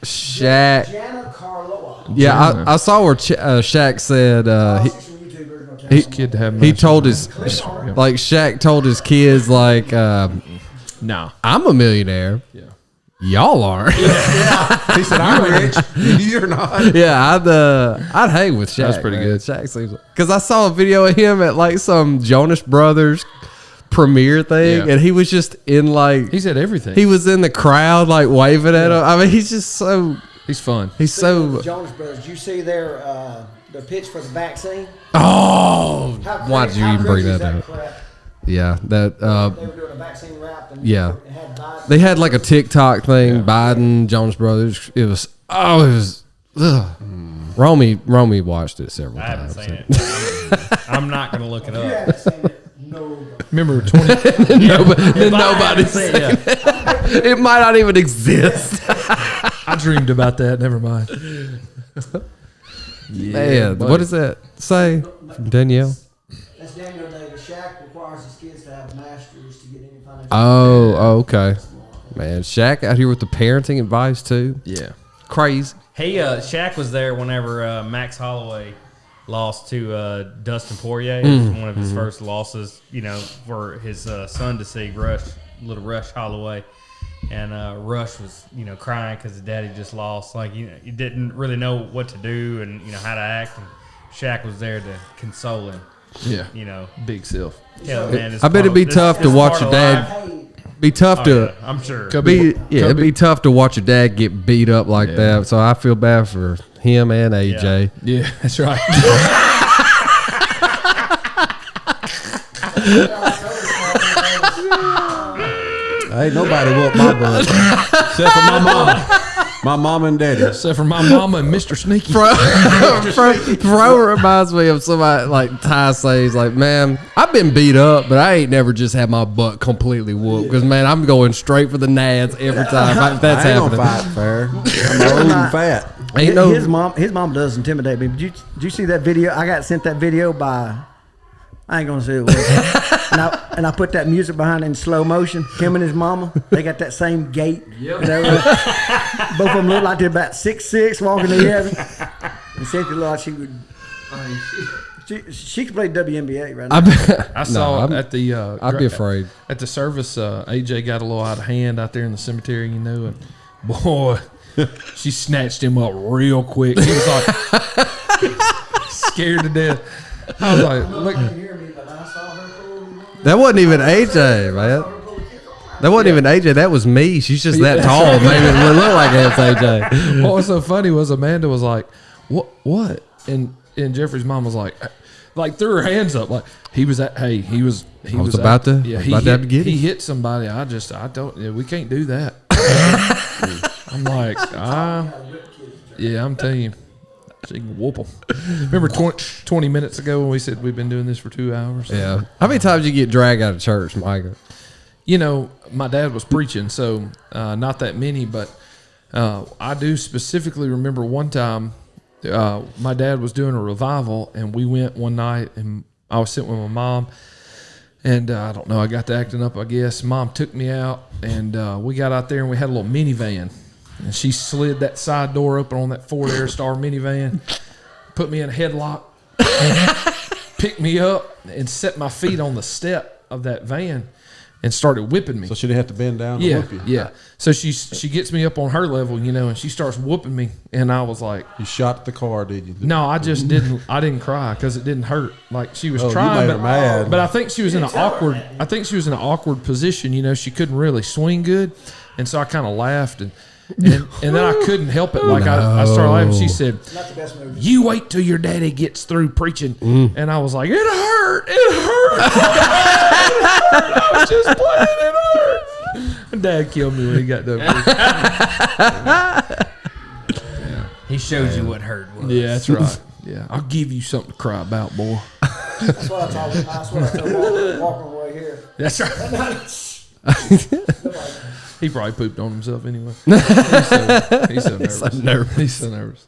S3: Shaq.
S2: Jana Carloa.
S3: Yeah, I saw where Shaq said
S1: Kid to have
S3: he told his like Shaq told his kids like
S1: nah,
S3: I'm a millionaire.
S1: Yeah.
S3: Y'all aren't.
S5: He said, I'm rich. You're not.
S3: Yeah, I'd hang with Shaq.
S1: That's pretty good.
S3: Shaq seems because I saw a video of him at like some Jonas Brothers premiere thing, and he was just in like
S1: he said everything.
S3: He was in the crowd like waving at him. I mean, he's just so
S1: he's fun.
S3: He's so.
S2: The Jonas Brothers. Did you see their pitch for the vaccine?
S3: Oh, why did you even bring that up? Yeah, that.
S2: They were doing a vaccine rap. And
S3: Yeah,
S2: had Biden.
S3: they had like a TikTok thing. Biden, Jonas Brothers. It was. Ugh. Romy watched it several times.
S4: I haven't seen it. I'm not going to look it
S2: You
S4: up.
S2: haven't seen it. No.
S1: Remember 20?
S3: Nobody's seen it. It might not even exist.
S1: I dreamed about that. Never mind.
S3: Man,
S1: buddy.
S3: what does that say from Danielle?
S2: That's Daniel Davis. Shaq requires his kids to have masters to get any financial.
S3: Oh, okay. Man, Shaq out here with the parenting advice too.
S1: Yeah.
S3: Crazy.
S4: Hey, Shaq was there whenever Max Holloway lost to Dustin Poirier. It was one of his first losses, for his son to see, little Rush Holloway. And Rush was, crying because his daddy just lost. Like, he didn't really know what to do and, how to act. And Shaq was there to console him.
S1: Yeah. Big self.
S4: Yeah, man,
S3: I bet it'd be tough to watch your dad. Be tough to.
S4: I'm sure.
S3: It'd be tough to watch your dad get beat up like that. So I feel bad for him and AJ.
S1: Yeah, that's right.
S5: Ain't nobody whooped my butt except for my mom, my mom and daddy.
S1: Except for my mama and Mr. Sneaky.
S3: Fro reminds me of somebody like Ty says, like, man, I've been beat up, but I ain't never just had my butt completely whooped. Because, man, I'm going straight for the nads every time. That's
S5: I ain't
S3: happening.
S5: gonna fight fair. I'm old and fat.
S3: Ain't no,
S2: His mom does intimidate me. Did you see that video? I got sent that video by. I ain't gonna say it was. and I put that music behind it in slow motion. Him and his mama, they got that same gait. Yep. Both of them look like they're about 6'6", walking together. And Cynthia looked like she would. She could play WNBA right now.
S1: I saw at the.
S3: I'd be afraid.
S1: At the service, AJ got a little out of hand out there in the cemetery, and boy, she snatched him up real quick. He was like scared to death. I was like, look.
S3: That wasn't even AJ, man. That wasn't even AJ. That was me. She's just that tall. Maybe it look like it's AJ.
S1: What was so funny was Amanda was like, "What?" And Jeffrey's mom was like threw her hands up, like he was at. Hey, he was
S3: about to have to get him.
S1: He hit somebody. I don't. Yeah, we can't do that. I'm like, yeah, I'm telling you. She can whoop them. Remember 20 minutes ago when we said we've been doing this for 2 hours?
S3: Yeah. How many times you get dragged out of church, Micah?
S1: You know, my dad was preaching, so not that many, but I do specifically remember one time my dad was doing a revival, and we went one night, and I was sitting with my mom, and I don't know, I got to acting up, I guess. Mom took me out, and we got out there, and we had a little minivan, and she slid that side door open on that Ford Airstar minivan, put me in a headlock, picked me up, and set my feet on the step of that van, and started whipping me.
S5: So she didn't have to bend down to whoop you.
S1: Yeah. So she gets me up on her level, you know, and she starts whooping me, and I was like,
S5: You shot the car, did you?
S1: no, I just didn't. I didn't cry because it didn't hurt. Like she was trying,
S5: you made her mad.
S1: but I think she was in an awkward. I think she was in an awkward position. You know, she couldn't really swing good, and so I kind of laughed, and then I couldn't help it. Like I started laughing. She said,
S2: Not the best movie.
S1: "You wait till your daddy gets through preaching," and I was like, "It hurt. It hurt." I was just playing. It hurt. Dad killed me when he got done preaching.
S4: He showed you what hurt was.
S1: Yeah, that's right. Yeah, I'll give you something to cry about, boy.
S2: That's what I told walking away here.
S1: That's right. He probably pooped on himself anyway. He's so nervous. He's so nervous.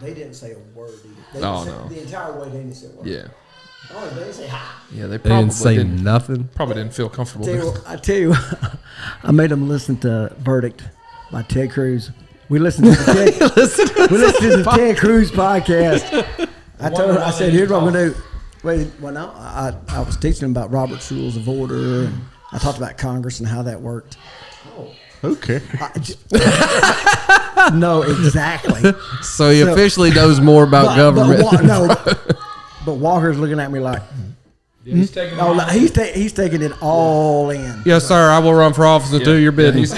S2: They didn't say a word either.
S1: No.
S2: The entire way they didn't say a word.
S1: Yeah.
S2: Oh, they didn't say hi.
S1: Yeah, they
S3: They
S1: probably
S3: didn't say nothing.
S1: Probably didn't feel comfortable.
S2: I tell you, I made them listen to Verdict by Ted Cruz. We listened to the Ted Cruz podcast. I said, here's what I'm going to do. Wait, well, no, I was teaching them about Robert's Rules of Order, and I talked about Congress and how that worked.
S5: Okay.
S2: No, exactly.
S3: So he officially knows more about government.
S2: But Walker's looking at me like,
S1: He's taking
S2: he's taking it all in.
S3: Yes, sir. I will run for office and do your business.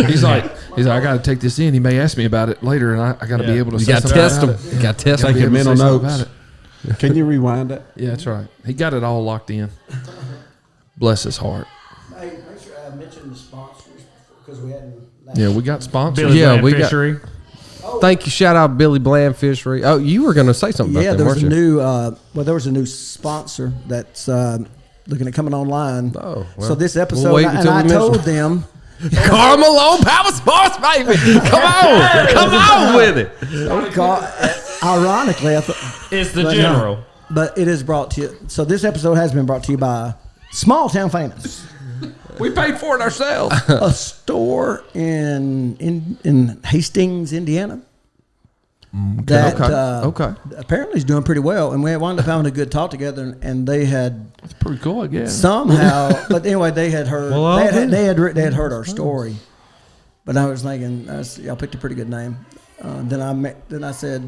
S1: He's like, I got to take this in. He may ask me about it later, and I got to be able to.
S3: You
S1: say
S3: got to
S1: something
S3: test
S1: about
S3: him.
S1: it.
S3: You got to test
S1: Gotta be
S3: him.
S1: able to
S5: mental
S1: say something
S5: notes.
S1: about it.
S5: Can you rewind that?
S1: Yeah, that's right. He got it all locked in. Bless his heart.
S2: Hey, make sure I mentioned the sponsors because we hadn't.
S1: Yeah, we got sponsors.
S4: Billy
S3: Yeah,
S4: Bland
S3: we got-
S4: Fishery.
S3: Thank you. Shout out Billy Bland Fishery. Oh, you were going to say something
S2: Yeah,
S3: about
S2: there
S3: that,
S2: was
S3: weren't
S2: a
S3: you?
S2: new. There was a new sponsor that's looking at coming online.
S3: Oh, well,
S2: so this
S3: we'll
S2: episode,
S3: wait
S2: and
S3: until
S2: I
S3: we mention
S2: told
S3: it.
S2: them.
S3: Carmelo Power Sports, baby. Come on with it.
S2: Ironically, I thought
S4: It's the
S2: but no.
S4: general.
S2: But it is brought to you. So this episode has been brought to you by Small Town Famous,
S1: We paid for it ourselves.
S2: a store in Hastings, Indiana. That
S3: Okay.
S2: apparently is doing pretty well, and we wound up having a good talk together. And they had
S1: It's pretty cool, I guess.
S2: somehow, but anyway, they had heard
S3: Well,
S2: they had heard our story. But I was thinking, y'all picked a pretty good name. Then I said,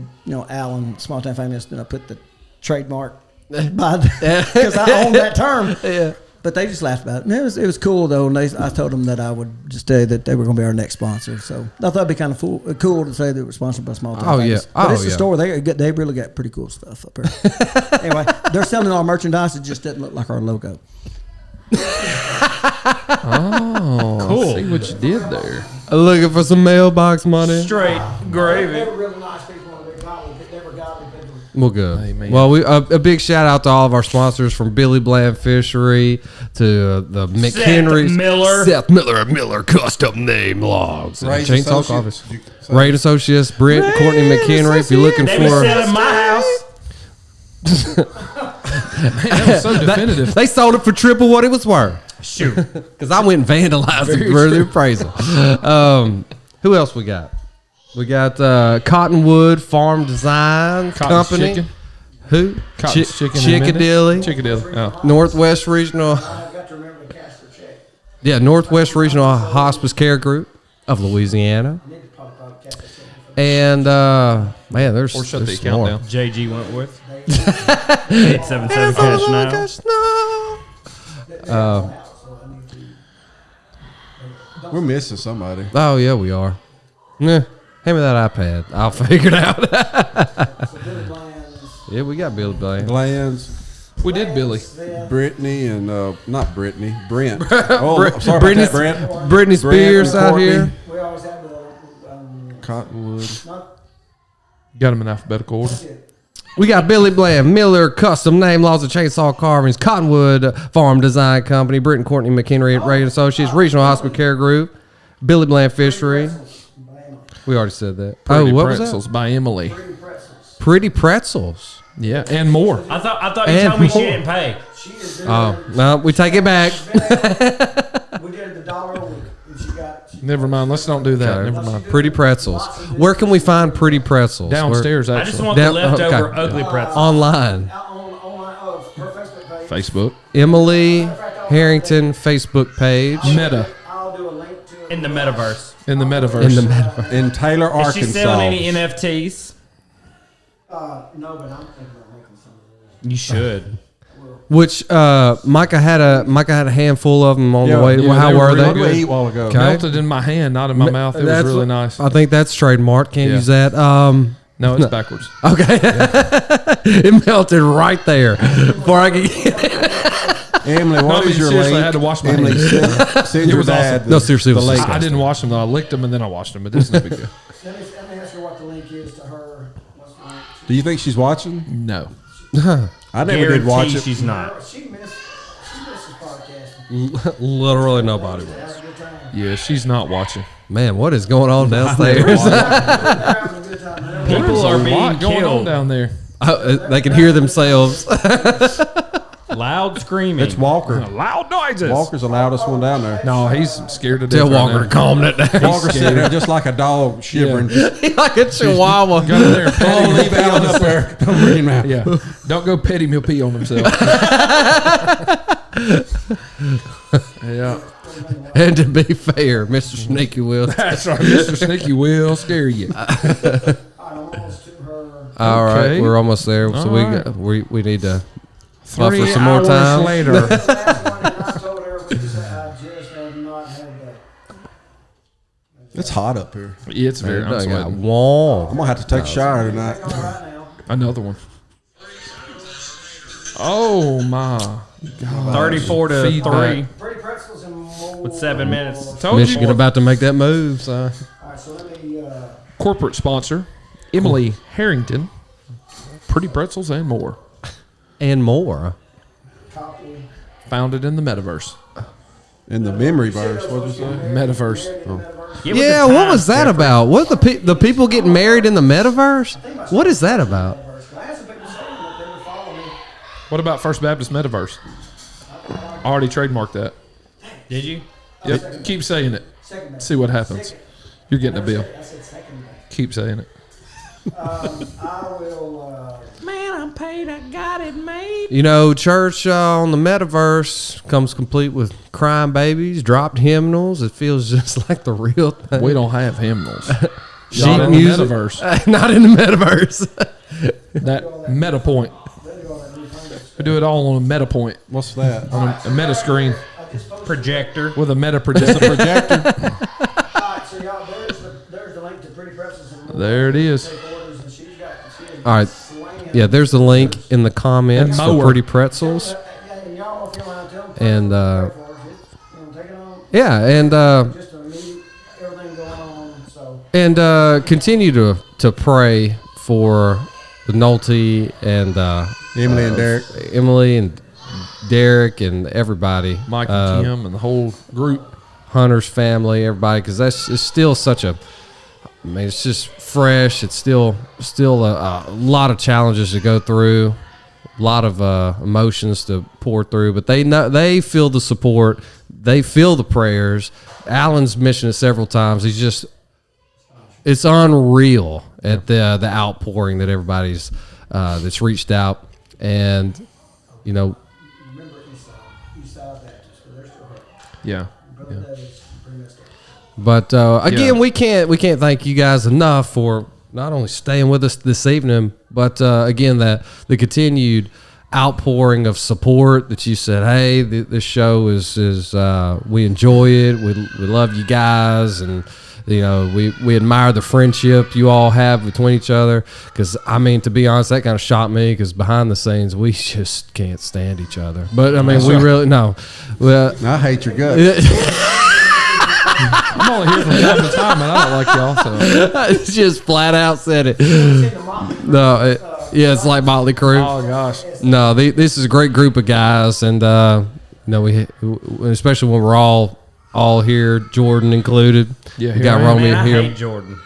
S2: Alan, Small Town Famous. Then I put the trademark because I own that term.
S3: Yeah.
S2: But they just laughed about it. And it was cool though. And I told them that I would just say that they were going to be our next sponsor. So I thought it'd be kind of cool to say they were sponsored by Small Town
S3: Oh,
S2: Famous.
S3: yeah.
S2: But
S3: Oh,
S2: it's a
S3: yeah.
S2: store. They really got pretty cool stuff up here. Anyway, they're selling our merchandise. It just doesn't look like our logo.
S1: Oh,
S4: Cool.
S1: See what you did there.
S3: Looking for some mailbox money.
S4: Straight gravy.
S2: They were really nice people. And they were godly people.
S3: Well, good.
S1: Amen.
S3: Well, a big shout out to all of our sponsors, from Billy Bland Fishery to the McHenrys, Seth Miller of Miller Custom Name Logs, and
S5: Ray's
S3: Chainsaw
S5: Associates.
S3: Coffee. Raid Associates, Brent and Courtney McHenry. If you're looking
S4: They be
S3: for,
S4: selling my house.
S1: That was so definitive.
S3: they sold it for triple what it was worth.
S4: Shoot.
S3: Because I went and vandalized it for the appraisal. Who else we got? We got Cottonwood Farm Design
S1: Cotton's
S3: Company.
S1: Chicken.
S3: Who?
S1: Cotton's Chicken.
S3: Chickadilly.
S1: Chickadilly. Oh.
S3: Northwest Regional.
S2: I've got to remember to cash their check.
S3: Yeah, Northwest Regional Hospice Care Group of Louisiana.
S2: I need to probably cash their check.
S3: And man, there's
S1: Or shut the
S3: there's
S1: account
S3: more.
S1: down.
S4: JG Wentworth. 877 cash now.
S5: We're missing somebody.
S3: Oh yeah, we are. Yeah, hand me that iPad. I'll figure it out. Yeah, we got Billy Bland.
S5: Glands,
S1: We did Billy.
S5: Brittany, and not Brittany, Brent. Oh, I'm sorry
S3: Brittany,
S5: about that, Brent.
S3: Britney Spears
S5: and
S3: out
S5: Courtney.
S3: here.
S2: We always have the
S5: Cottonwood.
S1: Got them in alphabetical order.
S3: We got Billy Bland, Miller Custom Name, Laws of Chainsaw Carvings, Cottonwood Farm Design Company, Britt and Courtney McHenry at Ray Associates, Regional Hospital Care Group, Billy Bland Fishery. We already said that.
S1: Pretty
S3: what
S1: Pretzels
S3: was that?
S1: by Emily.
S3: Pretty Pretzels.
S1: Yeah, and more.
S4: I thought you told me she didn't pay.
S3: Oh, no, we take it back.
S2: We did the $1 a week. And she got.
S1: Never mind. Let's not do that.
S3: Okay.
S1: Never mind.
S3: Pretty Pretzels. Where can we find Pretty Pretzels?
S1: Downstairs,
S4: I
S1: actually.
S4: just want the leftover ugly pretzels.
S3: Online.
S2: On her Facebook page.
S1: Facebook.
S3: Emily Harrington Facebook page.
S1: Meta.
S2: I'll do a link to it.
S4: In the metaverse.
S1: In the metaverse.
S5: In Taylor,
S4: Is
S5: Arkansas.
S4: she selling any NFTs?
S2: No, but I'm thinking about making some of those.
S4: You should.
S3: Which Micah had a handful of them on the way.
S1: yeah,
S3: How
S1: they were
S3: were
S1: really
S3: they?
S1: good.
S5: We ate a while ago.
S3: Okay.
S1: Melted in my hand, not in my mouth. It was
S3: That's
S1: really
S3: what-
S1: nice.
S3: I think that's trademark. Can't
S1: Yeah.
S3: use that.
S1: No, it's backwards.
S3: Okay. It melted right there before I could get it.
S5: Emily, what
S1: I mean,
S5: is your
S1: seriously,
S5: link?
S1: I had to wash my
S5: Emily,
S1: hands.
S5: send your
S1: was
S5: dad.
S1: awesome.
S3: No, seriously, it was
S5: the link.
S3: disgusting.
S1: I didn't wash them though. I licked them and then I washed them, but this is no big deal.
S2: Let me ask her what the link is to her. What's the link?
S5: Do you think she's watching?
S1: No.
S5: I never did watch
S4: Guarantee
S5: it.
S4: she's not.
S2: She misses podcasting.
S3: Literally nobody was.
S2: Have a good time.
S1: Yeah, she's not watching.
S3: Man, what is going on downstairs?
S2: We're having a good time. Man.
S4: People
S1: There's
S4: are
S1: a
S4: being
S1: lot going on
S4: killed.
S1: down there.
S3: They can hear themselves.
S4: Loud screaming.
S5: It's Walker.
S1: Loud noises.
S5: Walker's the loudest one down there.
S1: No, he's scared to death.
S3: Tell
S1: right
S3: Walker
S1: now.
S3: to calm that down.
S5: Walker's sitting there just like a dog shivering.
S3: Like a chihuahua.
S1: Go in there and pet him.
S5: Leave Alan up there. Don't bring him out.
S1: Yeah. Don't go pet him. He'll pee on himself. Yeah.
S3: And to be fair, Mr. Sneaky will.
S1: That's right. Mr. Sneaky will scare you.
S2: I'm almost to her.
S3: All right,
S1: Okay.
S3: we're almost there. So
S1: All
S3: we need to buffer
S1: 3
S3: some more
S1: hours
S3: time.
S1: later.
S2: Last one, and I told her we just have not had that.
S5: It's hot up here.
S1: It's very. I'm
S3: I got
S1: sweating.
S3: warm.
S5: I'm gonna have to take a shower tonight.
S2: All right now.
S1: Another one. Oh my God.
S4: 34 to
S1: Feedback.
S4: 3
S2: Pretty pretzels and more.
S4: with 7 minutes.
S1: Told
S3: Michigan
S1: you.
S3: about to make that move. So
S2: All right, so let me.
S1: Corporate sponsor, Emily Harrington. Pretty pretzels and more.
S3: and more.
S2: Copy.
S1: Founded in the metaverse.
S5: In the memory verse, what'd you say?
S1: Metaverse.
S4: Get with
S3: Yeah,
S4: the
S3: what
S4: times,
S3: was that
S4: Jeffrey.
S3: about? What the people getting married in the metaverse? What is that about?
S2: I had some people saying that they would follow me.
S1: What about First Baptist Metaverse? I already trademarked that.
S4: Did you?
S1: Yep. Keep saying it.
S2: Second best.
S1: See what happens. You're getting a bill.
S2: I said second best.
S1: Keep saying it.
S2: I will.
S4: Man, I'm paid. I got it made.
S3: You know, church on the metaverse comes complete with crying babies, dropped hymnals. It feels just like the real thing.
S1: We don't have hymnals.
S3: Sheet
S1: Not in the
S3: music.
S1: metaverse.
S3: Not in the metaverse.
S1: That meta point. We do it all on a meta point.
S5: What's that?
S1: On a meta screen
S4: Projector.
S1: with a meta projector.
S2: All right, so y'all, there's the link to Pretty Pretzels and more.
S1: There it is.
S2: Take orders, and she is
S3: All right.
S2: swinging.
S3: Yeah, there's the link in the comments
S1: And
S3: for
S1: mower.
S3: Pretty Pretzels.
S2: Yeah, and y'all, if you want to tell them,
S3: And,
S2: take it on.
S3: Yeah, and
S2: Just to meet everything going on. So
S3: continue to pray for the Nolte and
S5: Emily and Derek.
S3: Emily and Derek and everybody.
S1: Mike and Kim and the whole group.
S3: Hunter's family, everybody, because it's still such a. I mean, it's just fresh. It's still a lot of challenges to go through, a lot of emotions to pour through. But they feel the support, they feel the prayers. Alan's mentioned it several times. It's unreal at the outpouring that everybody's that's reached out, and you know.
S2: remember Eastside Baptist, because they're still hurt.
S1: Yeah.
S2: Brother David's pretty messed up.
S3: But again,
S1: Yeah.
S3: we can't thank you guys enough for not only staying with us this evening, but again the continued outpouring of support that you said, hey, this show is we enjoy it, we love you guys, and you know we admire the friendship you all have between each other. Because I mean, to be honest, that kind of shocked me, because behind the scenes we just can't stand each other. But I mean, we really no. Well,
S5: I hate your guts.
S1: I'm only here from time to time, and I don't like y'all. So
S3: It's just flat out said it. No, it's like Motley Crue.
S1: oh gosh,
S3: No, this is a great group of guys, and we especially when we're all here, Jordan included.
S1: Yeah,
S3: we got
S1: here I am.
S3: Romy
S4: Man, I
S3: here.
S4: hate Jordan.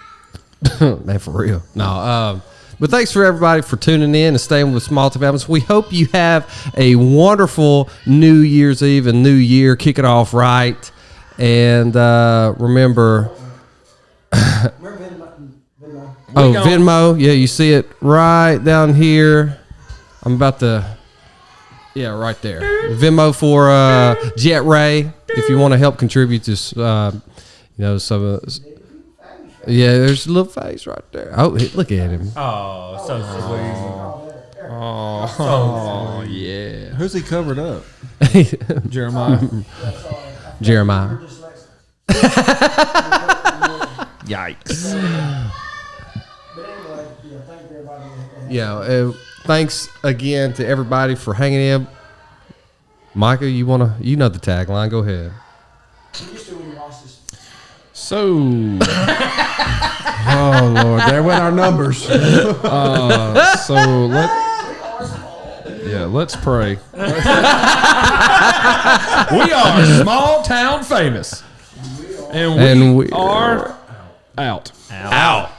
S3: Man, for real. No, but thanks for everybody for tuning in and staying with Small Town Families. We hope you have a wonderful New Year's Eve and New Year. Kick it off right, and remember. Venmo. Yeah, you see it right down here. I'm about to. Yeah, right there. Venmo for Jet Ray. If you want to help contribute to, some of. Yeah, there's a little face right there. Oh, look at him.
S4: Oh, so sweet.
S1: oh yeah.
S5: Who's he covered up?
S1: Jeremiah.
S3: Jeremiah.
S1: Yikes.
S3: Yeah, thanks again to everybody for hanging in. Micah, you know the tagline. Go ahead.
S1: So,
S5: Oh Lord, there went our numbers.
S1: let's pray. We are Small Town Famous, and we are out.
S4: Out.